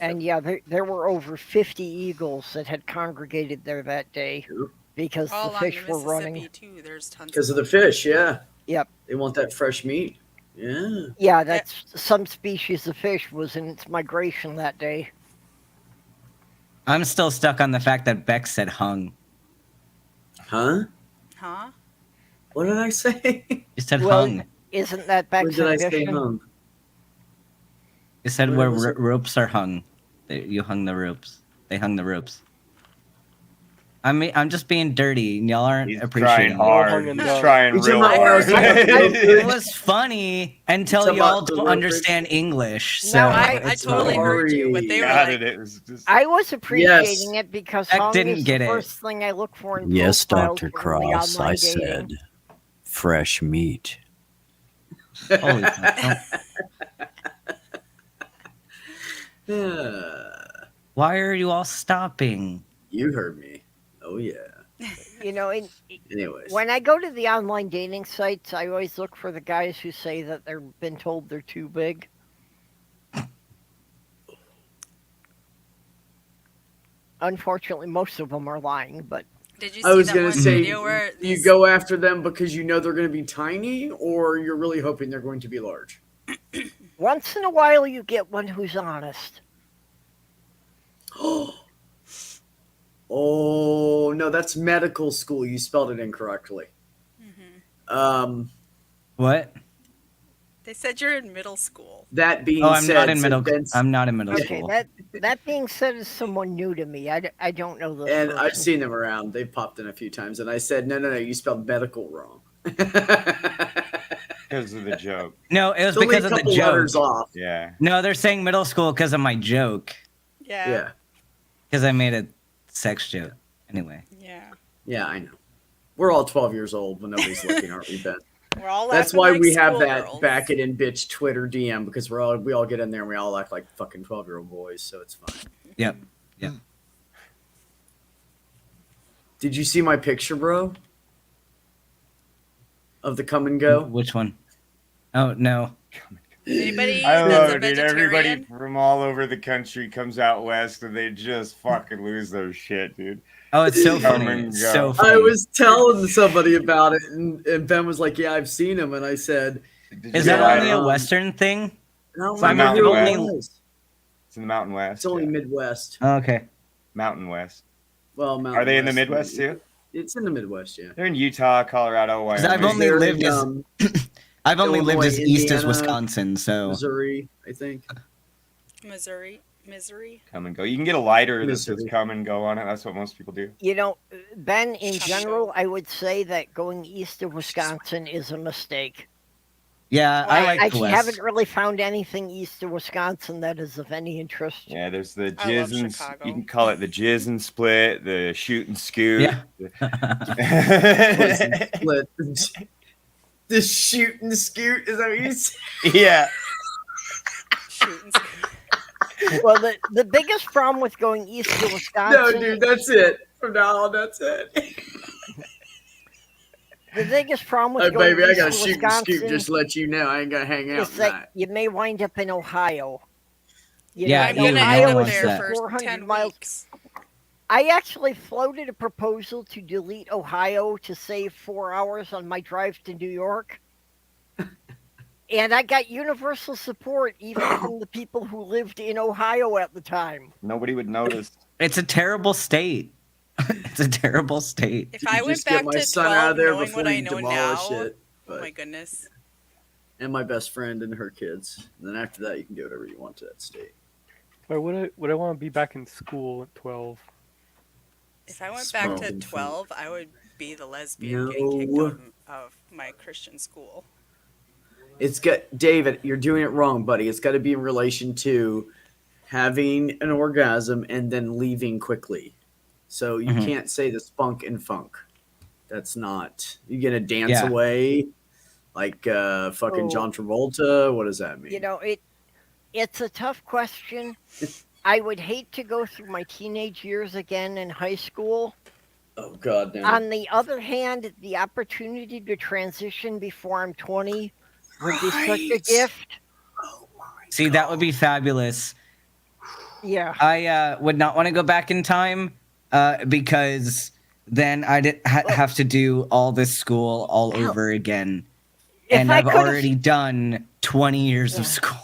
And yeah, there were over 50 eagles that had congregated there that day Yep. because All the along fish the were Mississippi running. too. There's tons Because of the fish, yeah. Yep. They want that fresh meat. Yeah. Yeah, that's some species of fish was in its migration that day. I'm still stuck on the fact that Beck said hung. Huh? Huh? What did I say? You said Well, hung. Isn't that Where Beck's did I say ambition? hung? You said Where where was it? ropes are hung. You hung the ropes. They hung the ropes. I'm just being dirty, and y'all aren't He's trying appreciating it. hard. and He's done. trying You real talking about when I was hard. talking about It was funny until talking y'all about the don't rope understand English. So No, I it's totally fine. heard you, but they were Got like, it. was just I was appreciating it because Beck hung didn't is get the it. first thing I look for in Yes, profiles Dr. for early Cross, online I dating. said fresh meat. Holy fuck. Why are you all stopping? You heard me. Oh yeah. Anyways. When I go to the online dating sites, I always look for the guys who say that they've been told they're too big. Unfortunately, most of them are lying, but did you I see was that gonna one say, video where you these, go after them because you know they're going to be tiny, or you're really hoping they're going to be large. once in a while you get one who's honest. Oh no, that's medical school. You spelled it incorrectly. What? they said you're in middle school. That being Oh, I'm said, not in so middle. Ben's- I'm not in middle Okay, school. that being said, is someone new to me. I don't know this and person. I've seen them around. They've popped in a few times, and I said, no, you spelled medical wrong. because of the joke. No, it was It's only because a of the couple joke. letters off. Yeah. No, they're saying middle school because of my joke. Yeah. Yeah, Because I made a sex joke. Anyway. Yeah. I know. We're all 12 years old when nobody's looking, aren't we, Ben? We're all That's laughing why like we have that schoolgirls. back it in bitch Twitter DM, because we all get in there and we all act like fucking 12-year-old boys, so it's fine. Yep. Did you see my picture, bro? Of the come and go? Which one? Oh, no. Anybody I that's love a it, dude. Everybody vegetarian? from all over the country comes out west and they just fucking lose their shit, dude. Oh, it's so Come funny. and It's go. so funny. I was telling somebody about it, and Ben was like, yeah, I've seen him. And I said, Did Is you that get only a it? Western thing? I don't It's in the remember who Mountain it West. was. It's in the Mountain West. It's only yeah. Midwest. Oh, okay. Mountain West. Well, Mountain Are they in the West, Midwest maybe. too? It's in the Midwest, yeah. They're in Utah, Colorado, Because Wyoming. I've only They're lived in, as I've only lived Illinois, as east as Indiana, Wisconsin, so Missouri, I think. Misery. Come and go. You can get a lighter that says Missouri. come and go on it. That's what most people do. Ben, in general, I would say that going east of Wisconsin is a mistake. Yeah, I like I the West. haven't really found anything east of Wisconsin that is of any interest. Yeah, there's the I love jizz and Chicago. you can call it the jizz and split, the shoot and scoot. Yeah. Split. The shoot and scoot, is that what you said? Yeah. Shooting. Well, the biggest problem with going east of Wisconsin. No, dude, that's it. From now on, that's it. The biggest problem with Hey, going baby, I east got of to shoot and scoot. Wisconsin Just to let you know, I ain't gonna hang out is that tonight. you may wind up in Ohio. Yeah, I'm you gonna know end one up wants there that. for 400 10 miles. weeks. I actually floated a proposal to delete Ohio to save 4 hours on my drive to New York. And I got universal support even from the people who lived in Ohio at the time. Nobody would notice. It's a terrible state. It's a terrible state. If I went Just get back my to son out 12 of there knowing before what I you know demolish now, it. oh But, my goodness. and my best friend and her kids. And then after that, you can do whatever you want to that state. Or would I want to be back in school at 12? If I went back to Smoking 12, I would be the lesbian getting kicked No. out of my Christian school. It's got David. You're doing it wrong, buddy. It's got to be in relation to having an orgasm and then leaving quickly. So you can't say the spunk and funk. That's not. You gonna dance Yeah. away like fucking John Travolta? What does that mean? You know, it's a tough question. I would hate to go through my teenage years again in high school. Oh God, no. On the other hand, the opportunity to transition before I'm 20 would be such a gift. See, that would be fabulous. Yeah. I would not want to go back in time because then I'd have to do all this school all over again. And I've already done 20 years of school.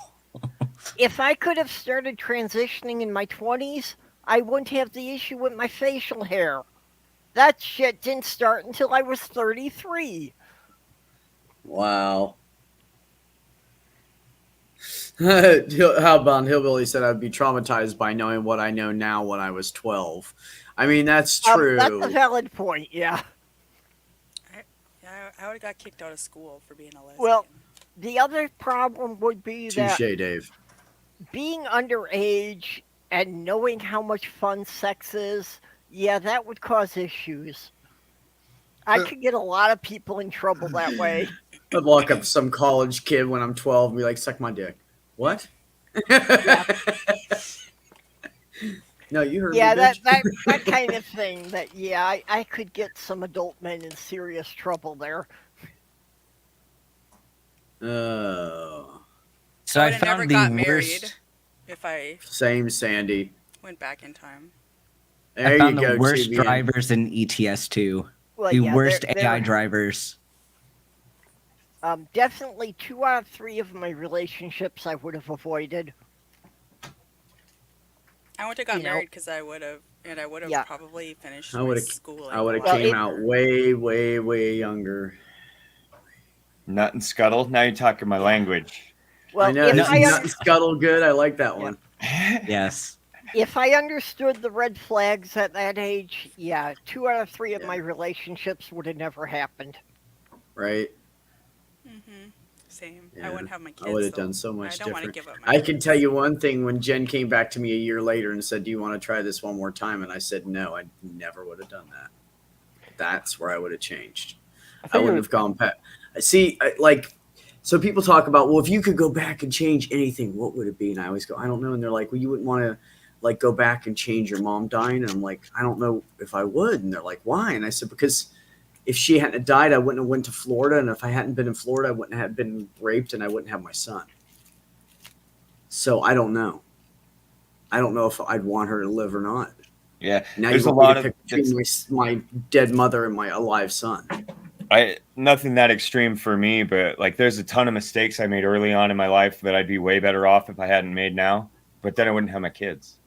If I could have started transitioning in my 20s, I wouldn't have the issue with my facial hair. That shit didn't start until I was 33. Wow. How about Hillbilly said I'd be traumatized by knowing what I know now when I was 12. I mean, that's true. That's a valid point, yeah. I would have got kicked out of school for being a lesbian. Well, the other problem would be that Touche, Dave. being underage and knowing how much fun sex is, yeah, that would cause issues. I could get a lot of people in trouble that way. I'd lock up some college kid when I'm 12 and be like, suck my dick. What? No, you heard Yeah, me, that bitch. kind of thing. That I could get some adult men in serious trouble there. Oh. So I I would have never found got the married worst. if I Same, Sandy. went back in time. There I found you the go, worst TBN. drivers in ETS2. Well, The yeah, worst they're- AI drivers. Definitely 2 out of 3 of my relationships I would have avoided. I wouldn't have got You know. married because I would have, and I would have Yeah. probably finished I my would have schooling. I would have Well, came out way, way, way younger. Nut and scuttle. Now you're talking my language. Well, I know. if This I, nut and scuttle good. I like that one. Yes. if I understood the red flags at that age, yeah, 2 out of 3 of my relationships would have never happened. Right? Mm-hmm. Same. Yeah. I wouldn't have my kids. I would have so done so much I don't want to different. give up my I can tell you one thing. When Jen came back to me a year later and said, "Do you want to try this one more time?" and I said, "No," I never would have done that. That's where I would have changed. I wouldn't have gone back. See, so people talk about, well, if you could go back and change anything, what would it be? And I always go, I don't know. And they're like, well, you wouldn't want to go back and change your mom dying. And I'm like, I don't know if I would. And they're like, why? And I said, because if she hadn't have died, I wouldn't have went to Florida. And if I hadn't been in Florida, I wouldn't have been raped and I wouldn't have my son. So I don't know. I don't know if I'd want her to live or not. Yeah, Now there's you a want me lot to of pick between my dead mother and my alive son. nothing that extreme for me, but like there's a ton of mistakes I made early on in my life that I'd be way better off if I hadn't made now. But then I wouldn't have my kids.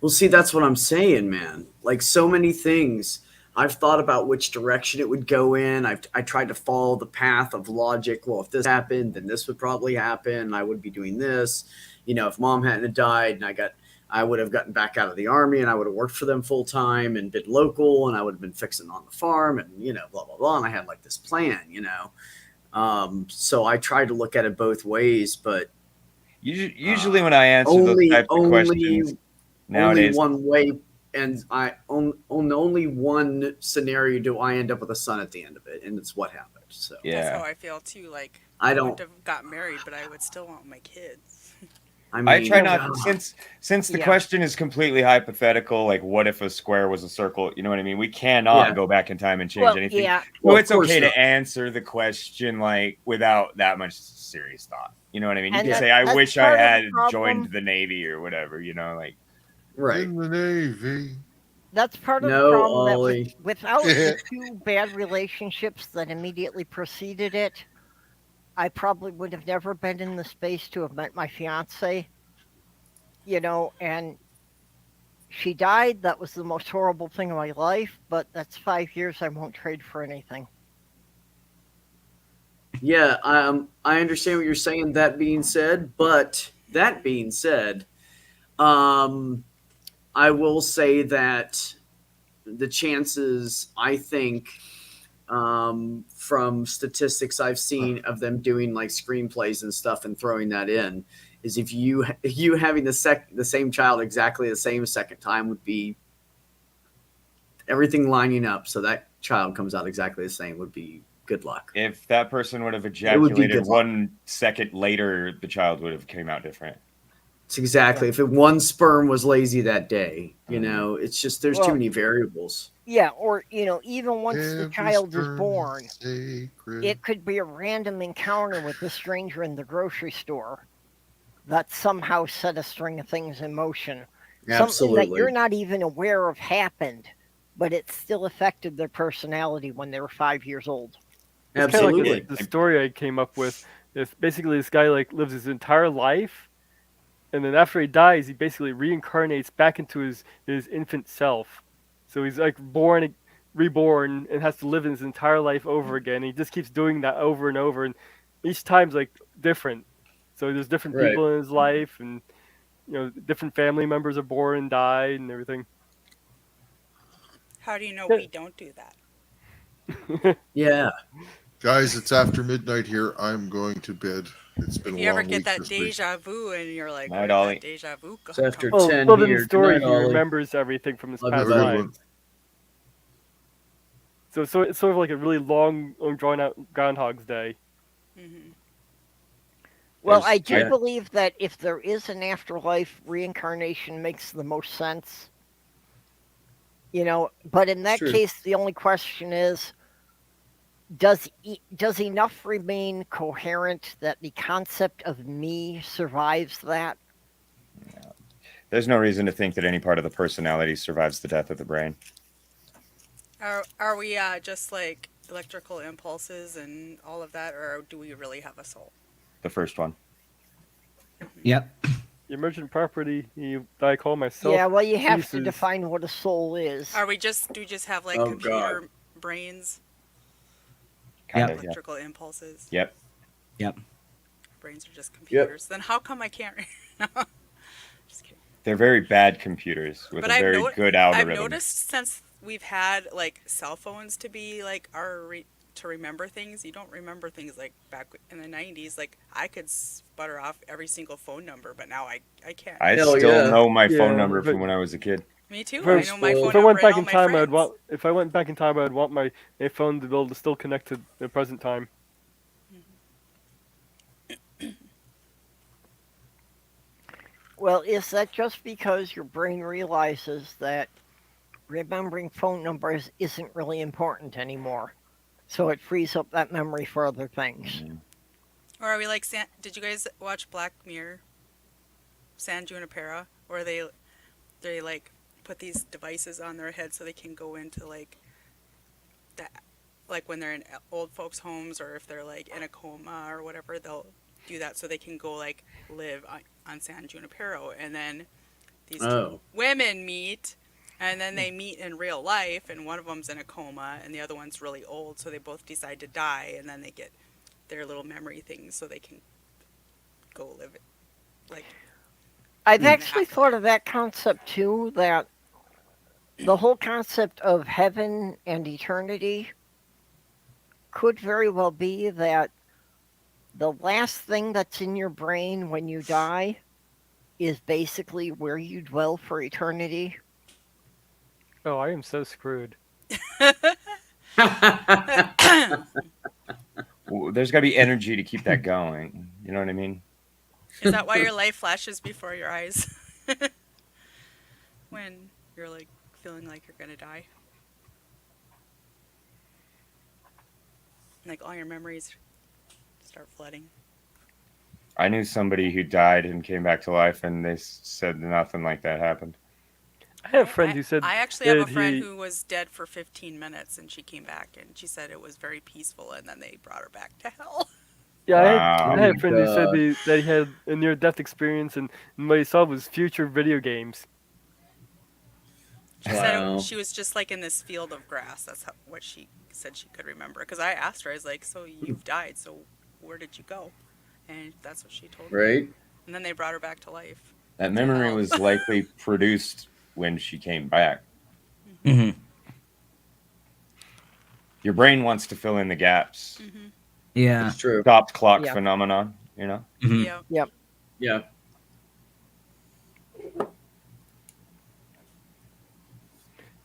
Well, see, that's what I'm saying, man. Like so many things, I've thought about which direction it would go in. I tried to follow the path of logic. Well, if this happened, then this would probably happen. I would be doing this. You know, if mom hadn't died and I would have gotten back out of the army and I would have worked for them full time and been local and I would have been fixing on the farm and, you know, blah, blah, blah. And I had like this plan, you know. So I try to look at it both ways, but Usually when I answer those types of questions only nowadays, one way, and on only one scenario do I end up with a son at the end of it, and it's what happened. So That's how yeah, I feel too. Like I I don't. wouldn't have got married, but I would still want my kids. I I mean, try not God. since the Yeah. question is completely hypothetical. Like, what if a square was a circle? You know what I mean? We cannot Yeah. go back in time and change Well, anything. yeah. So Well, of it's okay course not. to answer the question like without that much serious thought. You know what I mean? You And can Yeah. say, "I that's wish I part of the had problem. joined the Navy" or whatever. You know, like Right. In the Navy. That's part of the No, problem that Ollie. without the two bad relationships that immediately preceded it, I probably would have never been in the space to have met my fiance. And she died. That was the most horrible thing of my life, but that's 5 years I won't trade for anything. Yeah, I understand what you're saying. That being said, I will say that the chances, I think, from statistics I've seen of them doing like screenplays and stuff and throwing that in, is if you having the same child exactly the same second time would be everything lining up so that child comes out exactly the same would be good luck. if that person would have It would be ejaculated good luck. 1 second later, the child would have came out different. It's exactly if one sperm was lazy that day, Mhm. it's just there's Well, too many variables. Yeah, or even once the Every child is sperm born, is sacred. it could be a random encounter with a stranger in the grocery store that somehow set a string of things in motion. Something that you're Absolutely. not even aware of happened, but it still affected their personality when they were 5 years old. It's kind of like Absolutely. the story I came up with. Is basically this guy like lives his entire life, and then after he dies, he basically reincarnates back into his infant self. So he's like reborn, and has to live his entire life over again. He just keeps doing that over and over, and each time's like different. So there's different Right. people in his life, and different family members are born and die and everything. How do you know Yeah. we don't do that? Yeah. Guys, it's after midnight here. I'm going to bed. It's been If a you ever long get week that this week. deja vu and you're like, Night, where did Ollie. that deja vu It's come after from? Well, 10 in the here. Good story, night, he Ollie. remembers everything from his Love you, past Have a good buddy. lives. one. So it's sort of like a really long, drawn out Groundhog's Day. Hmm. Well, There's- I do Yeah. believe that if there is an afterlife, reincarnation makes the most sense. But in that True. case, the only question is, does enough remain coherent that the concept of me survives that? There's no reason to think that any part of the personality survives the death of the brain. Are we just like electrical impulses and all of that, or do we really have a soul? The first one. Yep. The emergent property that I call myself. Yeah, well, you have to ceases. define what a soul is. Do we just have like Oh, computer brains, Kind Yep. of, yeah. electrical impulses? Yep. Yep. Brains are just computers. Then how come I can't? Just kidding. They're very bad computers with But a very good I've algorithm. noticed since we've had like cell phones to be like to remember things, you don't remember things like back in the 90s. Like I could sputter off every single phone number, but now I can't. I Hell still yeah. know my Yeah, phone number but- from when I was a kid. Me too. If I- I know my phone If I number went back and all in my time, friends. If I went back in time, I'd want my phone to be able to still connect to the present time. Well, is that just because your brain realizes that remembering phone numbers isn't really important anymore? So it frees up that memory for other things. Or are we like did you guys watch Black Mirror? San Junipero, where they like put these devices on their head so they can go into like that, like when they're in old folks' homes, or if they're like in a coma or whatever, they'll do that so they can go like live on San Junipero, and then these two Oh. women meet, and then they meet in real life, and one of them's in a coma and the other one's really old, so they both decide to die, and then they get their little memory things so they can go live it. Like I've actually thought of that concept too, that the whole concept of heaven and eternity could very well be that the last thing that's in your brain when you die is basically where you dwell for eternity. Oh, I am so screwed. There's got to be energy to keep that going. You know what I mean? Is that why your life flashes before your eyes? When you're like feeling like you're gonna die? Like all your memories start flooding. I knew somebody who died and came back to life, and they said nothing like that happened. I have a friend who said I actually have a that friend he- who was dead for 15 minutes and she came back and she said it was very peaceful and then they brought her back to hell. Yeah, Wow. I had a friend who said God. that he had a near-death experience, and what he saw was future video games. She said Wow. she was just like in this field of grass. That's what she said she could remember. Because I asked her, I was like, so you've died, so where did you go? And that's what she told me. Right? And then they brought her back to life. That memory hell. was likely produced when she came back. Hmm. Your brain wants to fill in the gaps. Mm-hmm. Yeah. It's true. Stopped clock Yeah. phenomenon, you know? Mhm. Yeah. Yep. Yeah.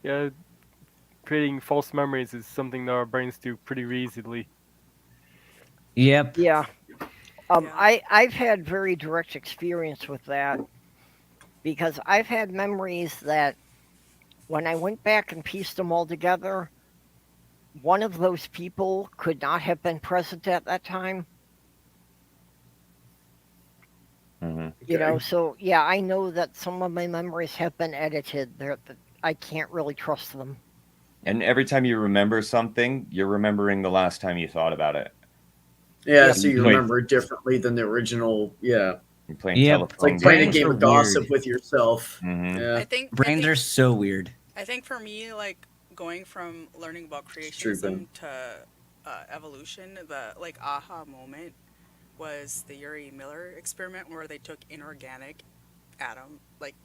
Yeah, creating false memories is something that our brains do pretty easily. Yep. Yeah. Yeah. I've had very direct experience with that because I've had memories that when I went back and pieced them all together, one of those people could not have been present at that time. Mm-hmm. You know, Okay. so yeah, I know that some of my memories have been edited. I can't really trust them. And every time you remember something, you're remembering the last time you thought about it. Yeah, Yep. so you Like- remember it differently than the original. Yeah. You're playing Yep. It's telephone like playing a Brains game are of gossip weird. with yourself. Mhm. Yeah. I think Brains are so weird. I think for me, like going from learning about It's true, creationism Ben. to evolution, the like aha moment was the Uri Miller experiment where they took inorganic atom like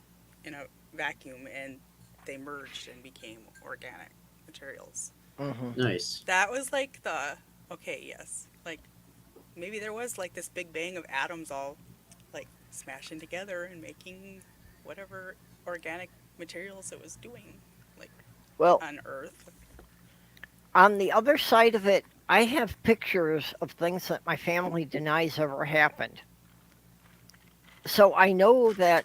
in a vacuum and they merged and became organic materials. Mm-hmm. Nice. That was like the okay, yes, like maybe there was like this big bang of atoms all like smashing together and making whatever organic materials it was doing like Well, on Earth. on the other side of it, I have pictures of things that my family denies ever happened. So I know that,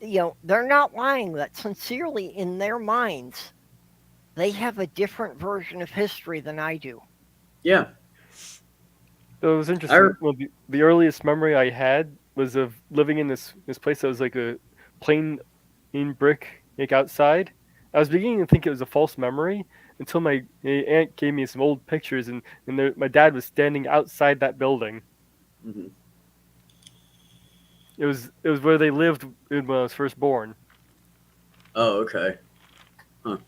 they're not lying, that sincerely in their minds, they have a different version of history than I do. Yeah. So it was interesting. Well, the earliest memory I had was of living in this place that was like a plain in brick like outside. I was beginning to think it was a false memory until my aunt gave me some old pictures, and my dad was standing outside that building. Mhm. It was where they lived when I was first born. Oh, okay. Huh.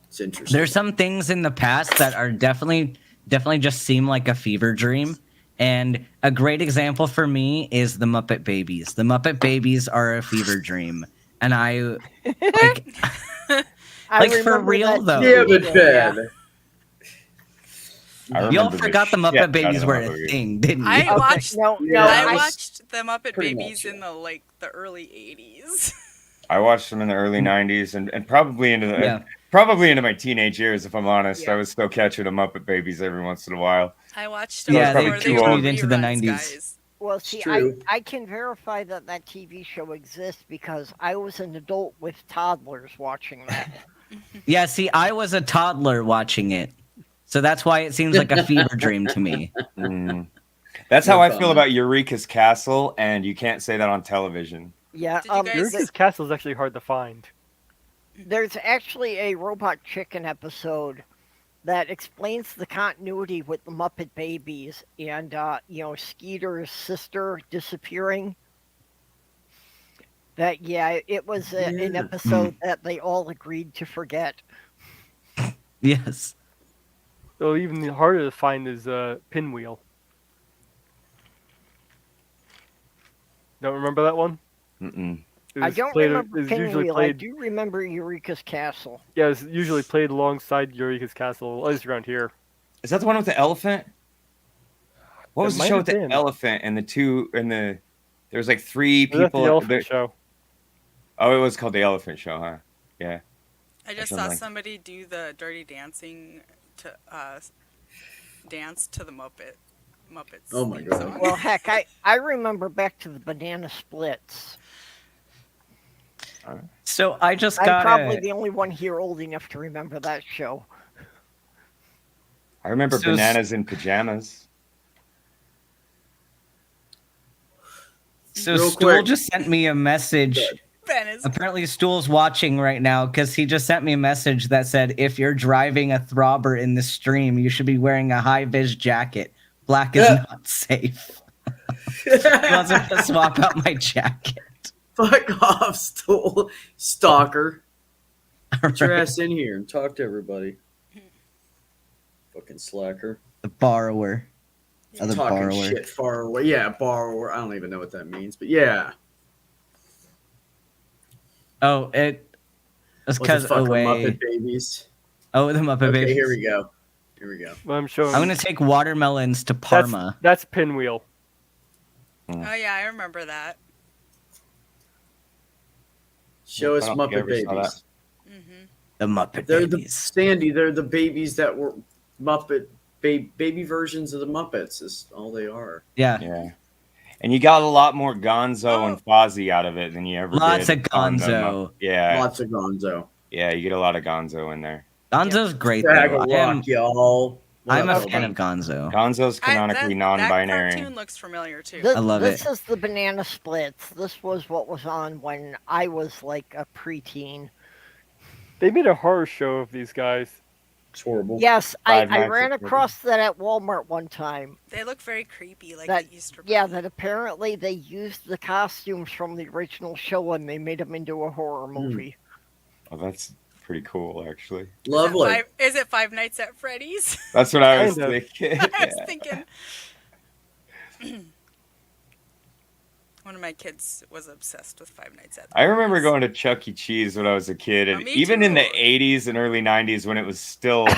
It's interesting. There's some things in the past that are definitely just seem like a fever dream. And a great example for me is the Muppet Babies. The Muppet Babies are a fever dream. And I like I Like, for remember real, that though. TV Damn it, show, Ben. yeah. I y'all remember forgot the shit Muppet out Babies of were the a movie. thing, didn't you? I Okay, watched no, Yeah, I I- watched the Muppet pretty Babies much, in the early 80s. I watched them in the early '90s and probably into the Yeah. probably into my teenage years. If I'm honest, Yeah. I was still catching the Muppet Babies every once in a while. I watched them Yeah, they before they continued were into the reruns, 90s. guys. Well, It's see, true. I can verify that TV show exists because I was an adult with toddlers watching that. Yeah, see, I was a toddler watching it. So that's why it seems like a fever dream to me. Mm. That's No how I feel comment. about Eureka's Castle, and you can't say that on television. Yeah, Did you guys- Eureka's Castle is actually hard to find. there's actually a Robot Chicken episode that explains the continuity with the Muppet Babies and, Skeeter's sister disappearing. That, yeah, it was an Yeah. episode that they all agreed to forget. Yes. So even harder to find is Pinwheel. Don't remember that one? Mm-mm. It I was don't played- remember it was usually Pinwheel. I played. do remember Eureka's Castle. Yeah, it's usually played alongside Eureka's Castle, at least around here. Is that the one with the elephant? What It was the might show have with the been. elephant and the two and the? There was like three Was that people. the Elephant Show? Oh, it was called the Elephant Show, huh? Yeah. I just saw somebody do the Dirty Dancing to dance to the Muppets. Oh my God. song. Well, heck, I remember back to the Banana Splits. So I just I'm got probably the only one here old enough to remember that show. I remember So Bananas in Pajamas. So Real Stool quick. just sent me a message. Ben is Apparently, Stool's watching right now because he just sent me a message that said, "If you're driving a throbber in the stream, you should be wearing a high-vis jacket. Black is not safe." He wants me to swap out my jacket. Fuck off, Stool. Stalker. Get your Right. ass in here and talk to everybody. Fucking slacker. The borrower. Other Talking borrower. shit far away. Yeah, borrower. I don't even know what that means, but yeah. Oh, it's because Fucking away. Muppet Babies. Oh, the Muppet Okay, Babies. here we go. Here we go. Well, I'm showing. I'm gonna take watermelons to Parma. That's Pinwheel. Oh yeah, I remember that. Show us I don't think I Muppet ever saw Babies. Mm-hmm. The Muppet They're Babies. Sandy, they're the babies that were Muppet baby versions of the Muppets is all they are. Yeah. Yeah. And you got a lot more Gonzo and Fozzie out of it than you ever Lots did. of on the Gonzo. Yeah. Lots of Gonzo. Yeah, you get a lot of Gonzo in there. Gonzo's great Bag though. of rock, y'all. What I'm up, a fan Elvin? of Gonzo. Gonzo's canonically That non-binary. cartoon looks familiar too. This, I love this it. is the Banana Splits. This was what was on when I was like a preteen. They made a horror show of these guys. It's horrible. Yes, Five I Nights ran at Freddy's. across that at Walmart one time. They look very creepy, like That the Easter Bunny. yeah, that apparently they used the costumes from the original show and they made them into a horror movie. Oh, that's pretty cool, actually. Lovely. Is it Five Nights at Freddy's? That's what I was Kind of. thinking. I was thinking. One of my kids was obsessed with Five Nights at I remember Freddy's. going to Chuck E. Cheese when I was a kid, and me even in the too. 80s and early 90s when it was still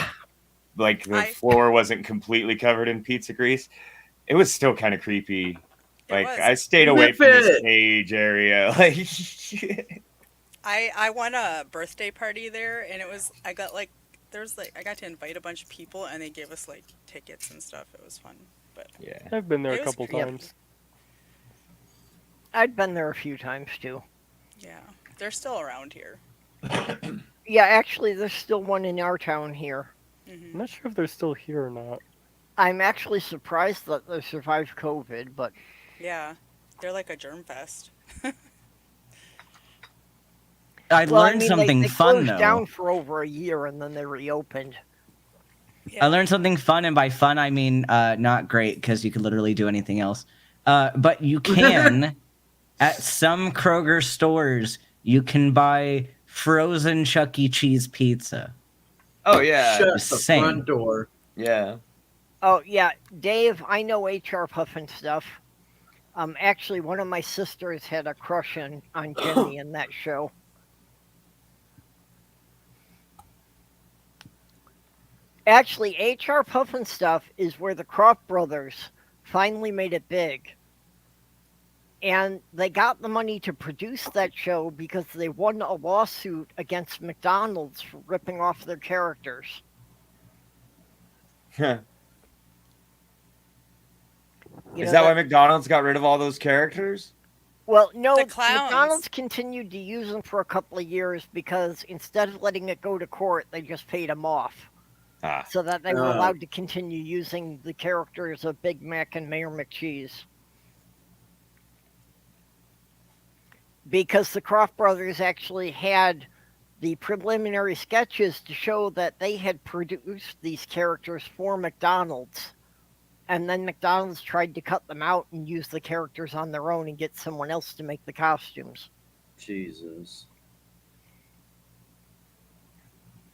like the floor wasn't completely covered in pizza grease, it was still kind of creepy. Like was. I stayed away from this Whip it. cage area. Like I won a birthday party there, and I got to invite a bunch of people, and they gave us like tickets and stuff. It was fun, but yeah. I've been there It a was couple creepy. times. I'd been there a few times too. yeah, they're still around here. Yeah, actually, there's still one in our town here. I'm not sure if they're still here or not. I'm actually surprised that they survived COVID, but Yeah, they're like a germ fest. I well, learned something they fun closed though. down for over a year and then they reopened. Yeah. I learned something fun, and by fun I mean not great because you could literally do anything else. But you can at some Kroger stores you can buy frozen Chuck E. Cheese pizza. Oh yeah. Shut the Same. front door. Yeah. Oh yeah, Dave, I know HR Puffin stuff. Actually, one of my sisters had a crush on Jenny in that show. Actually, HR Puffin stuff is where the Kropp brothers finally made it big. And they got the money to produce that show because they won a lawsuit against McDonald's for ripping off their characters. Is You know, that why McDonald's got rid of all those characters? Well, no, The clowns. McDonald's continued to use them for a couple of years because instead of letting it go to court, they just paid them off Ah. so that they were Oh. allowed to continue using the characters of Big Mac and Mayor McCheese. Because the Kropp brothers actually had the preliminary sketches to show that they had produced these characters for McDonald's. And then McDonald's tried to cut them out and use the characters on their own and get someone else to make the costumes. Jesus.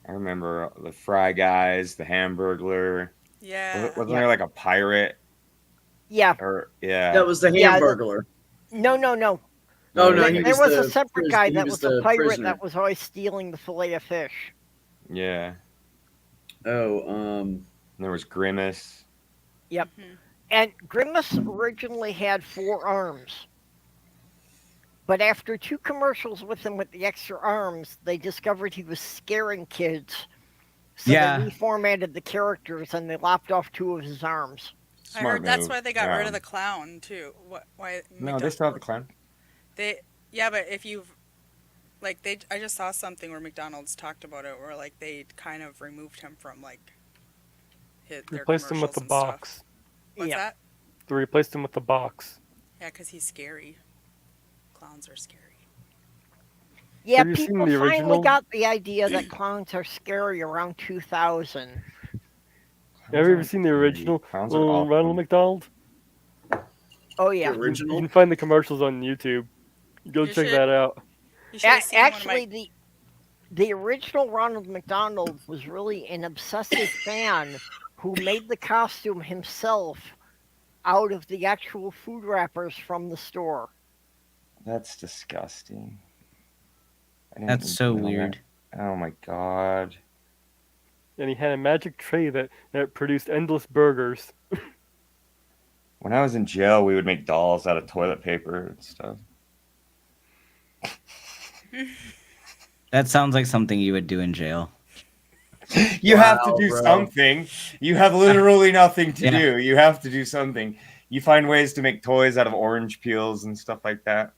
I remember the Fry Guys, the Hamburglar. Yeah. Wasn't there like a pirate? Yeah. Or yeah. That was the Yeah, Hamburglar. No. Oh no, There he There was was the a separate pris- guy he that was was the a pirate prisoner. that was always stealing the fillet of fish. Yeah. Oh, And there was Grimace. Yep. Mhm. And Grimace originally had 4 arms. But after 2 commercials with him with the extra arms, they discovered he was scaring kids. So Yeah. they reformatted the characters and they lopped off 2 of his arms. I Smart heard that's move. why they got rid Yeah. of the clown too. Why? No, they still have the clown. Yeah, but if you've like I just saw something where McDonald's talked about it, where like they kind of removed him from like their Replaced him with commercials the and box. stuff. What's Yeah. that? They replaced him with the box. Yeah, because he's scary. Clowns are scary. Yeah, Have you seen people the finally original? got the idea that clowns are scary around 2000. Have you ever seen the original Clowns are awesome. Ronald McDonald? Oh The yeah. You original. can find the commercials on YouTube. Go You check should- that out. You should have seen Actually, the original Ronald McDonald was really an obsessive fan who made the costume himself out of the actual food wrappers from the store. That's disgusting. I didn't That's so know that. weird. Oh my god. And he had a magic tray that produced endless burgers. When I was in jail, we would make dolls out of toilet paper and stuff. That sounds like something you would do in jail. You have to Wow, do bro. something. You have literally nothing to Yeah. do. You have to do something. You find ways to make toys out of orange peels and stuff like that.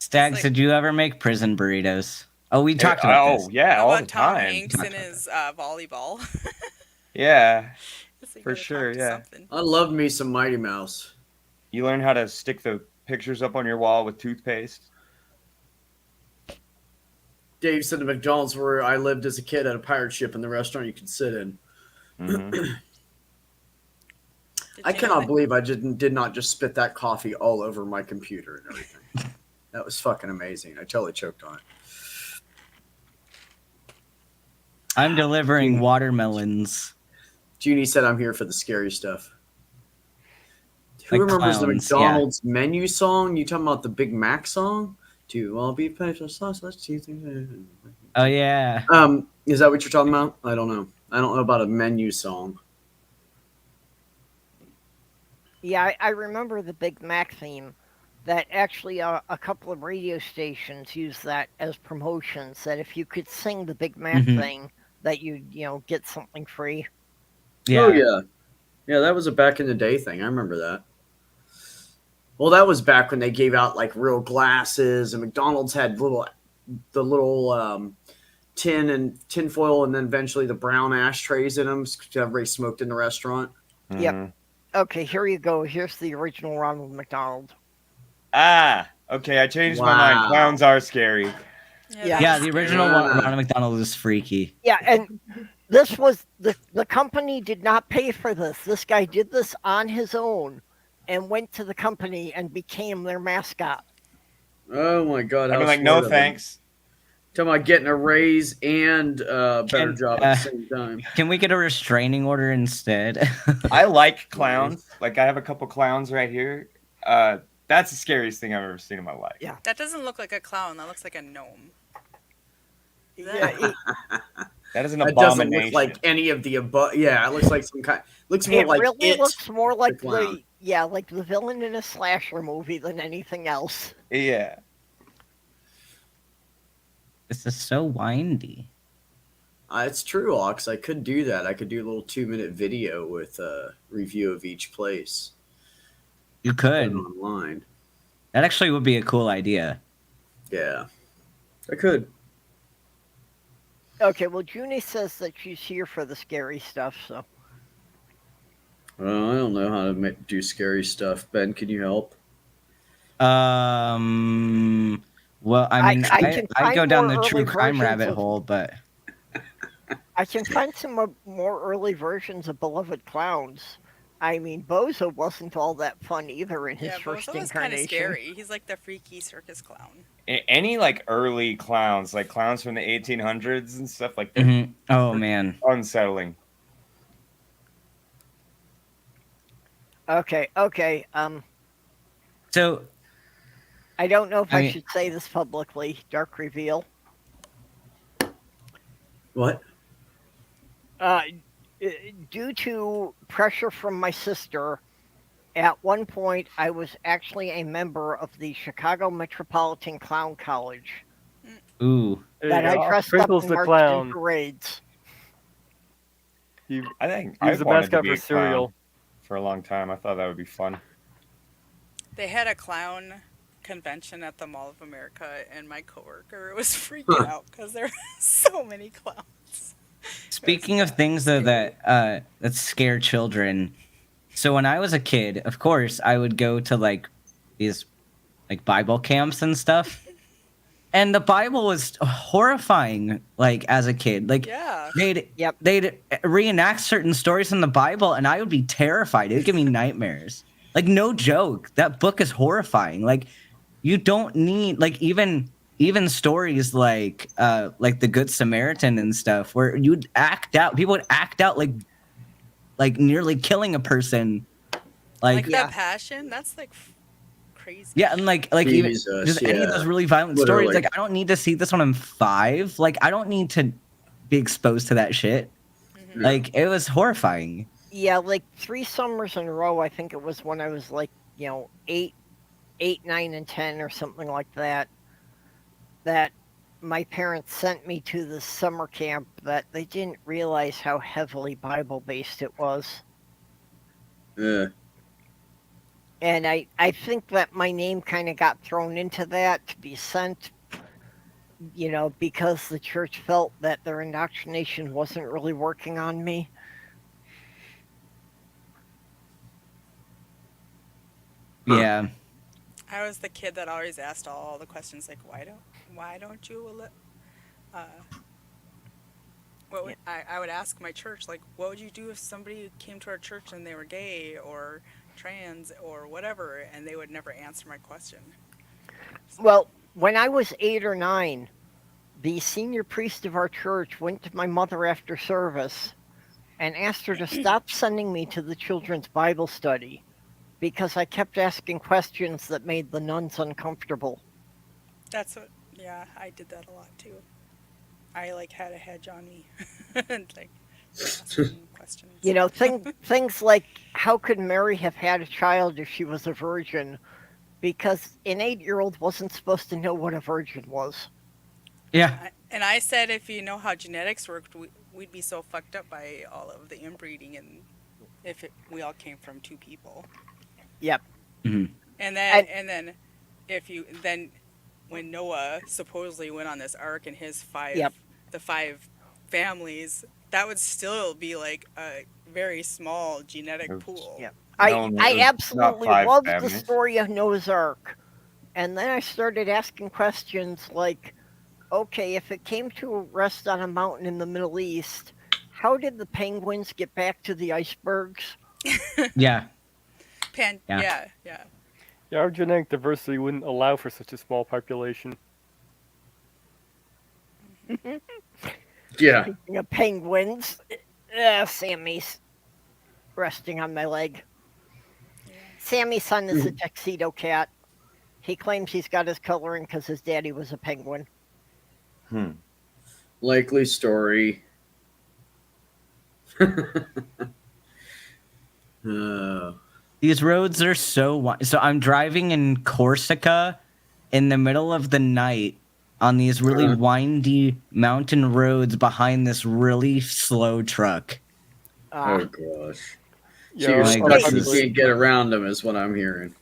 Stags, like- did you ever make prison burritos? Oh, we talked about this. Yeah, How all about the Tom time. Hanks and his volleyball? Yeah, So you for gotta talk sure, to yeah. something. I love me some Mighty Mouse. You learn how to stick the pictures up on your wall with toothpaste. Dave said the McDonald's where I lived as a kid had a pirate ship in the restaurant you could sit in. Mhm. Did I you know cannot that- believe I did not just spit that coffee all over my computer and everything. That was fucking amazing. I totally choked on it. I'm delivering watermelons. Jeannie said I'm here for the scary stuff. Who Like remembers clowns, the McDonald's menu song? You talking about the Big Mac song? Do all beef, patty, sausage, cheese? Oh yeah. Is that what you're talking about? I don't know. I don't know about a menu song. Yeah, I remember the Big Mac theme. That actually a couple of radio stations use that as promotions. That if you could sing the Big Mac Mhm. thing, that you'd get something free. Yeah. Oh yeah, yeah. That was a back in the day thing. I remember that. Well, that was back when they gave out like real glasses, and McDonald's had the little tin foil, and then eventually the brown ashtrays in them because everybody smoked in the restaurant. Yep. Mhm. Okay, here you go. Here's the original Ronald McDonald. Ah, okay. I changed my mind. Wow. Clowns are scary. Yeah. Yeah, the original Yeah. Ronald McDonald is freaky. Yeah, and this was the company did not pay for this. This guy did this on his own and went to the company and became their mascot. Oh my god! I how mean, like, smart no of them. thanks. Talking about getting a raise and a better Can- job at the same time. Can we get a restraining order instead? I like clowns. Like, I have a couple clowns right here. That's the scariest thing I've ever seen in my life. Yeah. That doesn't look like a clown. That looks like a gnome. Yeah, That is an That doesn't abomination. look like any of the above. Yeah, it looks like some kind. Looks more it like really it. looks more like clown. like the villain in a slasher movie than anything else. Yeah. This is so windy. It's true, Ox. I could do that. I could do a little 2-minute video with a review of each place. You Put it could. online. That actually would be a cool idea. Yeah, I could. Okay, well, Junie says that she's here for the scary stuff, so. Well, I don't know how to do scary stuff. Ben, can you help? Well, I mean, I can I go find down more the true early crime versions rabbit of- hole, but I can find some more early versions of Beloved Clowns. I mean, Bozo wasn't all that fun either in his Yeah, first Bozo was kind of incarnation. scary. He's like the freaky circus clown. Any, like, early clowns, like clowns from the 1800s and stuff like that, Mhm. Oh man. unsettling. Okay. So I don't know if I I mean- should say this publicly. Dark reveal. What? Due to pressure from my sister, at one point I was actually a member of the Chicago Metropolitan Clown College. Ooh. There that you I go. dressed Crinkles up and the marched in clown. parades. He I think he I was the wanted to mascot be for a clown cereal. for a long time. I thought that would be fun. They had a clown convention at the Mall of America, and my coworker was freaking out because there were so many clowns. Speaking of things though that scare children, so when I was a kid, of course, I would go to like these like Bible camps and stuff. And the Bible was horrifying, like as a kid. Like Yeah. they'd reenact certain stories from the Bible, and I would be terrified. It would give me nightmares. Like no joke, that book is horrifying. Like you don't need like even stories like the Good Samaritan and stuff, where you'd act out. People would act out like nearly killing a person. Like Yeah. that passion, that's like crazy. Yeah, and like even Jesus, just any of those yeah. really violent Literally. stories. Like I don't need to see this when I'm 5. Like I don't need to be exposed to that shit. Mhm. Like it was horrifying. Yeah, like 3 summers in a row, I think it was when I was like, 8, 9, and 10 or something like that, that my parents sent me to the summer camp that they didn't realize how heavily Bible-based it was. Yeah. And I think that my name kind of got thrown into that to be sent, because the church felt that their indoctrination wasn't really working on me. Yeah. I was the kid that always asked all the questions like, why don't you I would ask my church, like, what would you do if somebody came to our church and they were gay or trans or whatever, and they would never answer my question. Well, when I was 8 or 9, the senior priest of our church went to my mother after service and asked her to stop sending me to the children's Bible study because I kept asking questions that made the nuns uncomfortable. Yeah, I did that a lot too. I like had a hedge on me. And, like, asking questions. Things like, how could Mary have had a child if she was a virgin? Because an 8-year-old wasn't supposed to know what a virgin was. Yeah. And I said, if you know how genetics worked, we'd be so fucked up by all of the inbreeding, and if we all came from 2 people. Yep. Mm-hmm. And then when Noah supposedly went on this ark and his 5 families, that would still be like a very small genetic pool. Yep. I absolutely loved the story of Noah's Ark. And then I started asking questions like, okay, if it came to rest on a mountain in the Middle East, how did the penguins get back to the icebergs? Yeah. Yeah, our genetic diversity wouldn't allow for such a small population. Yeah. Speaking of penguins, Sammy's resting on my leg. Sammy's son is a tuxedo cat. He claims he's got his coloring because his daddy was a penguin. Likely story. These roads are so wide. So I'm driving in Corsica in the middle of the night on these really windy mountain roads behind this really slow truck. Oh gosh. Yeah, So you're like, stuck and you can't get around them is what I'm hearing.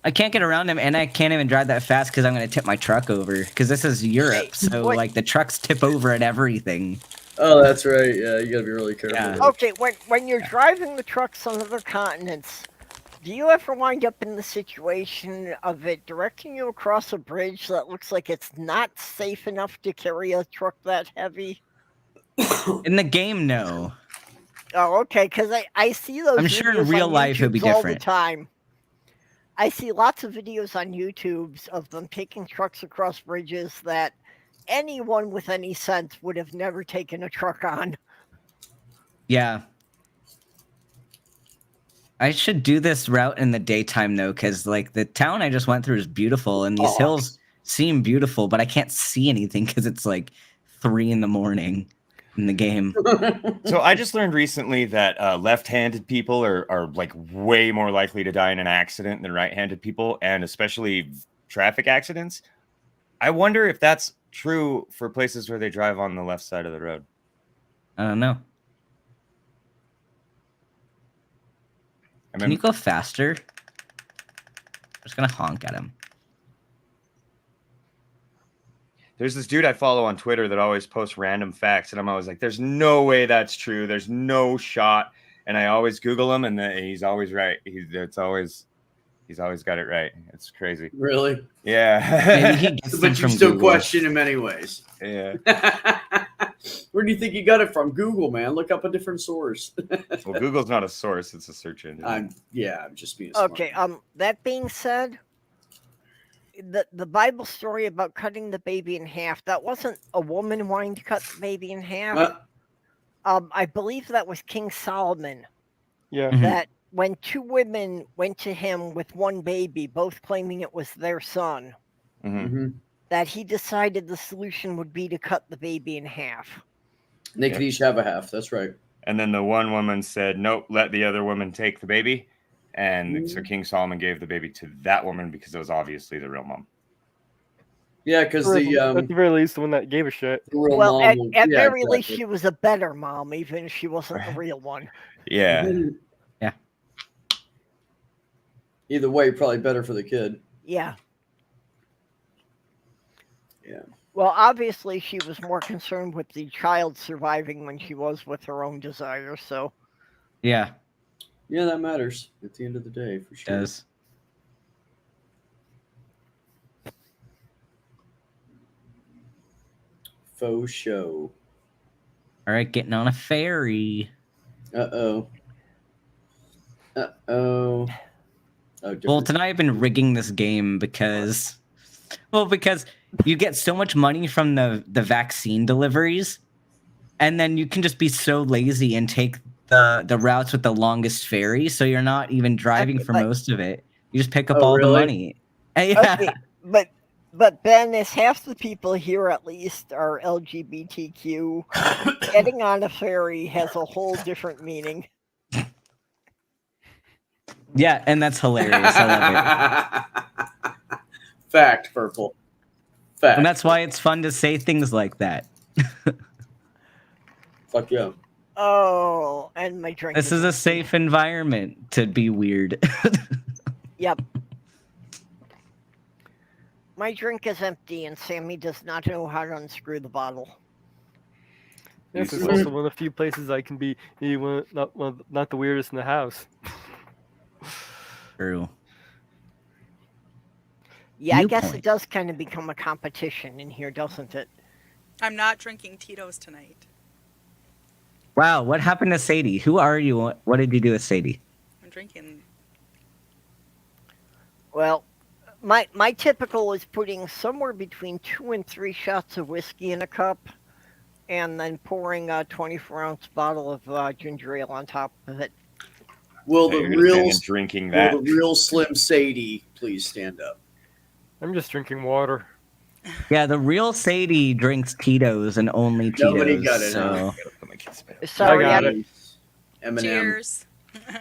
I can't get around him, and I can't even drive that fast because I'm going to tip my truck over. Because this is Europe, so like the trucks tip over at everything. Oh, that's right. Yeah, you gotta be really careful. Yeah. Okay, when you're driving the trucks on other continents, do you ever wind up in the situation of it directing you across a bridge that looks like it's not safe enough to carry a truck that heavy? In the game, no. Oh, okay, because I see those. I'm sure in videos real on life it would be YouTubes all different. the time. I see lots of videos on YouTube of them taking trucks across bridges that anyone with any sense would have never taken a truck on. Yeah. I should do this route in the daytime though, because like the town I just went through is beautiful, and these hills seem beautiful, but I can't see anything because it's like 3 a.m. in the game. So I just learned recently that left-handed people are like way more likely to die in an accident than right-handed people, and especially traffic accidents. I wonder if that's true for places where they drive on the left side of the road. I don't know. Can you go faster? I'm just gonna honk at him. There's this dude I follow on Twitter that always posts random facts, and I'm always like, "There's no way that's true. There's no shot." And I always Google him, and he's always right. He's always got it right. It's crazy. Really? Yeah. Maybe he gets them But you from still Google. question him anyways. Yeah. Where do you think you got it from? Google, man. Look up a different source. Well, Google's not a source; it's a search engine. I'm just being smart. Okay. That being said, the Bible story about cutting the baby in half, that wasn't a woman wanting to cut the baby in half. I believe that was King Solomon. Yeah. That when two women went to him with one baby, both claiming it was their son, that he decided the solution would be to cut the baby in half. They could each have a half. That's right. And then the one woman said, "Nope, let the other woman take the baby." And so King Solomon gave the baby to that woman because it was obviously the real mom. Yeah, because at the very least, the one that gave a shit. Well, at very least, she was a better mom, even if she wasn't the real one. Yeah. Yeah. Either way, probably better for the kid. Yeah. Yeah. Well, obviously, she was more concerned with the child surviving than she was with her own desire. So. Yeah. Yeah, that matters at the end of the day, for sure. It does. Faux show. All right, getting on a ferry. Uh-oh. Oh, well, tonight I've been rigging this game because you get so much money from the vaccine deliveries, and then you can just be so lazy and take the routes with the longest ferry, so you're not even driving for most of it. You just pick up all the money. Yeah. Okay, but Ben, as half the people here at least are LGBTQ, getting on a ferry has a whole different meaning. Yeah, and that's hilarious. I love it. Fact, Purple. Fact. And that's why it's fun to say things like that. Fuck yeah. Oh, and my drink. This is a safe environment to be weird. Yep. My drink is empty, and Sammy does not know how to unscrew the bottle. This is also one of the few places I can be not the weirdest in the house. True. Yeah, I guess it does kind of become a competition in here, doesn't it? I'm not drinking Tito's tonight. Wow, what happened to Sadie? Who are you? What did you do with Sadie? I'm drinking. Well, my typical is putting somewhere between 2 and 3 shots of whiskey in a cup, and then pouring a 24-ounce bottle of ginger ale on top of it. Will the real drinking that? Will the real Slim Sadie please stand up? I'm just drinking water. Yeah, the real Sadie drinks Tito's and only Tito's. Nobody got it. So. Sorry, I got it. Eminem. Cheers.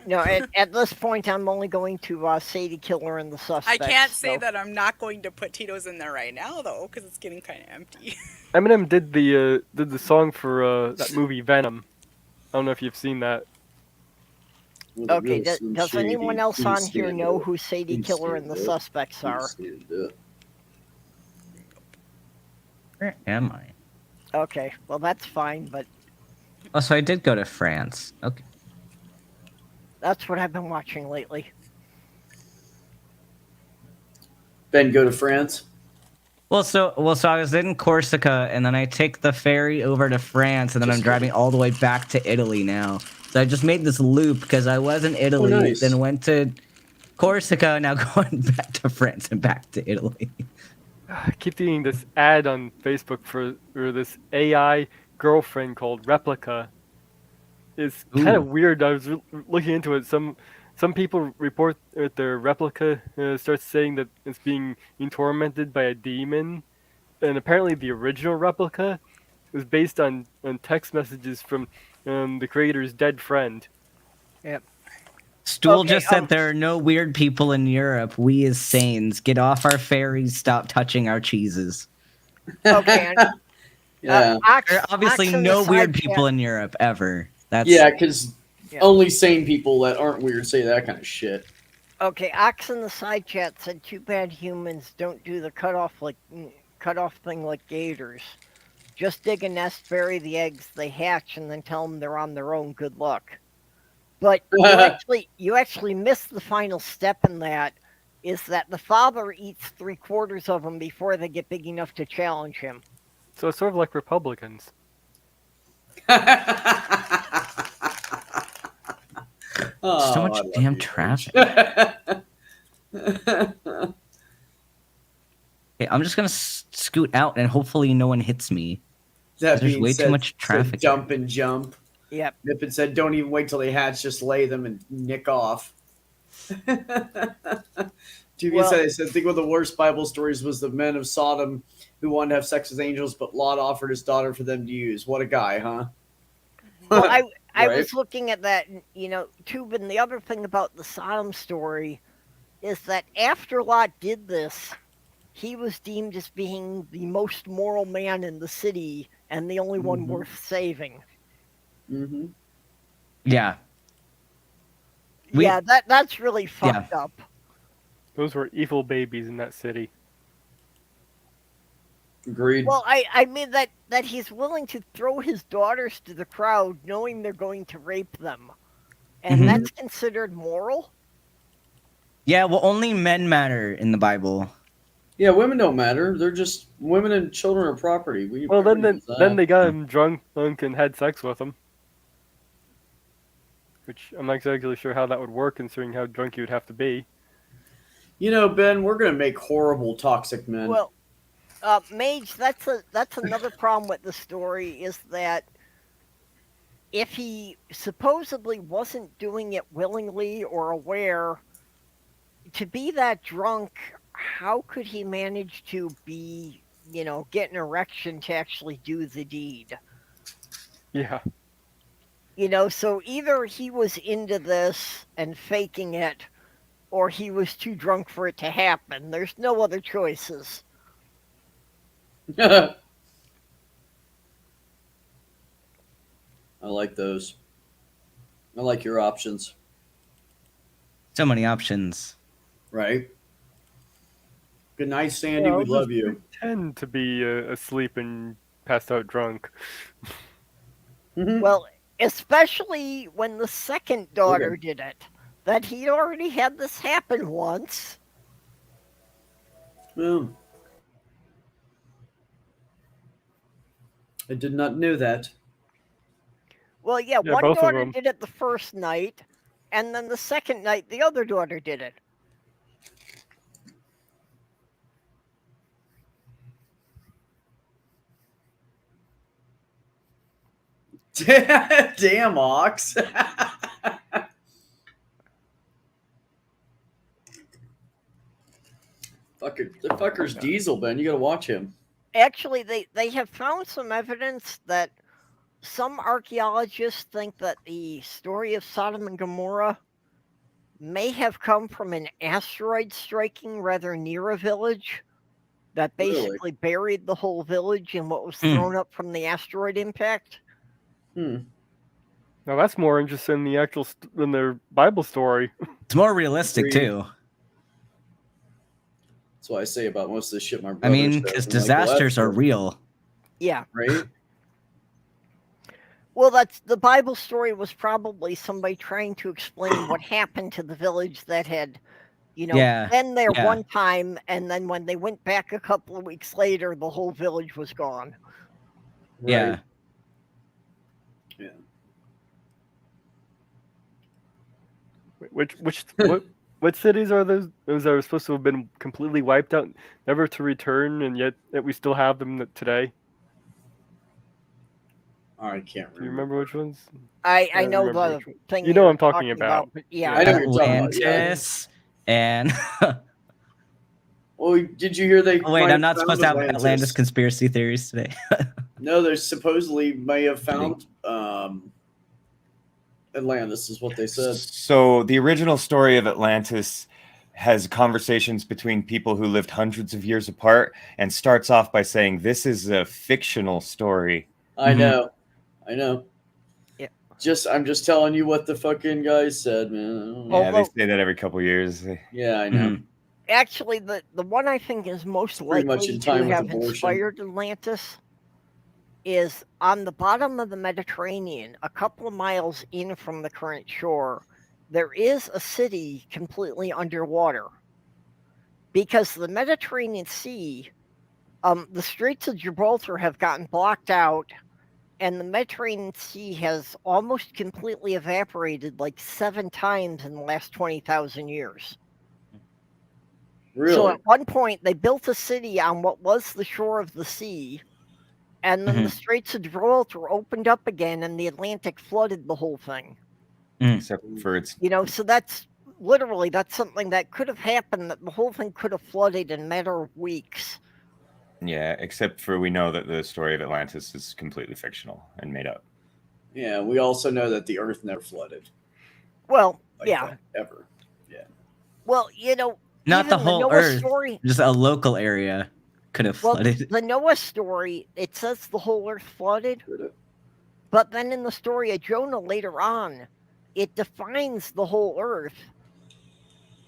No, at this point, I'm only going to Sadie Killer and the Suspects. I can't say that I'm not going to put Tito's in there right now, though, because it's getting kind of empty. Eminem did the song for that movie Venom. I don't know if you've seen that. Okay, does anyone else on here know who Sadie Killer and the Suspects are? Where am I? Okay, well that's fine, but Oh, so I did go to France. Okay. that's what I've been watching lately. Ben, go to France. Well, so I was in Corsica, and then I take the ferry over to France, and then I'm driving all the way back to Italy now. So I just made this loop because I was in Italy, nice. then went to Corsica, now going back to France and back to Italy. I keep seeing this ad on Facebook for this AI girlfriend called Replica. It's kind of weird. I was looking into it. Some people report that their Replica starts saying that it's being tormented by a demon, and apparently the original Replica was based on text messages from the creator's dead friend. Yep. Stool Okay, just said there are no weird people in Europe. We as Sanes get off our ferries, stop touching our cheeses. Okay. Yeah. There are obviously Ox in the no side weird chat- people in Europe ever. That's Yeah, because Yeah. only sane people that aren't weird say that kind of shit. Okay, Ox in the side chat said, "Too bad humans don't do the cutoff thing like gators. Just dig a nest, bury the eggs, they hatch, and then tell them they're on their own. Good luck." But you actually missed the final step in that. Is that the father eats 3/4 of them before they get big enough to challenge him? So it's sort of like Republicans. so much damn traffic. Okay, I'm just gonna scoot out and hopefully no one hits me. That There's being way said, too much traffic. Dump and jump. Yep. Nippin said, "Don't even wait till they hatch. Just lay them and nick off." TV said, "I said think one of the worst Bible stories was the men of Sodom who wanted to have sex with angels, but Lot offered his daughter for them to use. What a guy, huh?" Well, I Right. was looking at that, and, Tubin, the other thing about the Sodom story is that after Lot did this, he was deemed as being the most moral man in the city and the only one worth saving. Mm-hmm. Yeah. Yeah, that's really fucked up. Those were evil babies in that city. Agreed. Well, I mean that he's willing to throw his daughters to the crowd knowing they're going to rape them. And that's considered moral? Yeah, well, only men matter in the Bible. Yeah, women don't matter. They're just women and children are property. Well, then they got him drunk and had sex with him. Which I'm not exactly sure how that would work, considering how drunk you would have to be. Ben, we're gonna make horrible toxic men. Well, Mage, that's another problem with the story is that if he supposedly wasn't doing it willingly or aware, to be that drunk, how could he manage to be, get an erection to actually do the deed? Yeah. So either he was into this and faking it, or he was too drunk for it to happen. There's no other choices. I like those. I like your options. So many options. Right. Good night, Sandy. We love you. Pretend to be asleep and passed out drunk. Well, especially when the second daughter did it. That he'd already had this happen once. Well, I did not know that. Well, yeah, Yeah, one both of daughter them. did it the first night, and then the second night, the other daughter did it. Damn, Ox. The fucker's Diesel, Ben. You gotta watch him. Actually, they have found some evidence that some archaeologists think that the story of Sodom and Gomorrah may have come from an asteroid striking rather near a village that basically buried the whole village in what was thrown up from the asteroid impact. Now that's more interesting than than their Bible story. It's more realistic too. That's what I say about most of the shit my brother I mean, says. because I'm like, disasters are real. Yeah. Right? Well, the Bible story was probably somebody trying to explain what happened to the village that had, been there one time, and then when they went back a couple of weeks later, the whole village was gone. Yeah. Yeah. What cities are those? Those that are supposed to have been completely wiped out, never to return, and yet that we still have them today? I can't remember. Do you remember which ones? I know the thing. You know what I'm talking about. But yeah, I know what you're talking about. Atlantis and. Well, did you hear they? Oh, wait, I'm not found supposed to have Atlantis conspiracy theories today. No, they supposedly may have found Atlantis, is what they said. So the original story of Atlantis has conversations between people who lived hundreds of years apart and starts off by saying this is a fictional story. I know. Yeah. I'm just telling you what the fucking guys said, man. Yeah, they Although- say that every couple years. Yeah, I know. Actually, the one I think is most Pretty much likely in to time with have abortion. inspired Atlantis is on the bottom of the Mediterranean, a couple of miles in from the current shore. There is a city completely underwater because the Mediterranean Sea, the Straits of Gibraltar have gotten blocked out, and the Mediterranean Sea has almost completely evaporated like 7 times in the last 20,000 years. Really? So at one point, they built a city on what was the shore of the sea, and then the Straits of Gibraltar opened up again, and the Atlantic flooded the whole thing. Except for its. So that's literally something that could have happened. That the whole thing could have flooded in a matter of weeks. Yeah, except for we know that the story of Atlantis is completely fictional and made up. Yeah, we also know that the Earth never flooded. Well, like yeah, that, ever. Yeah. Well, not the even whole Noah Earth, story. just a local area could have Well, flooded. the Noah story, it says the whole Earth flooded, but then in the story of Jonah later on, it defines the whole Earth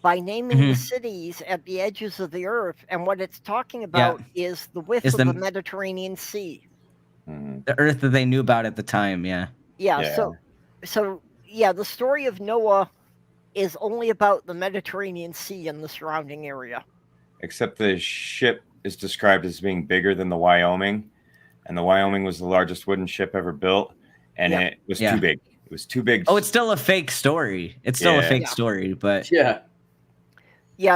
by naming the cities at the edges of the Earth, and what it's talking about is the width Is of the the- Mediterranean Sea. The Earth that they knew about at the time, yeah. Yeah. So yeah, the story of Noah is only about the Mediterranean Sea and the surrounding area. Except the ship is described as being bigger than the Wyoming, and the Wyoming was the largest wooden ship ever built, and it was too big. It was too big. Oh, it's still a fake story. It's still a fake story, but yeah,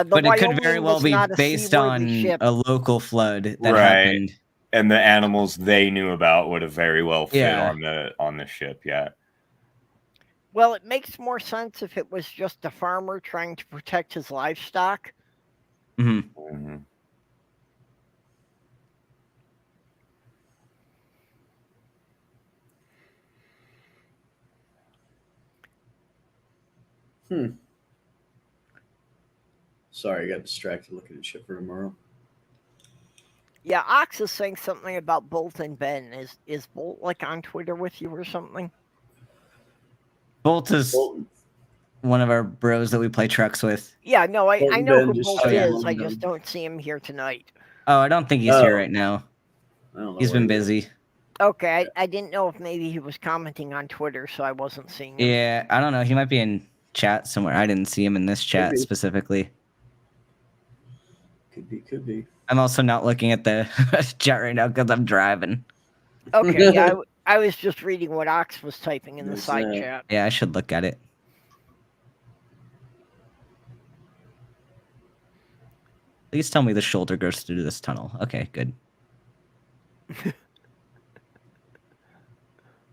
but it could very Wyoming well was be not a based seaworthy on ship. a local flood that right. happened. And the animals they knew about would have very well fit Yeah. on the ship. Yeah. Well, it makes more sense if it was just a farmer trying to protect his livestock. Mm-hmm. Sorry, I got distracted looking at ship for tomorrow. Yeah, Ox is saying something about Bolt and Ben. Is Bolt like on Twitter with you or something? Bolt is one of our bros that we play trucks with. Yeah, no, I Bolt and know Ben who just Bolt saying is. one I of just them. don't see him here tonight. Oh, I don't think he's here right now. I don't know He's where been he is. busy. Okay, I didn't know if maybe he was commenting on Twitter, so I wasn't seeing him. Yeah, I don't know. He might be in chat somewhere. I didn't see him in this chat be. specifically. Could be. I'm also not looking at the chat right now because I'm driving. Okay, yeah, I was just reading what Ox was typing in the What's side that? chat. Yeah, I should look at it. Please tell me the shoulder goes through this tunnel. Okay, good.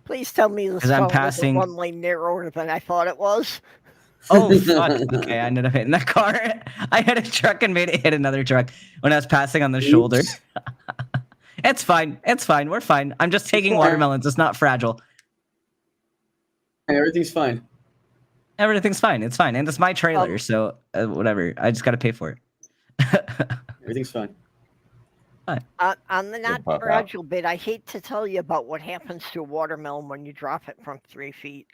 Please tell me this 'Cause I'm tunnel passing- isn't 1 lane narrower than I thought it was. Oh, fuck. Okay, I ended up hitting that car. I hit a truck and made it hit another truck when I was passing on the shoulder. It's fine. It's fine. We're fine. I'm just taking watermelons. It's not fragile. Everything's fine. Everything's fine. It's fine. And it's my trailer, so whatever. I just got to pay for it. Everything's fine. On the not pop out. fragile bit, I hate to tell you about what happens to a watermelon when you drop it from 3 feet.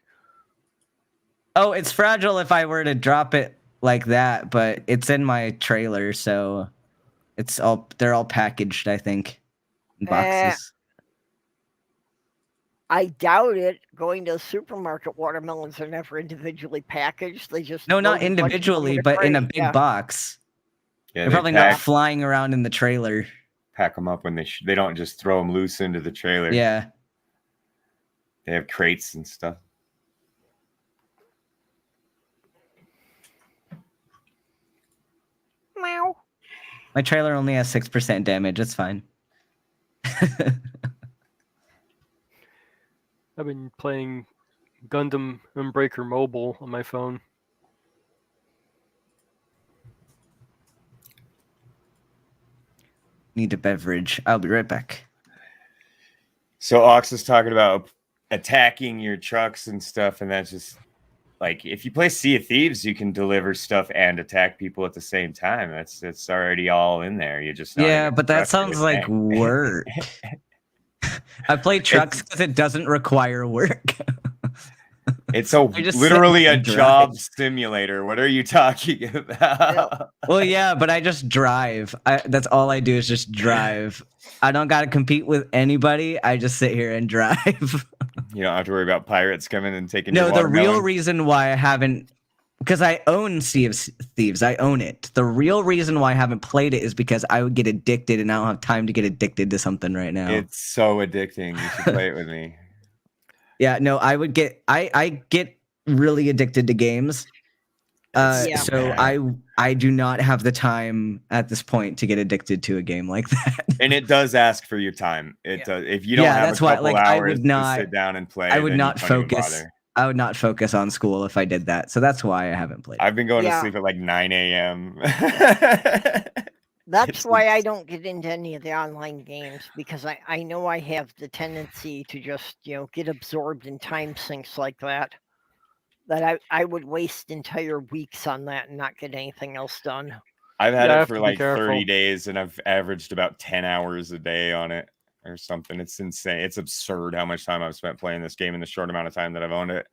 Oh, it's fragile if I were to drop it like that, but it's in my trailer, so they're all packaged, I think, in boxes. I doubt it. Going to the supermarket, watermelons are never individually packaged. They just No, not load a bunch of them individually, a but in a crate, big yeah. box. Yeah, They're they probably not flying around in the trailer. pack them up when they don't just throw them loose into the trailer. Yeah. They have crates and stuff. Meow. My trailer only has 6% damage. It's fine. I've been playing Gundam Unbreaker Mobile on my phone. Need a beverage. I'll be right back. So Ox is talking about attacking your trucks and stuff, and that's just like if you play Sea of Thieves, you can deliver stuff and attack people at the same time. It's already all in there. You're just not in Yeah, a but that truck sounds with like tank. work. I play trucks because it doesn't require work. It's I just sit literally a and drive. job simulator. What are you talking about? Well, yeah, but I just drive. That's all I do is just drive. I don't got to compete with anybody. I just sit here and drive. You don't have to worry about pirates coming and taking No, your the real watermelon. reason why I haven't, because I own Sea of Thieves, I own it. The real reason why I haven't played it is because I would get addicted, and I don't have time to get addicted to something right now. It's so addicting. You should play it with me. Yeah, no, I would get, I get really addicted to games. Yeah. So I do not have the time at this point to get addicted to a game like that. And it does ask for your time. It does. If you don't Yeah, have that's a why, couple like, I hours would not- to sit down and play, I would then not you don't even focus. bother. I would not focus on school if I did that. So that's why I haven't played. I've been going to Yeah. sleep at like 9 a.m. That's why I don't get into any of the online games, because I know I have the tendency to just, get absorbed in time sinks like that. That I would waste entire weeks on that and not get anything else done. I've had Yeah, I it have for to be like 30 careful. days and I've averaged about 10 hours a day on it or something. It's insane. It's absurd how much time I've spent playing this game in the short amount of time that I've owned it.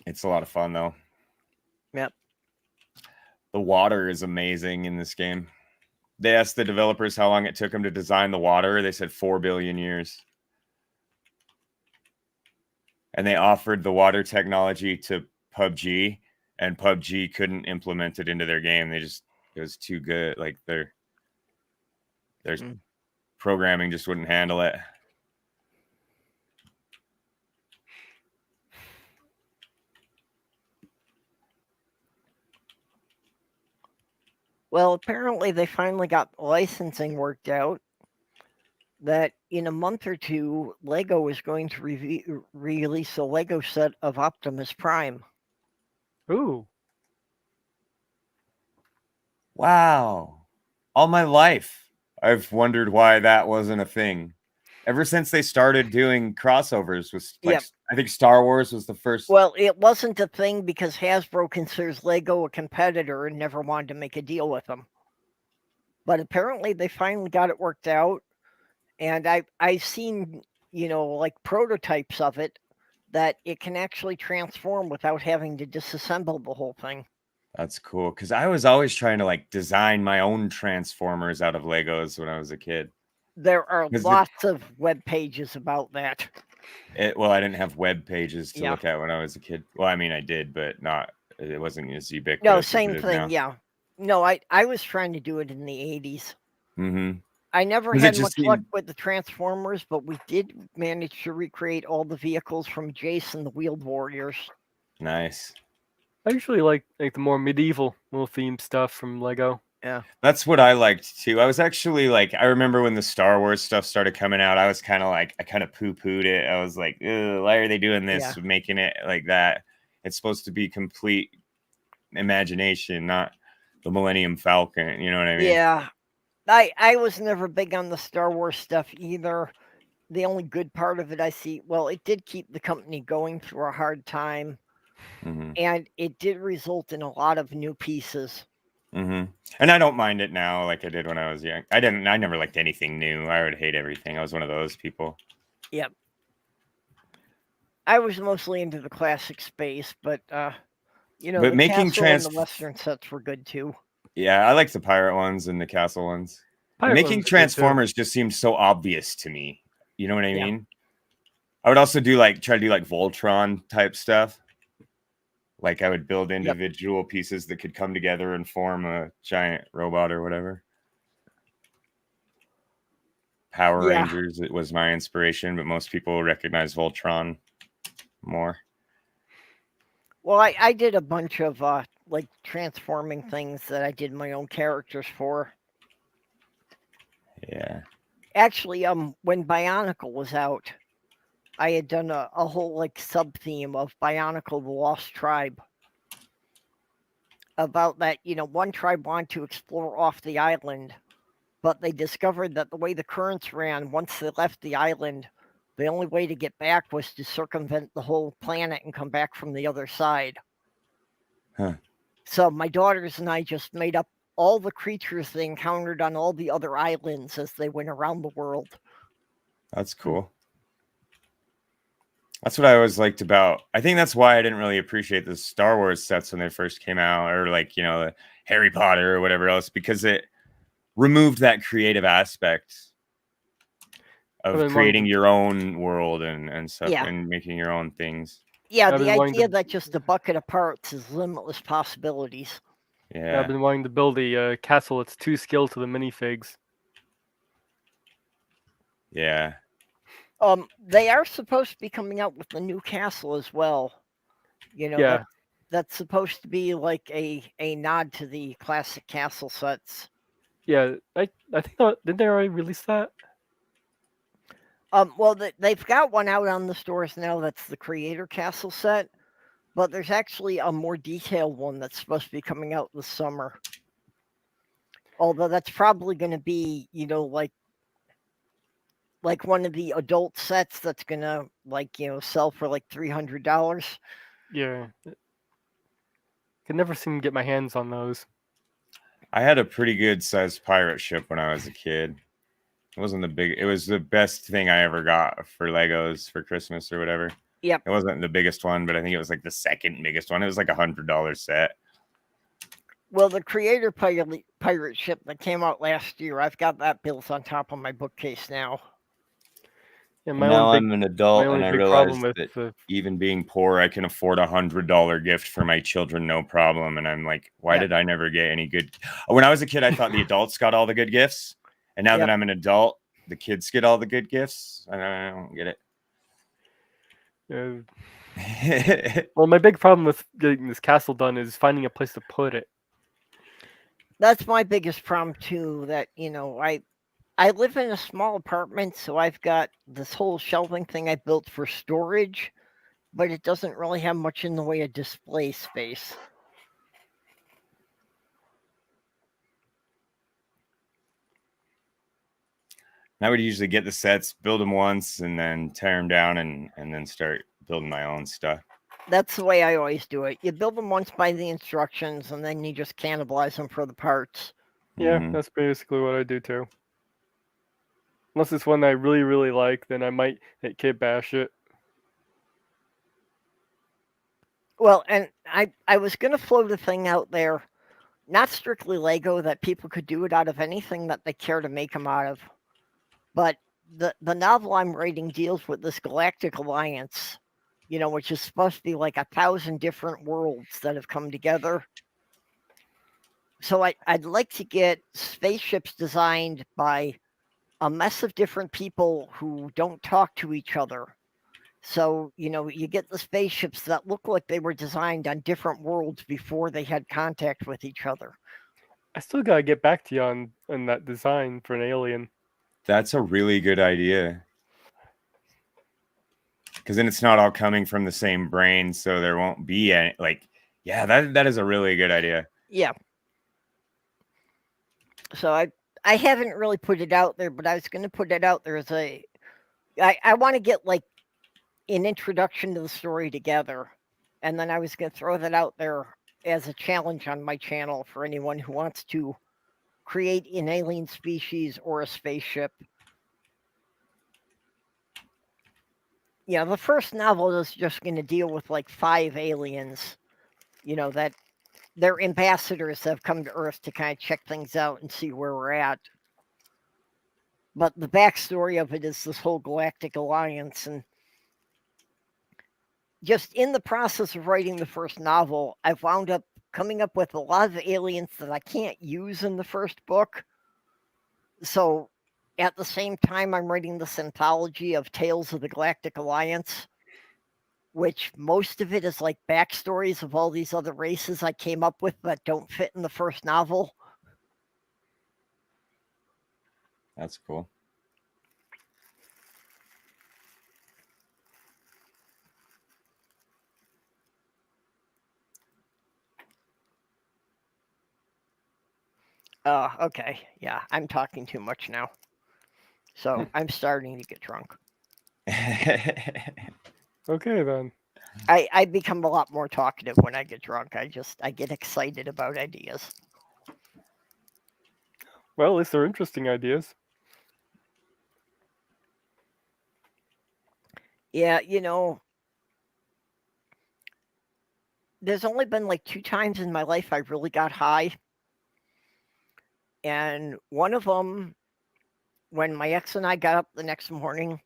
It's a lot of fun though. Yep. The water is amazing in this game. They asked the developers how long it took them to design the water. They said 4 billion years. And they offered the water technology to PUBG, and PUBG couldn't implement it into their game. It was too good. Like their programming just wouldn't handle it. Well, apparently they finally got licensing worked out. That in a month or two, Lego is going to release a Lego set of Optimus Prime. Ooh. Wow. All my life, I've wondered why that wasn't a thing. Ever since they started doing crossovers with, like, Yep. I think Star Wars was the first. Well, it wasn't a thing because Hasbro considers Lego a competitor and never wanted to make a deal with them. But apparently they finally got it worked out. And I've seen, like prototypes of it, that it can actually transform without having to disassemble the whole thing. That's cool, because I was always trying to like design my own Transformers out of Legos when I was a kid. There are 'Cause lots of web pages about that. Well, I didn't have web pages to Yeah. look at when I was a kid. Well, I mean, I did, but it wasn't as ubiquitous. No, as same it is thing. now. Yeah. No, I was trying to do it in the 80s. Mm-hmm. I never 'Cause it had just much luck seemed- with the Transformers, but we did manage to recreate all the vehicles from Jason the Wheeled Warriors. Nice. I usually like the more medieval little themed stuff from Lego. Yeah. That's what I liked too. I was actually like, I remember when the Star Wars stuff started coming out, I was kind of like, I kind of poo-pooed it. I was like, ugh, why are they doing this? Yeah. Making it like that. It's supposed to be complete imagination, not the Millennium Falcon. You know what I mean? Yeah. I was never big on the Star Wars stuff either. The only good part of it I see, well, it did keep the company going through a hard time, Mm-hmm. and it did result in a lot of new pieces. Mm-hmm. And I don't mind it now like I did when I was young. I never liked anything new. I would hate everything. I was one of those people. Yep. I was mostly into the classic space, but But the making castle and the Western sets were good too. Yeah, I like the pirate ones and the castle ones. Pirate Making ones are good, too. Transformers just seemed so obvious to me. You know what I Yeah. mean? I would also try to do like Voltron type stuff. Like I would build individual pieces that could come together and form a giant robot or whatever. Power Yeah. Rangers, it was my inspiration, but most people recognize Voltron more. Well, I did a bunch of like transforming things that I did my own characters for. Yeah. Actually, when Bionicle was out, I had done a whole like sub theme of Bionicle the Lost Tribe. about that, one tribe wanted to explore off the island, but they discovered that the way the currents ran, once they left the island, the only way to get back was to circumvent the whole planet and come back from the other side. Huh. So my daughters and I just made up all the creatures they encountered on all the other islands as they went around the world. That's cool. That's what I always liked about. I think that's why I didn't really appreciate the Star Wars sets when they first came out, or like, the Harry Potter or whatever else, because it removed that creative aspect of creating your own world and stuff, Yeah. and making your own things. Yeah, the idea that just a bucket of parts is limitless possibilities. Yeah. I've been wanting to build a castle that's 2 scale to the minifigs. Yeah. They are supposed to be coming out with the new castle as well. Yeah. That's supposed to be like a nod to the classic castle sets. Yeah, I think didn't they already release that? Well, they've got one out on the stores now. That's the Creator Castle set, but there's actually a more detailed one that's supposed to be coming out this summer. Although that's probably going to be, like one of the adult sets that's going to sell for like $300. Yeah. Could never seem to get my hands on those. I had a pretty good sized pirate ship when I was a kid. It wasn't it was the best thing I ever got for Legos for Christmas or whatever. Yep. It wasn't the biggest one, but I think it was like the second biggest one. It was like $100 set. Well, the Creator pirate ship that came out last year, I've got that built on top of my bookcase now. Yeah, Now I'm an adult and I realize that even being poor, I can afford $100 gift for my children, no problem. And I'm like, why did I never get any good? When I was a kid, I thought the adults got all the good gifts. And now that I'm an adult, the kids get all the good gifts. I don't get it. Well, my big problem with getting this castle done is finding a place to put it. That's my biggest problem too. That I live in a small apartment, so I've got this whole shelving thing I built for storage, but it doesn't really have much in the way of display space. I would usually get the sets, build them once, and then tear them down and then start building my own stuff. That's the way I always do it. You build them once by the instructions, and then you just cannibalize them for the parts. Yeah, that's basically what I do too. Unless it's one I really, really like, then I might hit kit bash it. Well, and I was going to float a thing out there, not strictly Lego, that people could do it out of anything that they care to make them out of. But the novel I'm writing deals with this galactic alliance, which is supposed to be like 1,000 different worlds that have come together. So I'd like to get spaceships designed by a mess of different people who don't talk to each other. So, you get the spaceships that look like they were designed on different worlds before they had contact with each other. I still gotta get back to you on that design for an alien. That's a really good idea. Because then it's not all coming from the same brain, so there won't be any, that is a really good idea. Yeah. So I haven't really put it out there, but I was going to put it out there as I want to get like an introduction to the story together. And then I was going to throw that out there as a challenge on my channel for anyone who wants to create an alien species or a spaceship. Yeah, the first novel is just going to deal with like 5 aliens, that they're ambassadors that have come to Earth to kind of check things out and see where we're at. But the backstory of it is this whole galactic alliance. And just in the process of writing the first novel, I've wound up coming up with a lot of aliens that I can't use in the first book. So at the same time, I'm writing this anthology of Tales of the Galactic Alliance, which most of it is like backstories of all these other races I came up with that don't fit in the first novel. That's cool. Okay. Yeah, I'm talking too much now. So I'm starting to get drunk. Okay then. I become a lot more talkative when I get drunk. I get excited about ideas. Well, at least they're interesting ideas. Yeah, there's only been like 2 times in my life I really got high. And one of them, when my ex and I got up the next morning,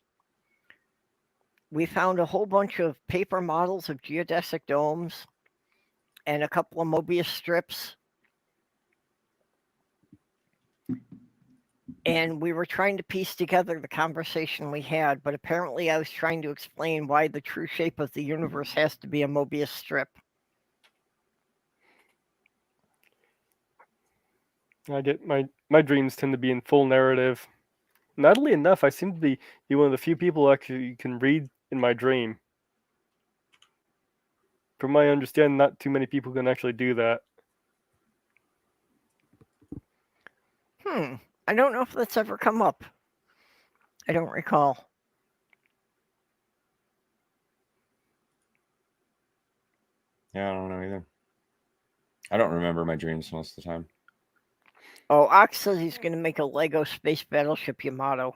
we found a whole bunch of paper models of geodesic domes and a couple of Mobius strips. And we were trying to piece together the conversation we had, but apparently I was trying to explain why the true shape of the universe has to be a Mobius strip. I get my dreams tend to be in full narrative. And oddly enough, I seem to be one of the few people actually can read in my dream. From my understanding, not too many people can actually do that. I don't know if that's ever come up. I don't recall. Yeah, I don't know either. I don't remember my dreams most of the time. Oh, Ox says he's going to make a Lego space battleship Yamato.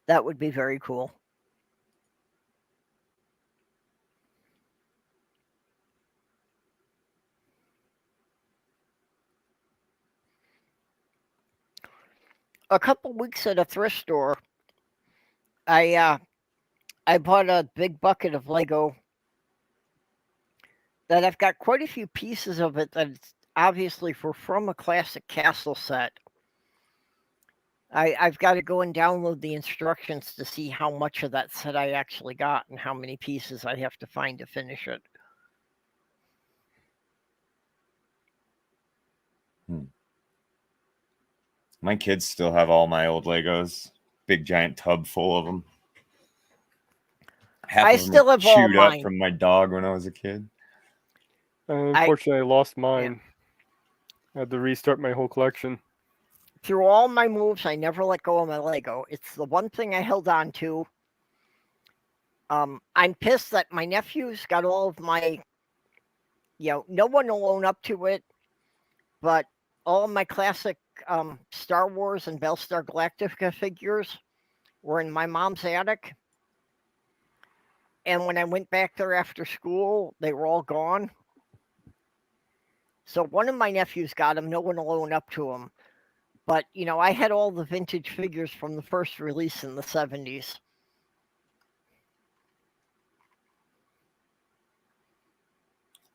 That would be very cool. A couple weeks at a thrift store, I bought a big bucket of Lego that I've got quite a few pieces of it that it's obviously from a classic castle set. I've got to go and download the instructions to see how much of that set I actually got and how many pieces I have to find to finish it. My kids still have all my old Legos. Big giant tub full of them. Half I of them still were have all chewed up mine. from my dog when I was a kid. Unfortunately, I lost mine. I had to restart my whole collection. Through all my moves, I never let go of my Lego. It's the one thing I held on to. I'm pissed that my nephews got all of my, no one will own up to it, but all of my classic Star Wars and Battlestar Galactica figures were in my mom's attic. And when I went back there after school, they were all gone. So one of my nephews got them. No one will own up to them. But, I had all the vintage figures from the first release in the 70s.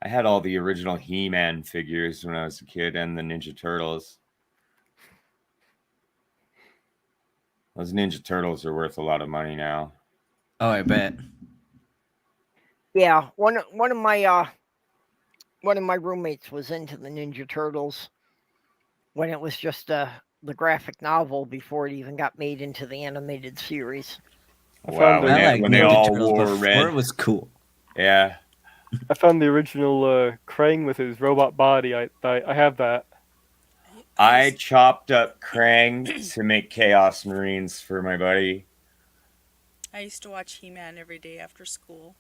I had all the original He-Man figures when I was a kid and the Ninja Turtles. Those Ninja Turtles are worth a lot of money now. Oh, I bet. Yeah, one of my roommates was into the Ninja Turtles when it was just the graphic novel before it even got made into the animated series. Wow, when they all Turtles wore before red. it was cool. Yeah. I found the original Krang with his robot body. I have that. I chopped up Krang to make Chaos Marines for my buddy. I used to watch He-Man every day after school.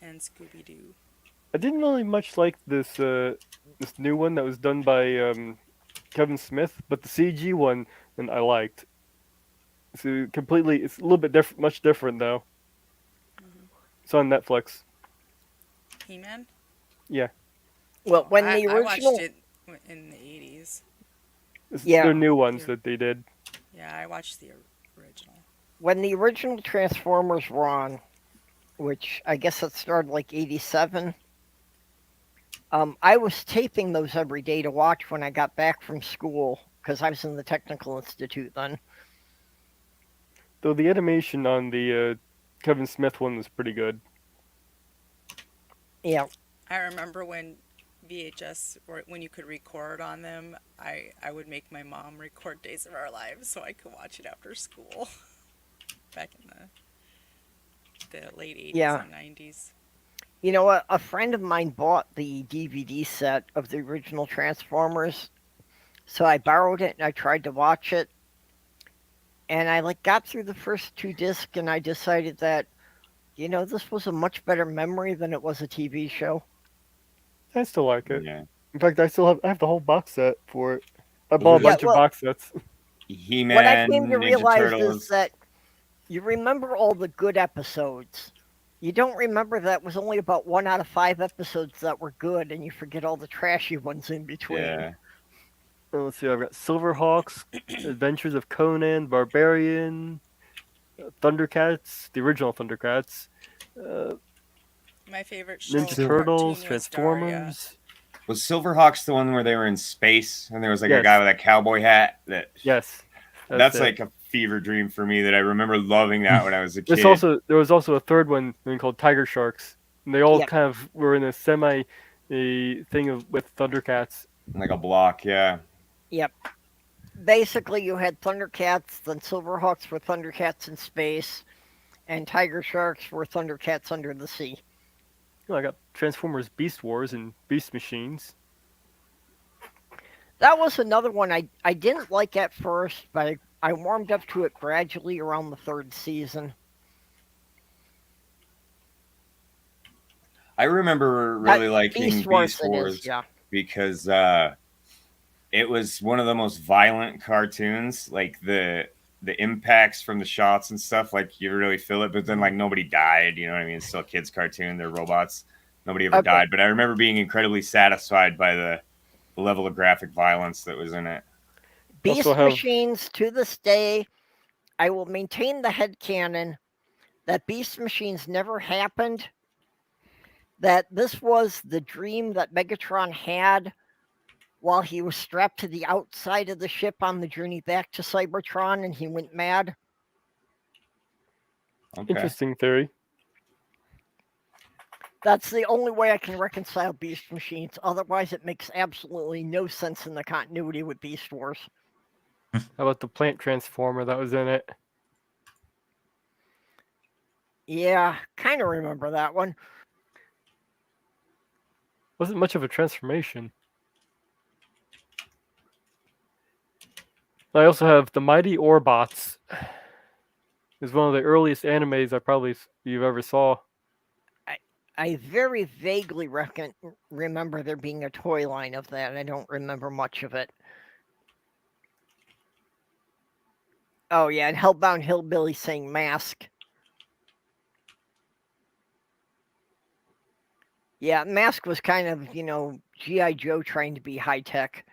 And Scooby-Doo. I didn't really much like this this new one that was done by Kevin Smith, but the CG one and I liked. It's a little bit different, much different though. It's on Netflix. He-Man? Yeah. Well, when I watched it in the 80s. They're new ones that they did. Yeah, I watched the original. When the original Transformers were on, which I guess it started like 87, I was taping those every day to watch when I got back from school because I was in the Technical Institute then. Though the animation on the Kevin Smith one was pretty good. Yeah. I remember when VHS, or when you could record on them, I would make my mom record Days of Our Lives so I could watch it after school. Back in the late 80s and 90s. You know what? A friend of mine bought the DVD set of the original Transformers, so I borrowed it and I tried to watch it. And I got through the first 2 discs, and I decided that this was a much better memory than it was a TV show. I still like it. Yeah. In fact, I have the whole box set for it. I What bought a was Yeah, bunch of well, box sets. what I He-Man, came to Ninja realize is Turtles. that you remember all the good episodes. You don't remember that it was only about 1 out of 5 episodes that were good, and you forget all the trashy ones in between. Yeah. Let's see, I've got Silverhawks, Adventures of Conan, Barbarian, Thundercats, the original Thundercats, My favorite show Ninja on Turtles, Cartoon was Daria. Transformers. Was Silverhawks the one where they were in space and there was like a Yes. guy with a cowboy hat? Yes, That's it. like a fever dream for me that I remember loving that when I was a kid. There was also a third one called Tiger Sharks. And they all Yep. kind of were in a semi thing with Thundercats. Like a block, yeah. Yep. Basically, you had Thundercats, then Silverhawks were Thundercats in space, and Tiger Sharks were Thundercats under the sea. I got Transformers Beast Wars and Beast Machines. That was another one I didn't like at first, but I warmed up to it gradually around the 3rd season. I remember really liking Beast Beast Wars, it Wars is, yeah. because it was one of the most violent cartoons. Like the impacts from the shots and stuff, like you really feel it. But then like nobody died. You know what I mean? It's still a kids' cartoon. They're robots. Nobody ever died. But I remember being incredibly satisfied by the level of graphic violence that was in it. Beast Machines, to this day, I will maintain the headcanon that Beast Machines never happened. That this was the dream that Megatron had while he was strapped to the outside of the ship on the journey back to Cybertron, and he went mad. Okay. Interesting theory. That's the only way I can reconcile Beast Machines. Otherwise, it makes absolutely no sense in the continuity with Beast Wars. How about the plant transformer that was in it? Yeah, kind of remember that one. Wasn't much of a transformation. I also have the Mighty Orbots. It's one of the earliest animes you've ever saw. I very vaguely remember there being a toy line of that. I don't remember much of it. Oh yeah, and Hellbound Hillbilly saying Mask. Yeah, Mask was kind of, G.I. Joe trying to be high tech.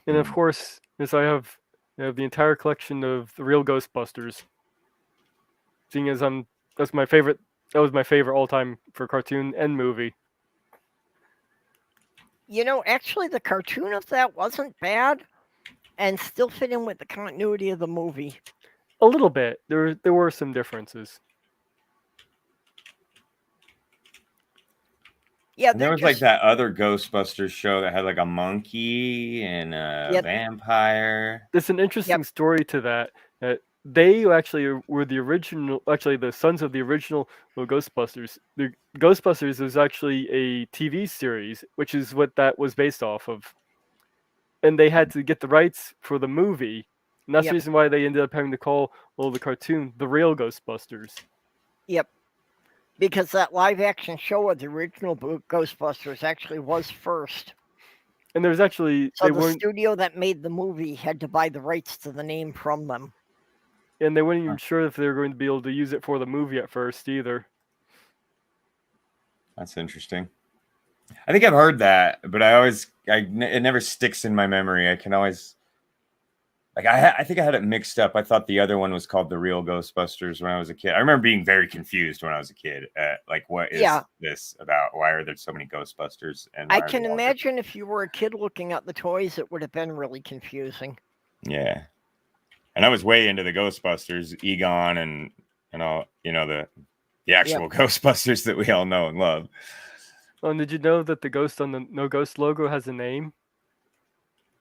And of course, I have the entire collection of the real Ghostbusters. Seeing as that was my favorite all time for cartoon and movie. Actually the cartoon of that wasn't bad and still fit in with the continuity of the movie. A little bit. There were some differences. Yeah, and there was like that other Ghostbusters show that had like a monkey and a vampire. There's an interesting story to that. They actually were the sons of the original Ghostbusters. The Ghostbusters was actually a TV series, which is what that was based off of. And they had to get the rights for the movie. And that's the reason why they ended up having to call the cartoon The Real Ghostbusters. Yep. Because that live action show of the original Ghostbusters actually was first. And there's actually... So the studio that made the movie had to buy the rights to the name from them. And they weren't even sure if they were going to be able to use it for the movie at first either. That's interesting. I think I've heard that, but it never sticks in my memory. I can always... I think I had it mixed up. I thought the other one was called The Real Ghostbusters when I was a kid. I remember being very confused when I was a kid. What is this about? Why are there so many Ghostbusters? And I can imagine if you were a kid looking at the toys, it would have been really confusing. Yeah. And I was way into the Ghostbusters, Egon and all, the actual Ghostbusters that we all know and love. Oh, and did you know that the ghost on the No Ghost logo has a name?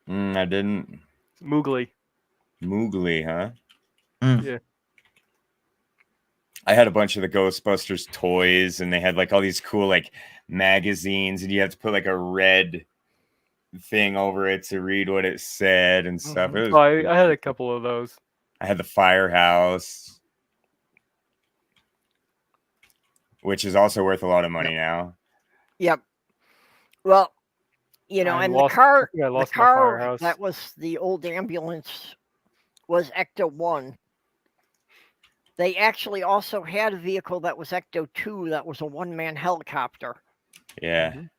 I didn't. Moogly. Moogly, huh? Yeah. I had a bunch of the Ghostbusters toys, and they had like all these cool like magazines, and you have to put like a red thing over it to read what it said and stuff. Mhm. It was, Oh, I had a couple of those. I had the Firehouse, which is also worth a lot of money now. Yep. Well, you know, I and lost- the car, I think I the lost my car Firehouse. that was the old ambulance was Ecto 1. They actually also had a vehicle that was Ecto 2 that was a one-man helicopter. Yeah. Mhm.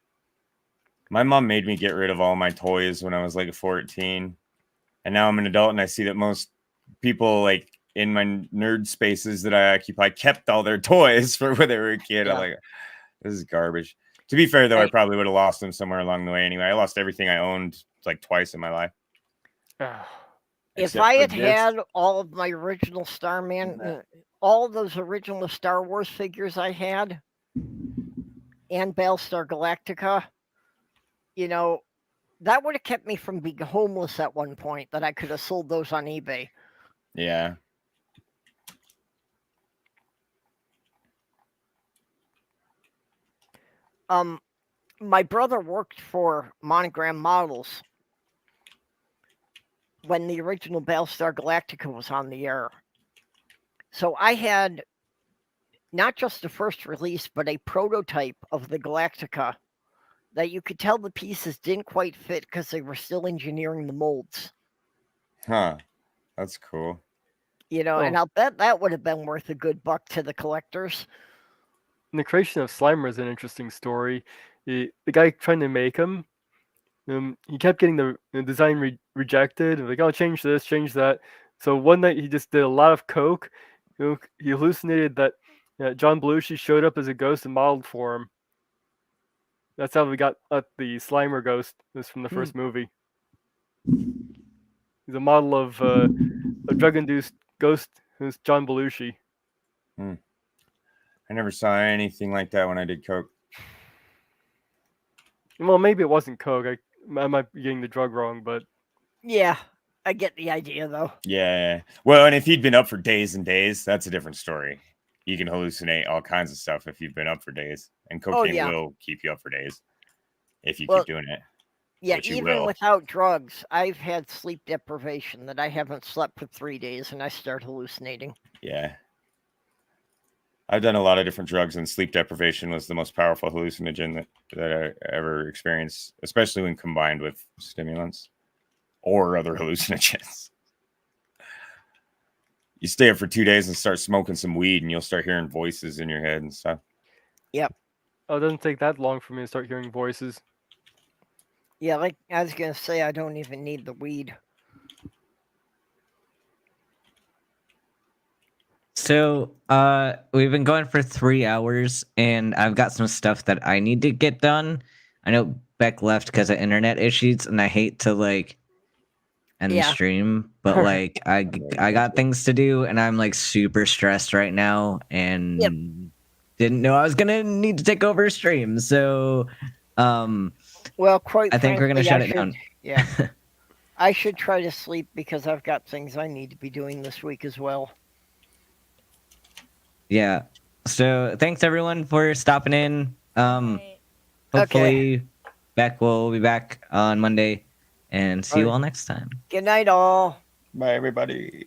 My mom made me get rid of all my toys when I was like 14. And now I'm an adult and I see that most people like in my nerd spaces that I occupy kept all their toys for when they were a kid. I'm Yeah. like, this is garbage. To be fair, though, I Hey. probably would have lost them somewhere along the way anyway. I lost everything I owned like twice in my life. If Except I for had this. had all of my original Starman, all those original Star Wars figures I had, and Battlestar Galactica, you know, that would have kept me from being homeless at one point, that I could have sold those on eBay. Yeah. My brother worked for Monogram Models when the original Battlestar Galactica was on the air. So I had not just the first release, but a prototype of the Galactica that you could tell the pieces didn't quite fit because they were still engineering the molds. Huh. That's cool. You know, and I'll bet that would have been worth a good buck to the collectors. And the creation of Slimer is an interesting story. The guy trying to make him, he kept getting the design rejected. Like, oh, change this, change that. So one night he just did a lot of coke. He hallucinated that John Belushi showed up as a ghost in modeled form. That's how we got the Slimer ghost. This from the first movie. He's a model of a drug-induced ghost who's John Belushi. I never saw anything like that when I did coke. Well, maybe it wasn't coke. I might be getting the drug wrong, but yeah, I get the idea though. Yeah. Well, and if he'd been up for days and days, that's a different story. You can hallucinate all kinds of stuff if you've been up for days, and cocaine will keep you up for days if you keep doing it. Yeah, even without drugs, I've had sleep deprivation that I haven't slept for 3 days, and I start hallucinating. Yeah. I've done a lot of different drugs, and sleep deprivation was the most powerful hallucinogen that I ever experienced, especially when combined with stimulants or other hallucinogens. You stay up for 2 days and start smoking some weed, and you'll start hearing voices in your head and stuff. Yep. Oh, it doesn't take that long for me to start hearing voices. Yeah, like I was going to say, I don't even need the weed. So, we've been going for 3 hours, and I've got some stuff that I need to get done. I know Beck left because of internet issues, and I hate to end the stream, but I got things to do, and I'm super stressed right now, and didn't know I was gonna need to take over a stream. So, well, quite I think we're gonna shut it down. Yeah, I should try to sleep because I've got things I need to be doing this week as well. Yeah. So thanks everyone for stopping in. Hopefully Beck will be back on Monday, and see you all next time. Good night, all. Bye, everybody.